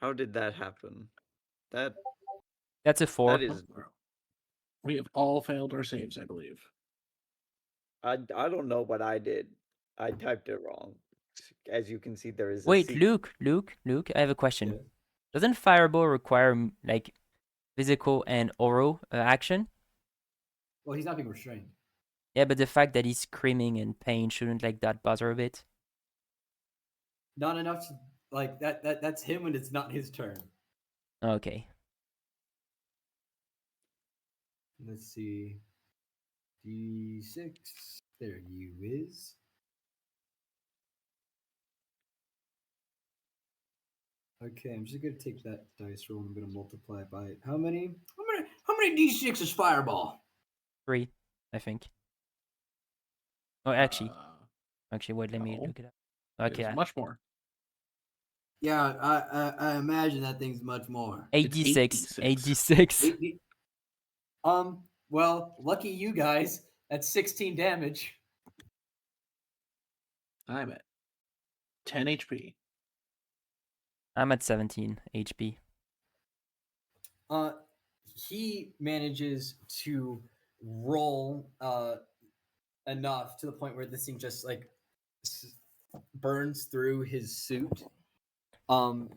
How did that happen? That That's a 4. that is. We have all failed our saves, I believe. I don't know what I did. I typed it wrong. As you can see, there is. Wait, a Luke, I have a question. Yeah. Doesn't Fireball require like physical and oral action? Well, he's not being restrained. Yeah, but the fact that he's screaming in pain shouldn't like that bother a bit? Not enough to like that. That's him when it's not his turn. Okay. Let's see. D6. There you is. Okay, I'm just gonna take that dice roll and I'm gonna multiply it by how many? How many D6 is Fireball? 3, I think. Oh, actually, wait, let me no. look it up. Okay, It's much more. Yeah, I imagine that thing's much more. 86. 86. 86. Well, lucky you guys. That's 16 damage. I'm at 10 HP. I'm at 17 HP. He manages to roll enough to the point where this thing just like burns through his suit. So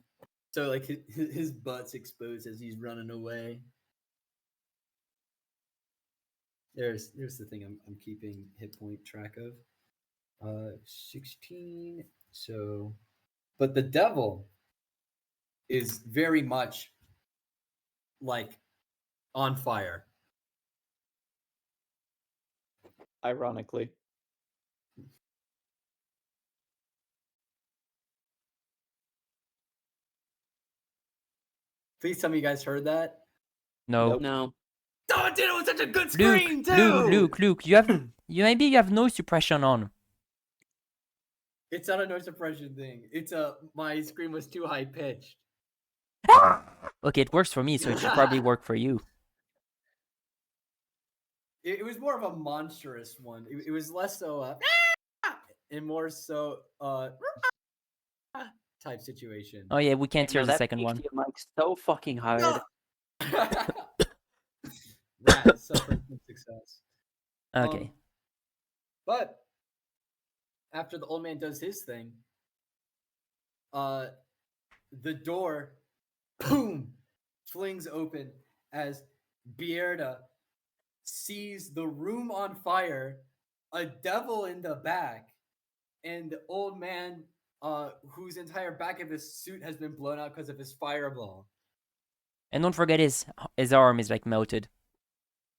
like his butt's exposed as he's running away. There's the thing I'm keeping hit point track of. 16. So, but the devil is very much like on fire. Ironically. Please tell me you guys heard that. No. Nope. No. Oh, dude, it was such a good scream, Luke, you have maybe you have noise suppression on. It's not a noise suppression thing. It's my scream was too high pitched. Okay, it works for me, so it should probably work for you. It was more of a monstrous one. It was less so and more so type situation. Oh yeah, we can't hear the that second one. PhD mic's so fucking hard. Rat suffering from success. Okay. But after the old man does his thing, the door, boom, flings open as Bierda sees the room on fire, a devil in the back, and the old man whose entire back of his suit has been blown out because of his fireball. And don't forget his arm is like melted.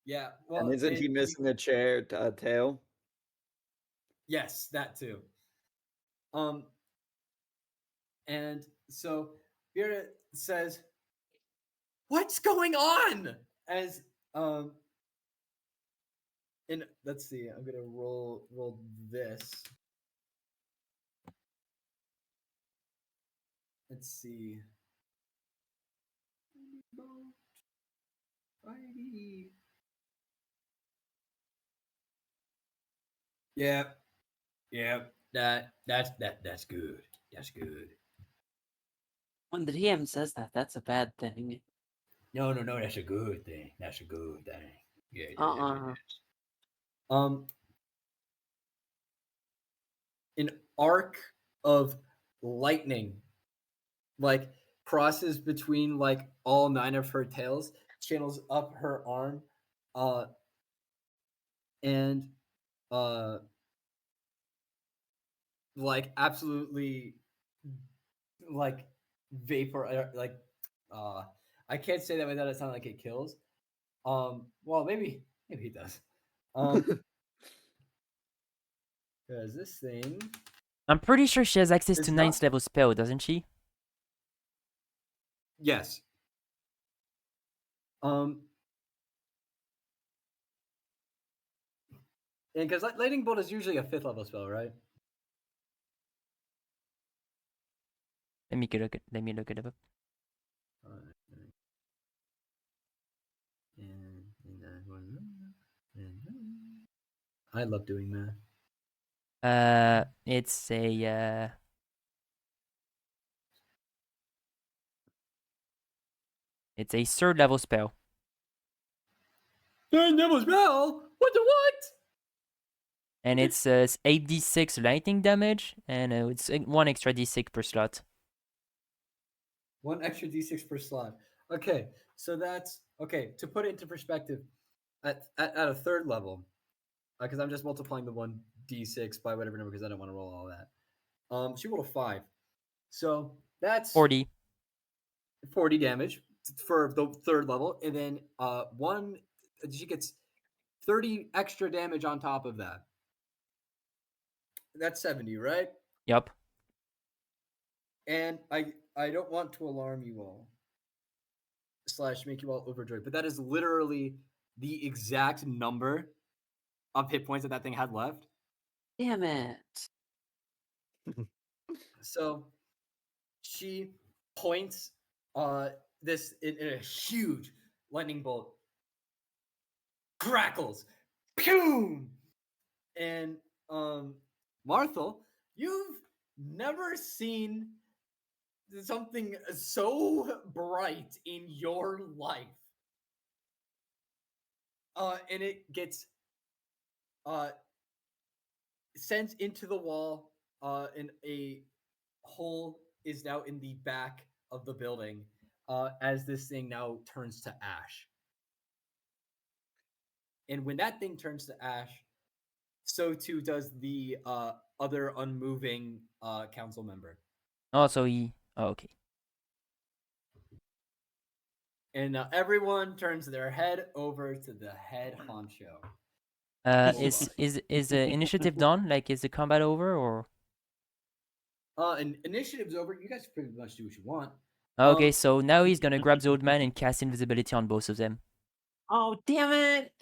Yeah, well, And isn't he missing a tail? Yes, that too. And so Bierda says, "What's going on?" As and let's see, I'm gonna roll this. Let's see. Yeah. That's good. That's good. When the DM says that, that's a bad thing. No, that's a good thing. That's a good thing. Yeah. An arc of lightning like crosses between like all 9 of her tails, channels up her arm, and like absolutely like vapor I can't say that without it sounding like it kills. Well maybe it does. Because this thing I'm pretty sure she has access It's to not- 9th level spell, doesn't she? Yes. And because lightning bolt is usually a 5th level spell, right? Let me look it up. I love doing math. It's a it's a 3rd level spell. 3rd level spell? What the what? And it's 8d6 lightning damage, and it's 1 extra d6 per slot. 1 extra d6 per slot. Okay, so that's okay. To put it into perspective, at a 3rd level, because I'm just multiplying the 1 d6 by whatever number because I don't want to roll all that. She rolled a 5, so that's 40. 40 damage for the 3rd level, and then she gets 30 extra damage on top of that. That's 70, right? Yup. And I don't want to alarm you all / make you all overjoyed, but that is literally the exact number of hit points that thing had left. Damn it. So she points this in a huge lightning bolt, crackles, pew, and Marthel, you've never seen something so bright in your life. And it gets sent into the wall, and a hole is now in the back of the building, as this thing now turns to ash. And when that thing turns to ash, so too does the other unmoving council member. Oh, okay. And everyone turns their head over to the head honcho. Is the initiative done? Like, is the combat over, or? And initiative's over. You guys pretty much do what you want. Okay, so now he's gonna grab the old man and cast invisibility on both of them. Oh, damn it.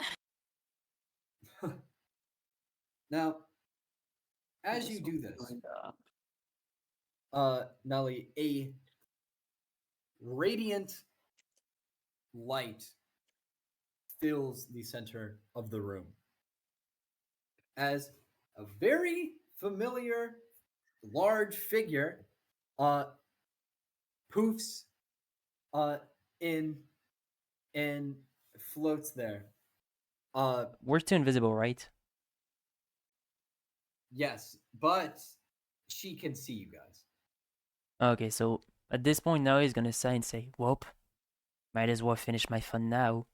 Now, as you do this, Nali, a radiant light fills the center of the room as a very familiar large figure poofs in and floats there. We're still invisible, right? Yes, but she can see you guys. Okay, so at this point now he's gonna sigh and say, "Whoop, might as well finish my fun now."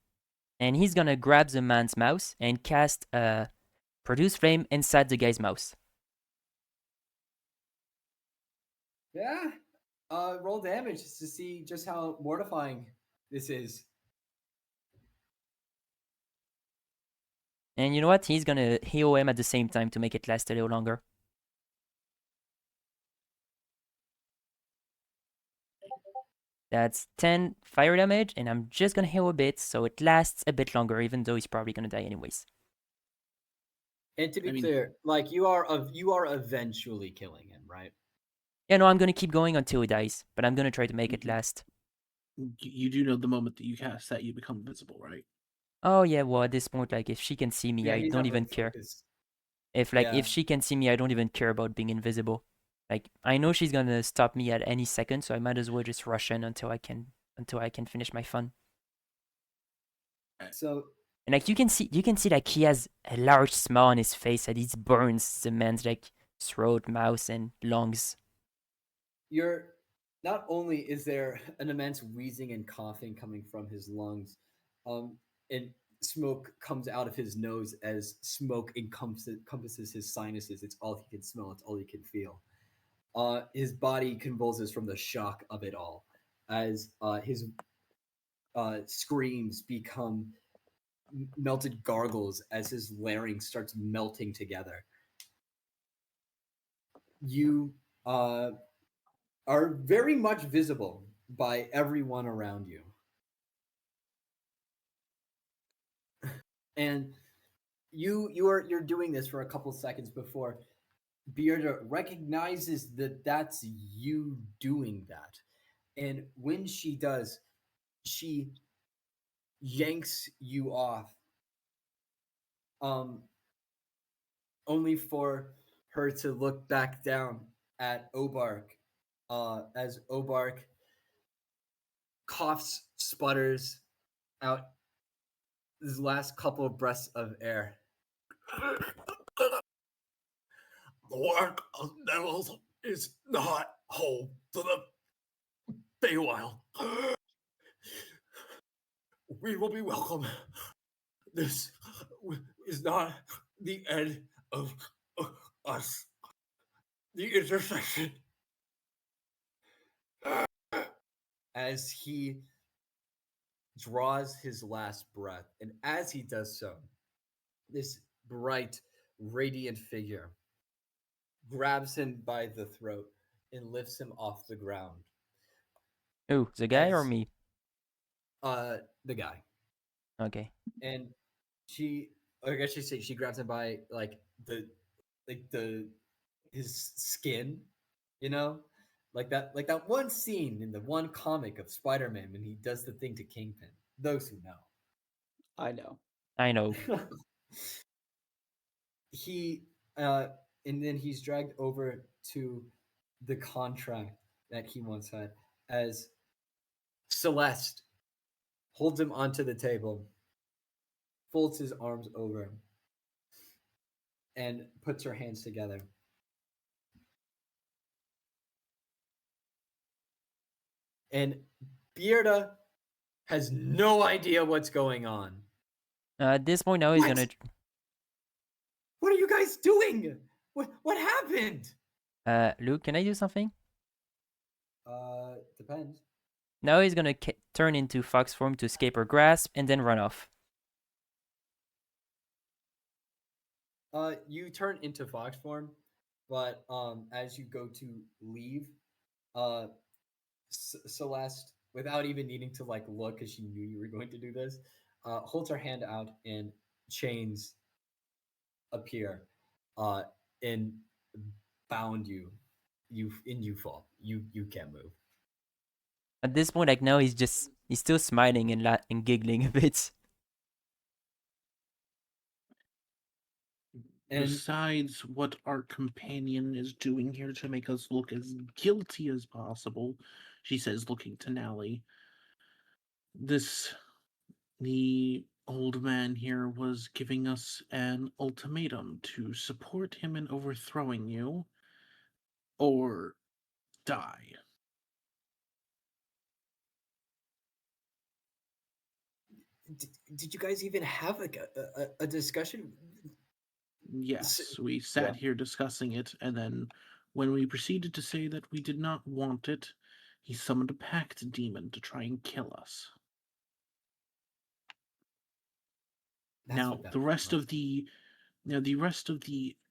And he's gonna grab the man's mouse and cast produce flame inside the guy's mouse. Yeah. Roll damage to see just how mortifying this is. And you know what? He's gonna heal him at the same time to make it last a little longer. That's 10 fire damage, and I'm just gonna heal a bit, so it lasts a bit longer, even though he's probably gonna die anyways. And to be clear, like you are eventually killing him, right? Yeah, no, I'm gonna keep going until he dies, but I'm gonna try to make it last. You do know the moment that you cast that, you become invisible, right? Oh yeah, well at this point, like if she can see me, Yeah, I he's don't not even really care. focused. If she can see me, I don't even care about being invisible. Like I know she's gonna stop me at any second, so I might as well just rush in until I can finish my fun. So And like you can see like he has a large smile on his face and he burns the man's like throat, mouth, and lungs. you're not only is there an immense wheezing and coughing coming from his lungs, and smoke comes out of his nose as smoke encompasses his sinuses. It's all he can smell. It's all he can feel. His body convulses from the shock of it all, as his screams become melted gargles as his larynx starts melting together. You are very much visible by everyone around you. And you're doing this for a couple seconds before Bearda recognizes that that's you doing that. And when she does, she yanks you off. Only for her to look back down at Obark, as Obark coughs, sputters out his last couple of breaths of air. The work of devils is not home to the Feywild. We will be welcome. This is not the end of us. The intersection. As he draws his last breath, and as he does so, this bright, radiant figure grabs him by the throat and lifts him off the ground. Who, the guy or As- me? The guy. Okay. And she, I guess she grabs him by his skin, like that one scene in the one comic of Spider-Man when he does the thing to Kingpin. Those who know. I know. I know. He and then he's dragged over to the contract that he once had as Celeste holds him onto the table, folds his arms over him, and puts her hands together. And Bearda has no idea what's going on. At this point now he's What? gonna. What are you guys doing? What happened? Luke, can I do something? Depends. Now he's gonna turn into fox form to escape her grasp and then run off. You turn into fox form, but as you go to leave, Celeste, without even needing to like look, because she knew you were going to do this, holds her hand out and chains appear, and bound you. You fall. You can't move. At this point, like now he's still smiling and giggling a bit. And Besides what our companion is doing here to make us look as guilty as possible, she says, looking to Nali, the old man here was giving us an ultimatum to support him in overthrowing you or die. did you guys even have like a discussion? Yes, we sat here discussing it, and then when we proceeded to say that we did not want it, he summoned a pact demon to try and kill us. Now the rest of the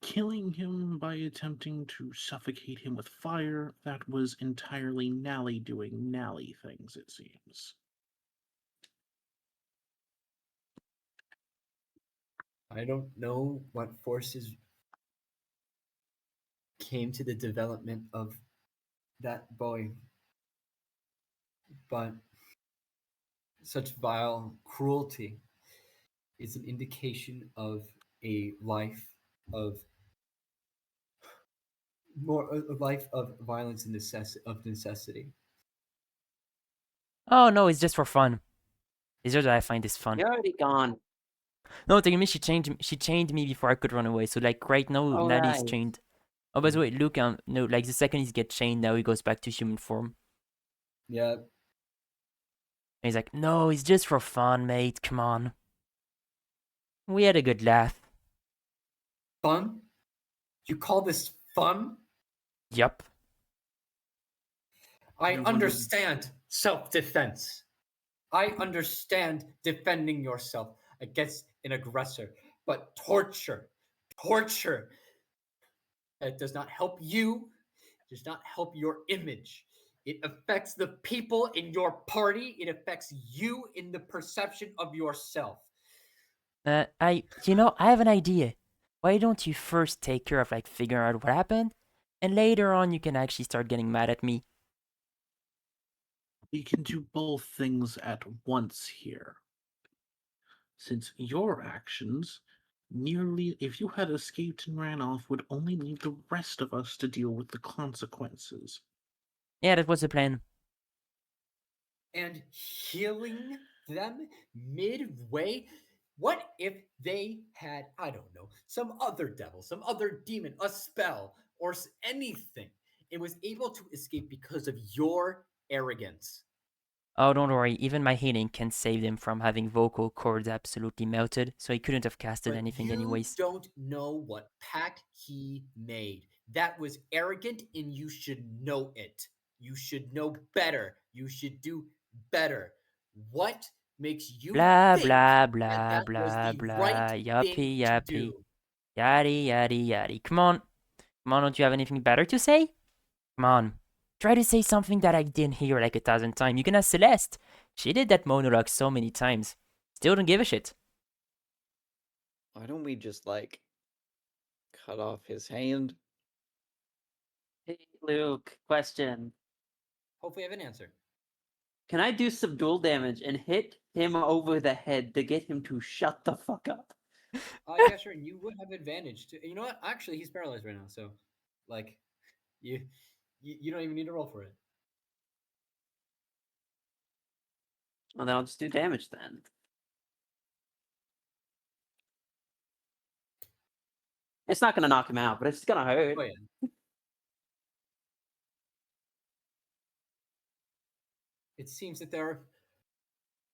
killing him by attempting to suffocate him with fire, that was entirely Nali doing Nali things, it seems. I don't know what forces came to the development of that boy, but such vile cruelty is an indication of a life of a life of violence and necessity. Oh no, it's just for fun. It's just that I find this fun. You're already gone. No, tell me she chained me before I could run away. So like right now, Oh, Nadi's right. chained. Oh, by the way, Luke, no, like the second he gets chained, now he goes back to human form. Yeah. And he's like, no, it's just for fun, mate. Come on. We had a good laugh. Fun? You call this fun? Yup. I You understand self-defense. I understand defending yourself against an aggressor, but torture, it does not help you, it does not help your image. It affects the people in your party, it affects you in the perception of yourself. I have an idea. Why don't you first take care of like figuring out what happened, and later on you can actually start getting mad at me. We can do both things at once here. Since your actions, nearly, if you had escaped and ran off, would only leave the rest of us to deal with the consequences. Yeah, that was the plan. And healing them midway? What if they had, I don't know, some other devil, some other demon, a spell, or anything? It was able to escape because of your arrogance. Oh, don't worry. Even my healing can save him from having vocal cords absolutely melted, so he couldn't have casted But anything you anyways. don't know what pact he made. That was arrogant, and you should know it. You should know better. You should do better. What makes you Blah think blah that blah that was blah the blah. right thing Yuppie to yuppie. do? Yaddy yaddy yaddy. Come on. Come on, don't you have anything better to say? Come on. Try to say something that I didn't hear like 1,000 times. You can ask Celeste. She did that monologue so many times. Still don't give a shit. Why don't we just like cut off his hand? Hey, Luke, question. Hopefully, I have an answer. Can I do subdual damage and hit him over the head to get him to shut the fuck up? Yeah, sure. And you would have advantage. You know what? Actually, he's paralyzed right now, so like, you don't even need to roll for it. Well, then I'll just do damage then. It's not gonna knock him out, but it's gonna hurt. Oh yeah. It seems that there are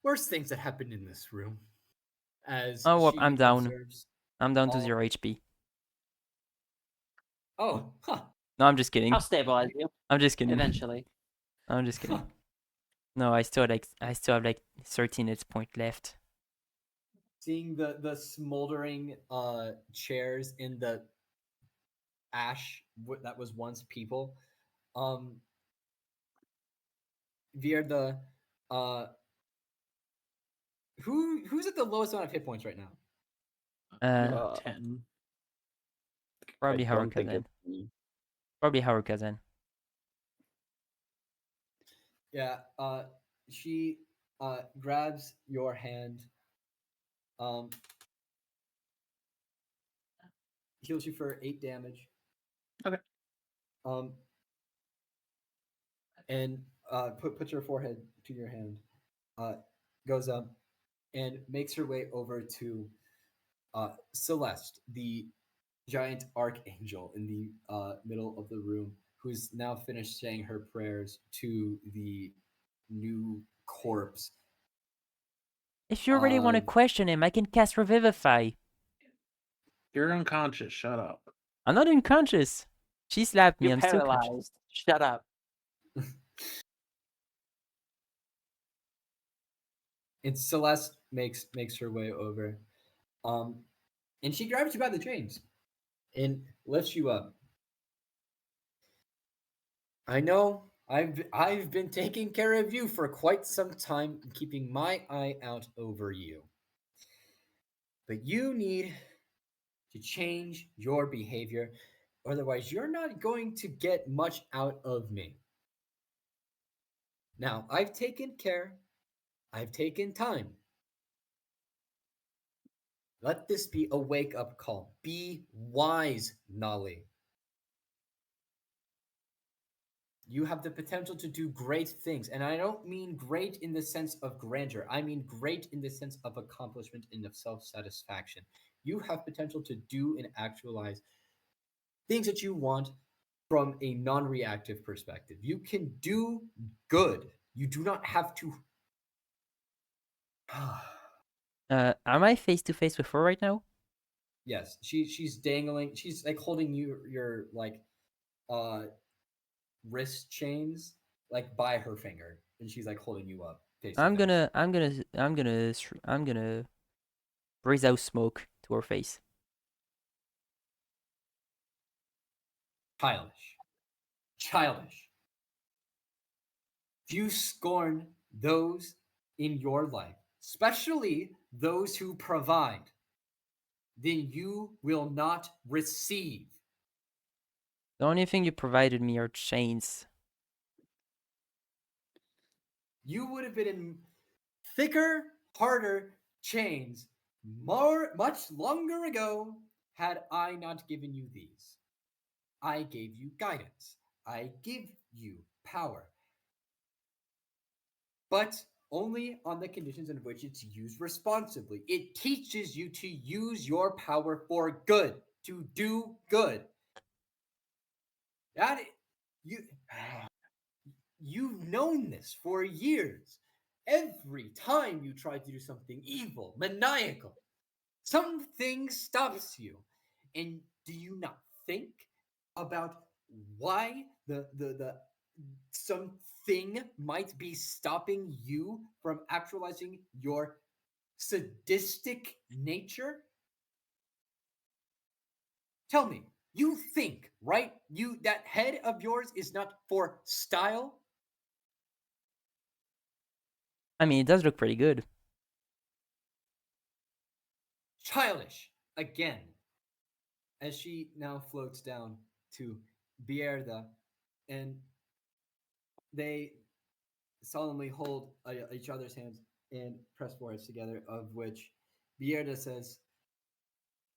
worse things that happened in this room. As Oh, well, she I'm down. observes I'm down to all- 0 HP. Oh, huh. No, I'm just kidding. I'll stabilize you I'm just kidding. eventually. I'm just kidding. Huh. No, I still have like 13 hit point left. Seeing the smoldering chairs in the ash that was once people, via the who's at the lowest amount of hit points right now? Uh, 10. probably I don't Haruka think then. it's me. Probably Haruka then. Yeah, she grabs your hand, um, heals you for 8 damage. Okay. And puts her forehead to your hand, goes up, and makes her way over to Celeste, the giant archangel in the middle of the room, who's now finished saying her prayers to the new corpse. If you really want to of- question him, I can cast Revivify. You're unconscious. Shut up. I'm not unconscious. She slapped me. You're I'm still conscious. paralyzed. Shut up. And Celeste makes her way over, and she grabs you by the chains and lifts you up. I know I've been taking care of you for quite some time, keeping my eye out over you. But you need to change your behavior, otherwise you're not going to get much out of me. Now, I've taken care, I've taken time. Let this be a wake-up call. Be wise, Nali. You have the potential to do great things. And I don't mean great in the sense of grandeur. I mean great in the sense of accomplishment and of self-satisfaction. You have potential to do and actualize things that you want from a non-reactive perspective. You can do good. You do not have to. Am I face to face with her right now? Yes, she's dangling. She's like holding your like wrist chains like by her finger, and she's like holding you up face to I'm face. gonna breathe out smoke to her face. Childish. Childish. You scorn those in your life, especially those who provide. then you will not receive. The only thing you provided me are chains. You would have been in thicker, harder chains much longer ago had I not given you these. I gave you guidance. I give you power. But only on the conditions in which it's used responsibly. It teaches you to use your power for good, to do good. That you you've known this for years. Every time you try to do something evil, maniacal, something stops you. And do you not think about why the something might be stopping you from actualizing your sadistic nature? Tell me, you think, right? You that head of yours is not for style? I mean, it does look pretty good. Childish again. As she now floats down to Bierda, and they solemnly hold each other's hands and press foreheads together, of which Bierda says,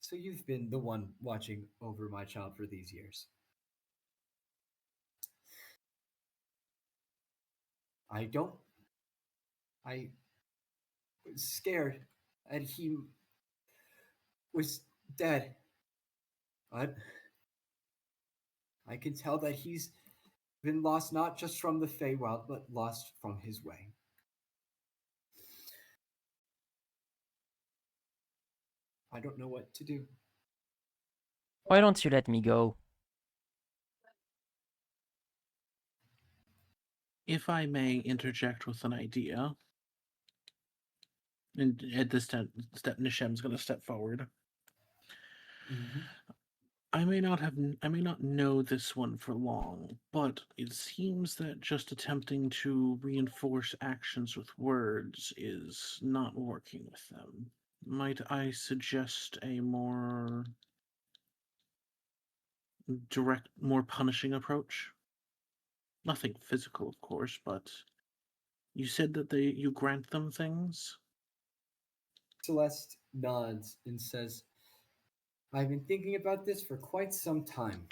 "So you've been the one watching over my child for these years." I don't. I was scared that he was dead. But I can tell that he's been lost not just from the Feywild, but lost from his way. I don't know what to do. Why don't you let me go? If I may interject with an idea, and at this step Nishem's going to step forward. Mm-hmm. I may not know this one for long, but it seems that just attempting to reinforce actions with words is not working with them. Might I suggest a more direct, more punishing approach? Nothing physical, of course, but you said that you grant them things? Celeste nods and says, "I've been thinking about this for quite some time.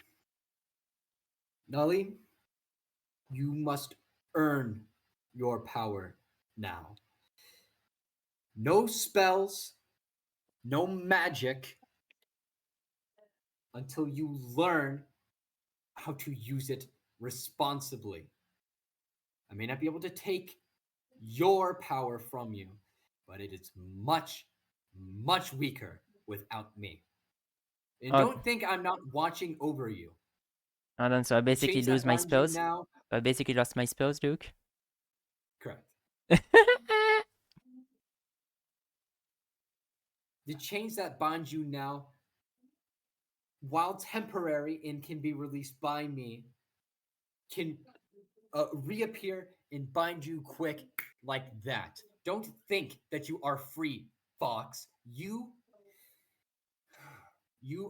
Nali, you must earn your power now. No spells, no magic until you learn how to use it responsibly. I may not be able to take your power from you, but it is much, much weaker without me. And Oh, don't think I'm not watching over you. hold on, so I The basically chains lose that my bind you spells? now, I basically lost my spells, Luke? correct. The chains that bind you now, while temporary and can be released by me, can reappear and bind you quick like that. Don't think that you are free, Fox. You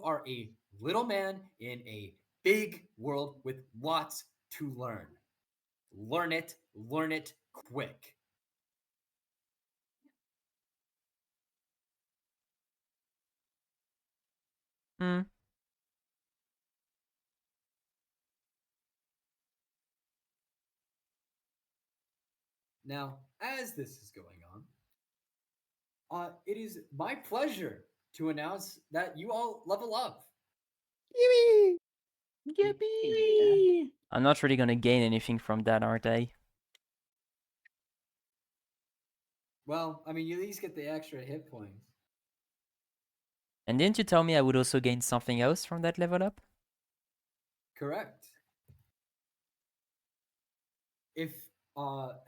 are a little man in a big world with lots to learn. Learn it quick. Hmm. Now, as this is going on, it is my pleasure to announce that you all level up. Yippee! Yippee! I'm not really gonna gain anything from that, aren't I? Well, I mean, you at least get the extra hit points. And didn't you tell me I would also gain something else from that level up? Correct. If,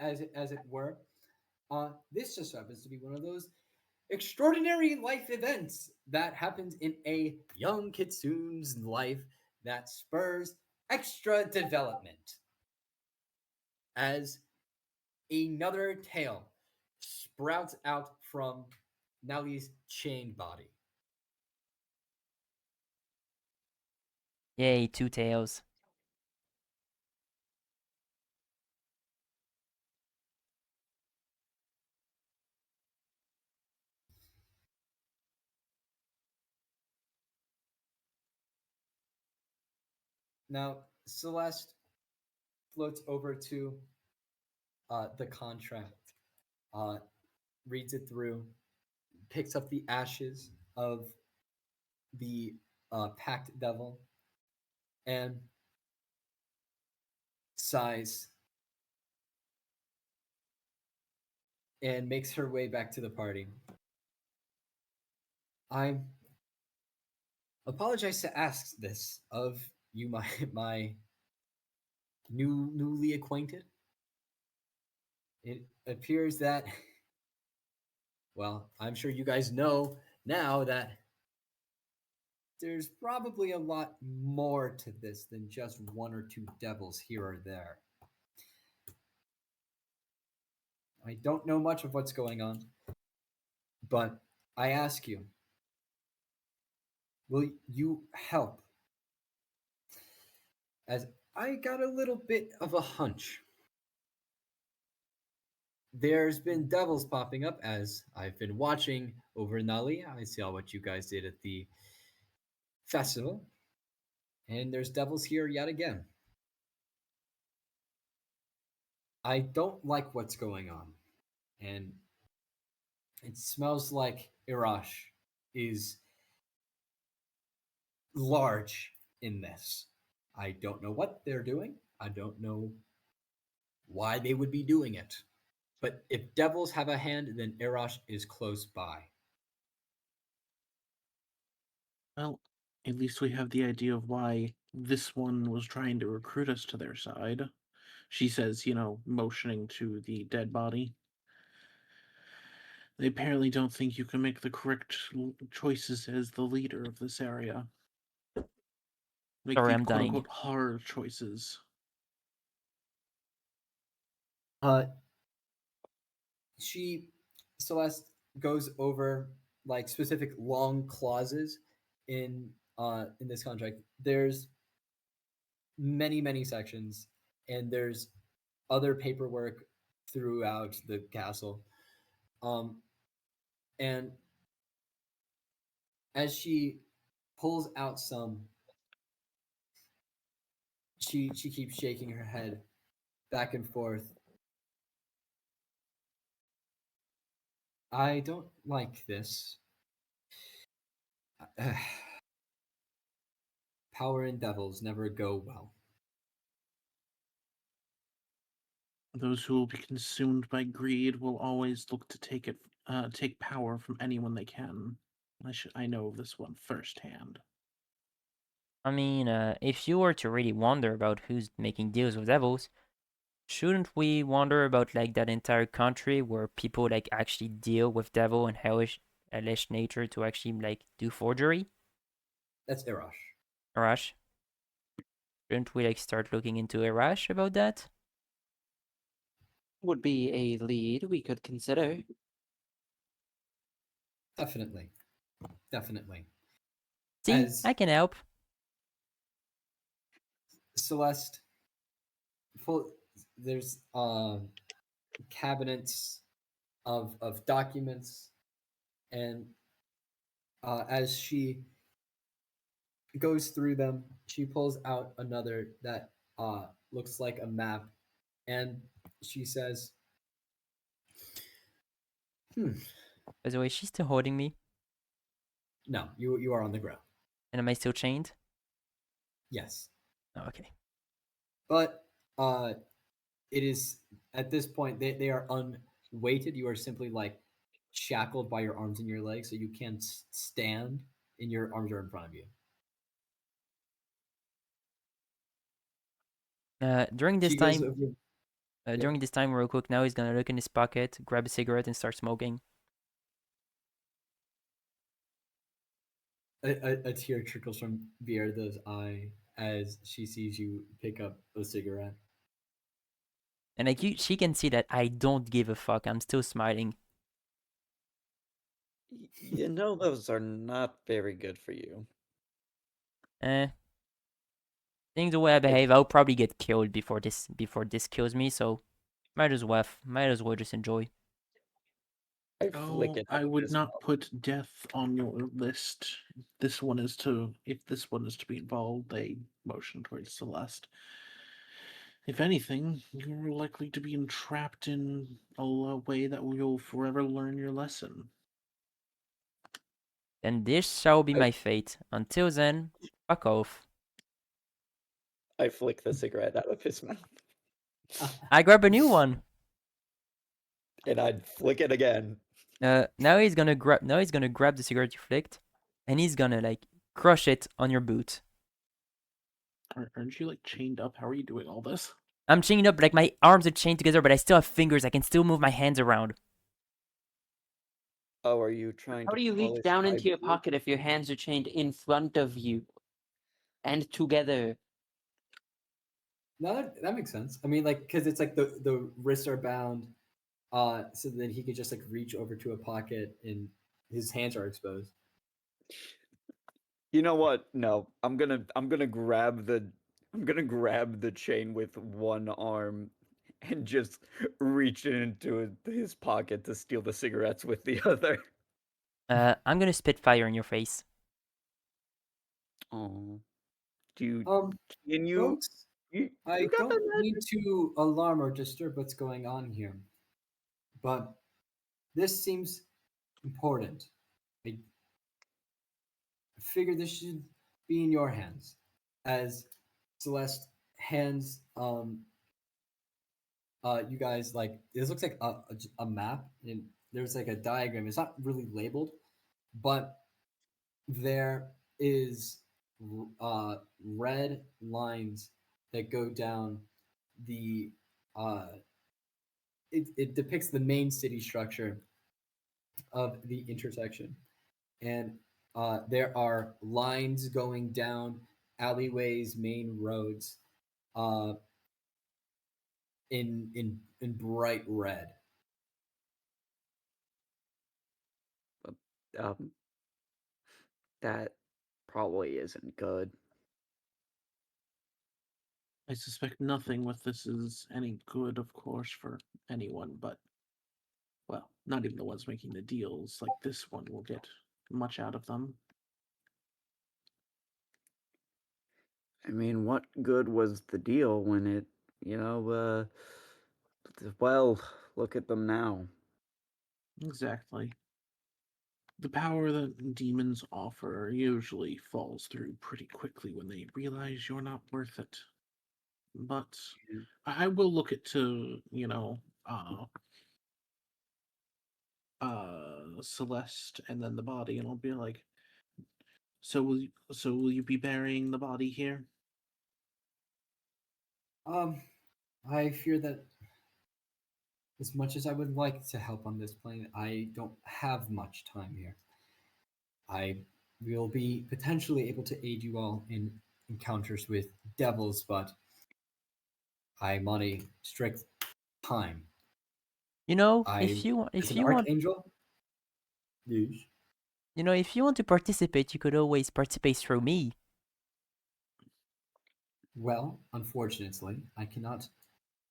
as it were, this just happens to be one of those extraordinary life events that happens in a young kitsune's life that spurs extra development. As another tail sprouts out from Nali's chained body. Yay, 2 tails. Now, Celeste floats over to the contract, reads it through, picks up the ashes of the packed devil, and sighs and makes her way back to the party. I apologize to ask this of you, my newly acquainted. It appears that, well, I'm sure you guys know now that there's probably a lot more to this than just one or two devils here or there. I don't know much of what's going on, but I ask you, will you help? As I got a little bit of a hunch. There's been devils popping up as I've been watching over Nali. I saw what you guys did at the festival, and there's devils here yet again. I don't like what's going on, and it smells like Irash is large in this. I don't know what they're doing. I don't know why they would be doing it. But if devils have a hand, then Irash is close by. Well, at least we have the idea of why this one was trying to recruit us to their side. She says, motioning to the dead body. They apparently don't think you can make the correct choices as the leader of this area. Make Sorry, the I'm dying. quote-unquote hard choices. Celeste goes over like specific long clauses in this contract. There's many sections, and there's other paperwork throughout the castle. And as she pulls out some, she keeps shaking her head back and forth. I don't like this. Power and devils never go well. Those who will be consumed by greed will always look to take power from anyone they can. I know this one firsthand. I mean, if you were to really wonder about who's making deals with devils, shouldn't we wonder about like that entire country where people like actually deal with devil and hellish nature to actually like do forgery? That's Irash. Arash? Shouldn't we like start looking into Arash about that? Would be a lead we could consider. Definitely. See, As I can help. Celeste, there's cabinets of documents, and as she goes through them, she pulls out another that looks like a map, and she says, By the way, she's still holding me, "No, you are on the ground." and am I still chained? Yes, Oh, okay. but it is at this point they are unweighted. You are simply like shackled by your arms and your legs, so you can't stand, and your arms are in front of you. During this She goes time, over. Yep. during this time, real quick now, he's gonna look in his pocket, grab a cigarette, and start smoking. A tear trickles from Vierda's eye as she sees you pick up a cigarette. And like she can see that I don't give a fuck. I'm still smiling. Those are not very good for you. Eh. Seeing the way I behave, I'll probably get killed before this kills me. So might as well just enjoy. I flick Oh, it I at would his not mouth. put death on your list. If this one is to be involved, they motion towards Celeste. If anything, you're likely to be entrapped in a way that you'll forever learn your lesson. Then this shall be I- my fate. Until then, fuck off. I flick the cigarette out of his mouth, I grab a new one. and I'd flick it again. Now he's gonna grab the cigarette you flicked, and he's gonna like crush it on your boot. Aren't you like chained up? How are you doing all this? I'm chained up, like my arms are chained together, but I still have fingers. I can still move my hands around. Oh, are you trying How to do you reach polish down my into your boot? pocket if your hands are chained in front of you and together? No, that makes sense. I mean, like, because it's like the wrists are bound, so then he could just like reach over to a pocket and his hands are exposed. You know what? No, I'm gonna grab the chain with one arm and just reach into his pocket to steal the cigarettes with the other. I'm gonna spit fire in your face. Oh, do you? Can Folks, you I got the don't mean magic? to alarm or disturb what's going on here, but this seems important. I figure this should be in your hands, as Celeste hands you guys like this looks like a map and there's like a diagram. It's not really labeled, but there is red lines that go down the it depicts the main city structure of the intersection, and there are lines going down alleyways, main roads, uh, in bright red. Um, that probably isn't good. I suspect nothing with this is any good, of course, for anyone, but, well, not even the ones making the deals. Like this one will get much out of them. I mean, what good was the deal when it, well, look at them now. Exactly. The power that demons offer usually falls through pretty quickly when they realize you're not worth it. But I will look at to, Celeste and then the body, and I'll be like, so will you be burying the body here? I fear that as much as I would like to help on this plane, I don't have much time here. I will be potentially able to aid you all in encounters with devils, but I'm on a strict time. You know, I, as if an you want, archangel, yes. you know, if you want to participate, you could always participate through me. Well, unfortunately, I cannot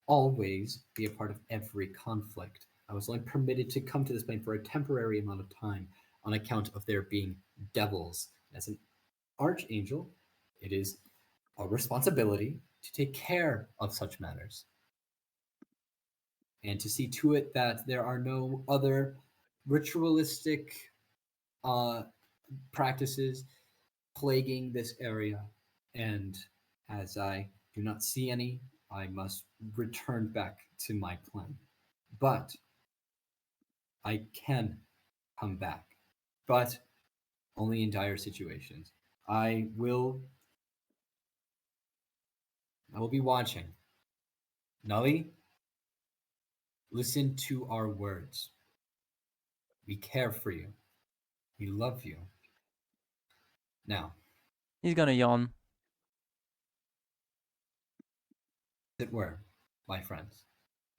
always be a part of every conflict. I was only permitted to come to this plane for a temporary amount of time on account of there being devils. As an archangel, it is a responsibility to take care of such matters and to see to it that there are no other ritualistic uh, practices plaguing this area. And as I do not see any, I must return back to my clan. But I can come back, but only in dire situations. I will be watching. Nali, listen to our words. We care for you. We love you. Now, He's gonna yawn. as it were, my friends,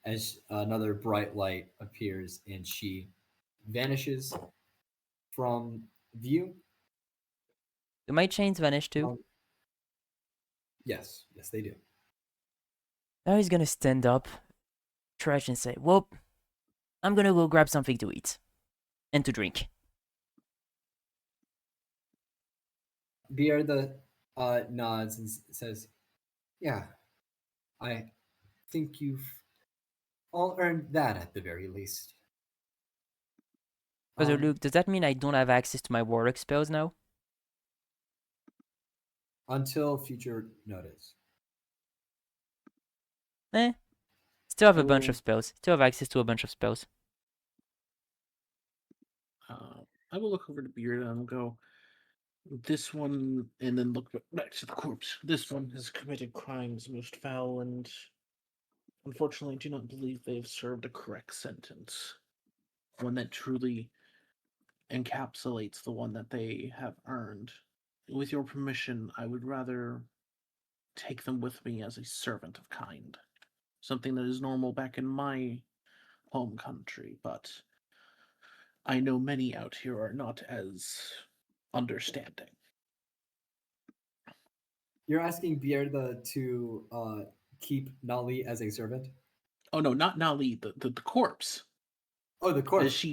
as another bright light appears and she vanishes from view. Do my chains vanish too? Um, Yes, they do. Now he's gonna stand up, stretch, and say, "Well, I'm gonna go grab something to eat and to drink." Bierda nods and says, "Yeah, I think you've all earned that at the very least." So Luke, does that mean I don't have access to my warlock spells now? Until future notice. Still have a bunch will- of spells. Still have access to a bunch of spells. I will look over to Beard and go, this one, and then look back to the corpse. This one has committed crimes most foul, and unfortunately, do not believe they have served a correct sentence. One that truly encapsulates the one that they have earned. With your permission, I would rather take them with me as a servant of kind. Something that is normal back in my home country, but I know many out here are not as understanding. You're asking Bierda to keep Nali as a servant? Oh no, not Nali, the corpse. Oh, the corpse.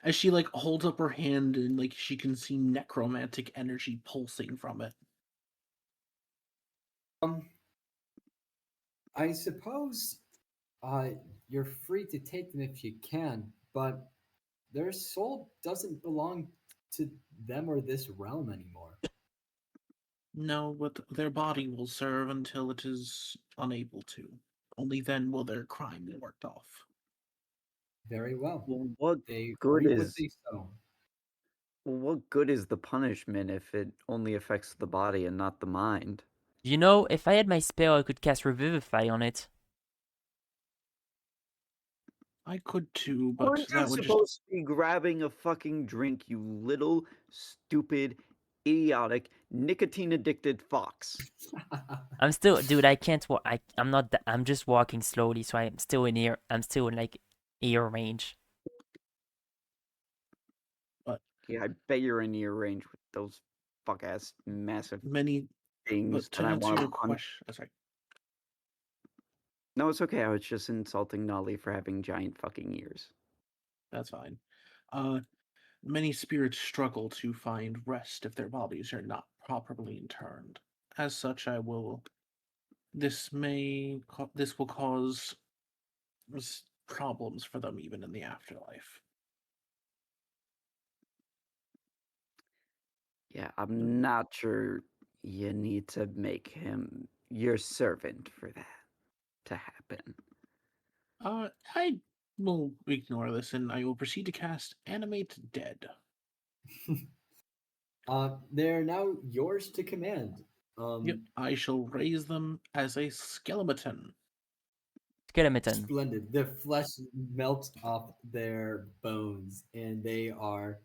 As she like holds up her hand and like she can see necromantic energy pulsing from it. I suppose you're free to take them if you can, but their soul doesn't belong to them or this realm anymore. No, but their body will serve until it is unable to. Only then will their crime be worked off. Very well. Well, what They good reap what is they sow. well, what good is the punishment if it only affects the body and not the mind? You know, if I had my spell, I could cast Revivify on it. I could too, but Aren't you that would just supposed to be grabbing a fucking drink, you little stupid, idiotic, nicotine-addicted fox? I'm still, dude. I can't. I'm not. I'm just walking slowly, so I'm still in ear. I'm still in like ear range. Yeah, I bet you're in ear range with those fuck-ass massive many. things But to when I answer want to your punch. question, sorry. No, it's okay. I was just insulting Nolly for having giant fucking ears. That's fine. Many spirits struggle to find rest if their bodies are not properly interned. As such, this will cause problems for them even in the afterlife. Yeah, I'm not sure you need to make him your servant for that to happen. I will ignore this and I will proceed to cast Animate Dead. They're now yours to command. Yep, I shall raise them as a skeleton. Skeleton. Splendid. The flesh melts off their bones, and they are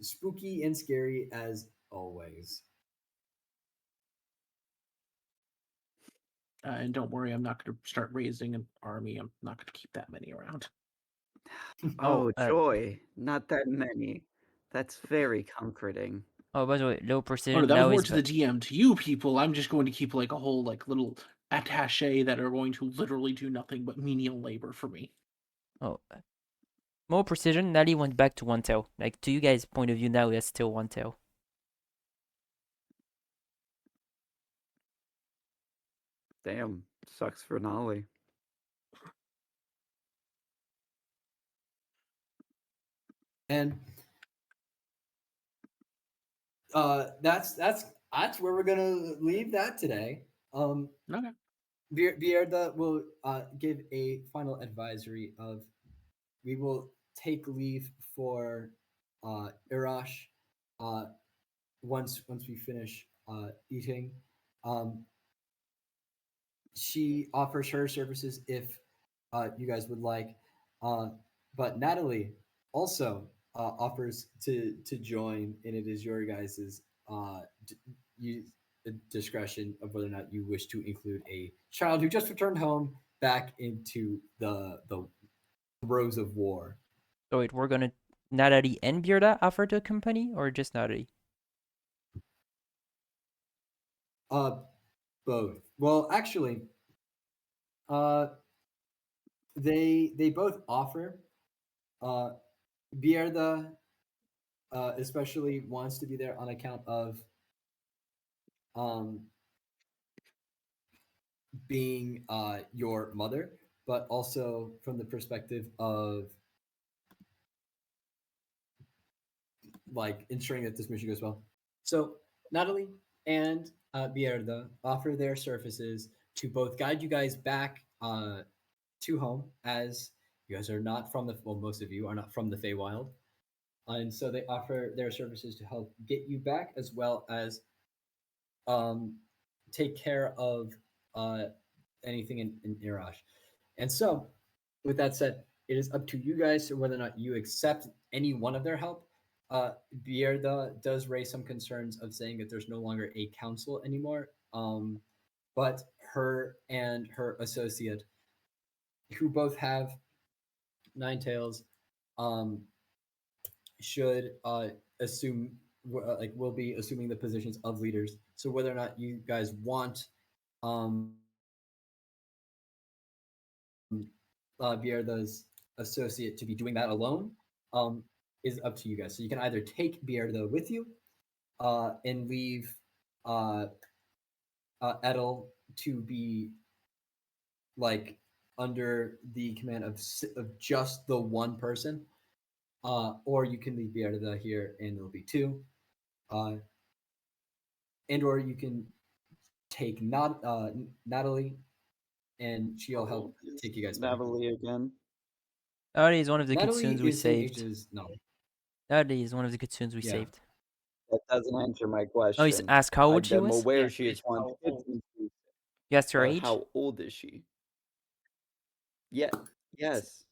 spooky and scary as always. And don't worry, I'm not going to start raising an army. I'm not going to keep that many around. Oh, joy. Not that many. That's very comforting. Oh, by the way, low Oh no, precision. that was Now more is to the DM. To you people, I'm just going to keep like a whole like little attaché that are going to literally do nothing but menial labor for me. oh, more precision. Nali went back to one tail. Like to you guys' point of view now, that's still one tail. Damn, sucks for Nolly. And that's where we're gonna leave that today. Okay. Bierda will give a final advisory of we will take leave for Irash once we finish eating. She offers her services if you guys would like, but Natalie also offers to join, and it is your guys's discretion of whether or not you wish to include a child who just returned home back into the throes of war. So wait, we're gonna Natalie and Bearda offer to accompany, or just Natalie? Both. Well, actually, uh, they both offer. Bierda especially wants to be there on account of um being your mother, but also from the perspective of like ensuring that this mission goes well. So Natalie and Bierda offer their services to both guide you guys back to home, as you guys are not from the well, most of you are not from the Feywild, and so they offer their services to help get you back, as well as um, take care of uh, anything in Irash. And so, with that said, it is up to you guys whether or not you accept any one of their help. Bierda does raise some concerns of saying that there's no longer a council anymore, but her and her associate, who both have nine tails, um, should assume like will be assuming the positions of leaders. So whether or not you guys want um, Bierda's associate to be doing that alone is up to you guys. So you can either take Bierda with you and leave uh, Edel to be like under the command of just the one person, or you can leave Bierda here and there'll be two, and or you can take Natalie and she'll help take you guys back. Natalie again. Nali is one of the Natalie Kitsunes we is same age saved. as Natalie. Nali is one of the Kitsunes we Yeah. saved. That doesn't answer my Oh, he's question. asked how old she I'm was? aware Yeah, she is it's one how of the old. Kitsunes, You asked her but age? how old is she? Yeah. Yes.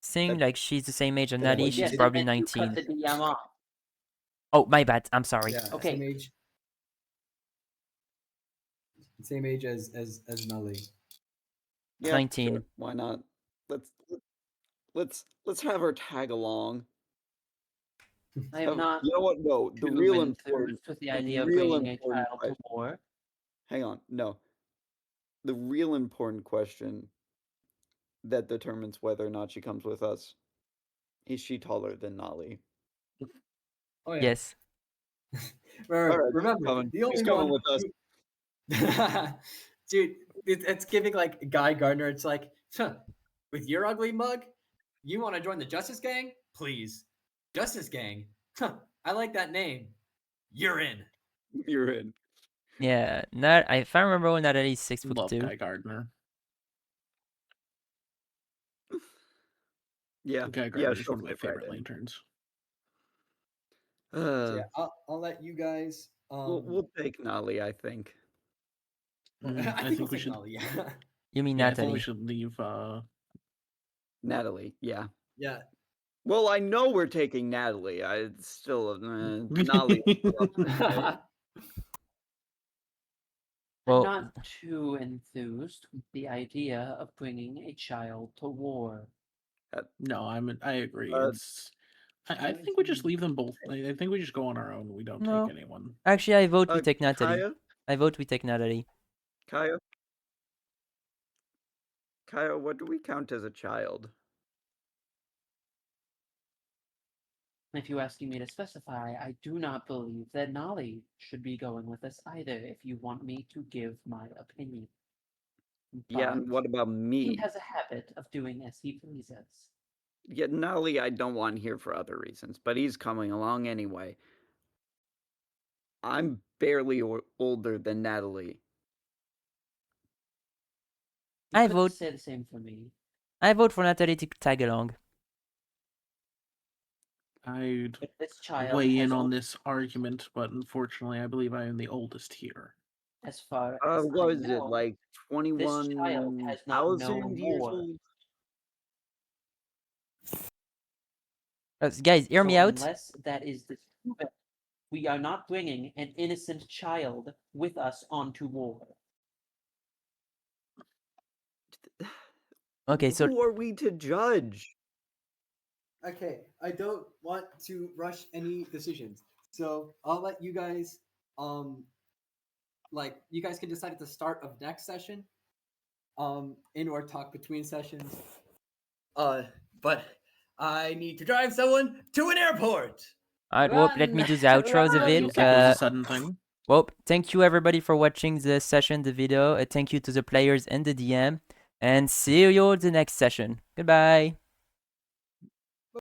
Saying That- like she's the same age as Then Nali, what she's Yes, did- probably and then you cut 19. the DM off. Oh, my bad. I'm sorry. Yeah, Okay. same age as Natalie. yeah, 19. Sure. Why not? Let's have her tag along. I am not You know what? No, the too real enthused important, with the the idea of real bringing a important child question. to war. Hang on, no. The real important question that determines whether or not she comes with us is she taller than Nali? Oh yeah. Yes. Remember, Alright, remember the only she's coming one with us. dude, it's giving like Guy Gardner. It's like, huh, with your ugly mug, you want to join the Justice Gang? Please, Justice Gang. Huh, I like that name. You're in. You're in. Yeah. If I remember, Nali's 6'2". Love Guy Gardner. Yeah, Guy yeah, Gardner's she'll one of my fit right favorite in. lanterns. So yeah, I'll let you guys. We'll take Nali, I think. I think we should. Nolly, yeah. You mean Yeah, I think we Natalie? should leave. Natalie, yeah. Yeah. Well, I know we're taking Natalie. It's still Nali. Well, I'm not too enthused with the idea of bringing a child to war. No, I agree. Uh, I think we just leave them both. I think we just go on our own. We don't No. take anyone. actually, I vote we take Natalie. Kaya? I vote we take Natalie. Kaya? Kaya, what do we count as a child? If you're asking me to specify, I do not believe that Nali should be going with us either, if you want me to give my opinion. Yeah, and what about He me? has a habit of doing as he pleases. Yeah, Nali I don't want here for other reasons, but he's coming along anyway. I'm barely older than Natalie. You I couldn't vote- say the same for me. I vote for Natalie to tag along. I'd But this child weigh has in on only- this argument, but unfortunately, I believe I am the oldest here. As far as What I is it, know, like this child has not 21,000 known years war. old? Guys, hear So me out. unless that is disproven, we are not bringing an innocent child with us onto war. Okay, so Who are we to judge? Okay, I don't want to rush any decisions, so I'll let you guys like you guys can decide at the start of next session, and or talk between sessions. But I need to drive someone to an airport. Alright, well, let me do the outros of Run! it. It was a sudden thing. Well, thank you everybody for watching the session, the video. Thank you to the players and the DM. And see you all the next session. Goodbye.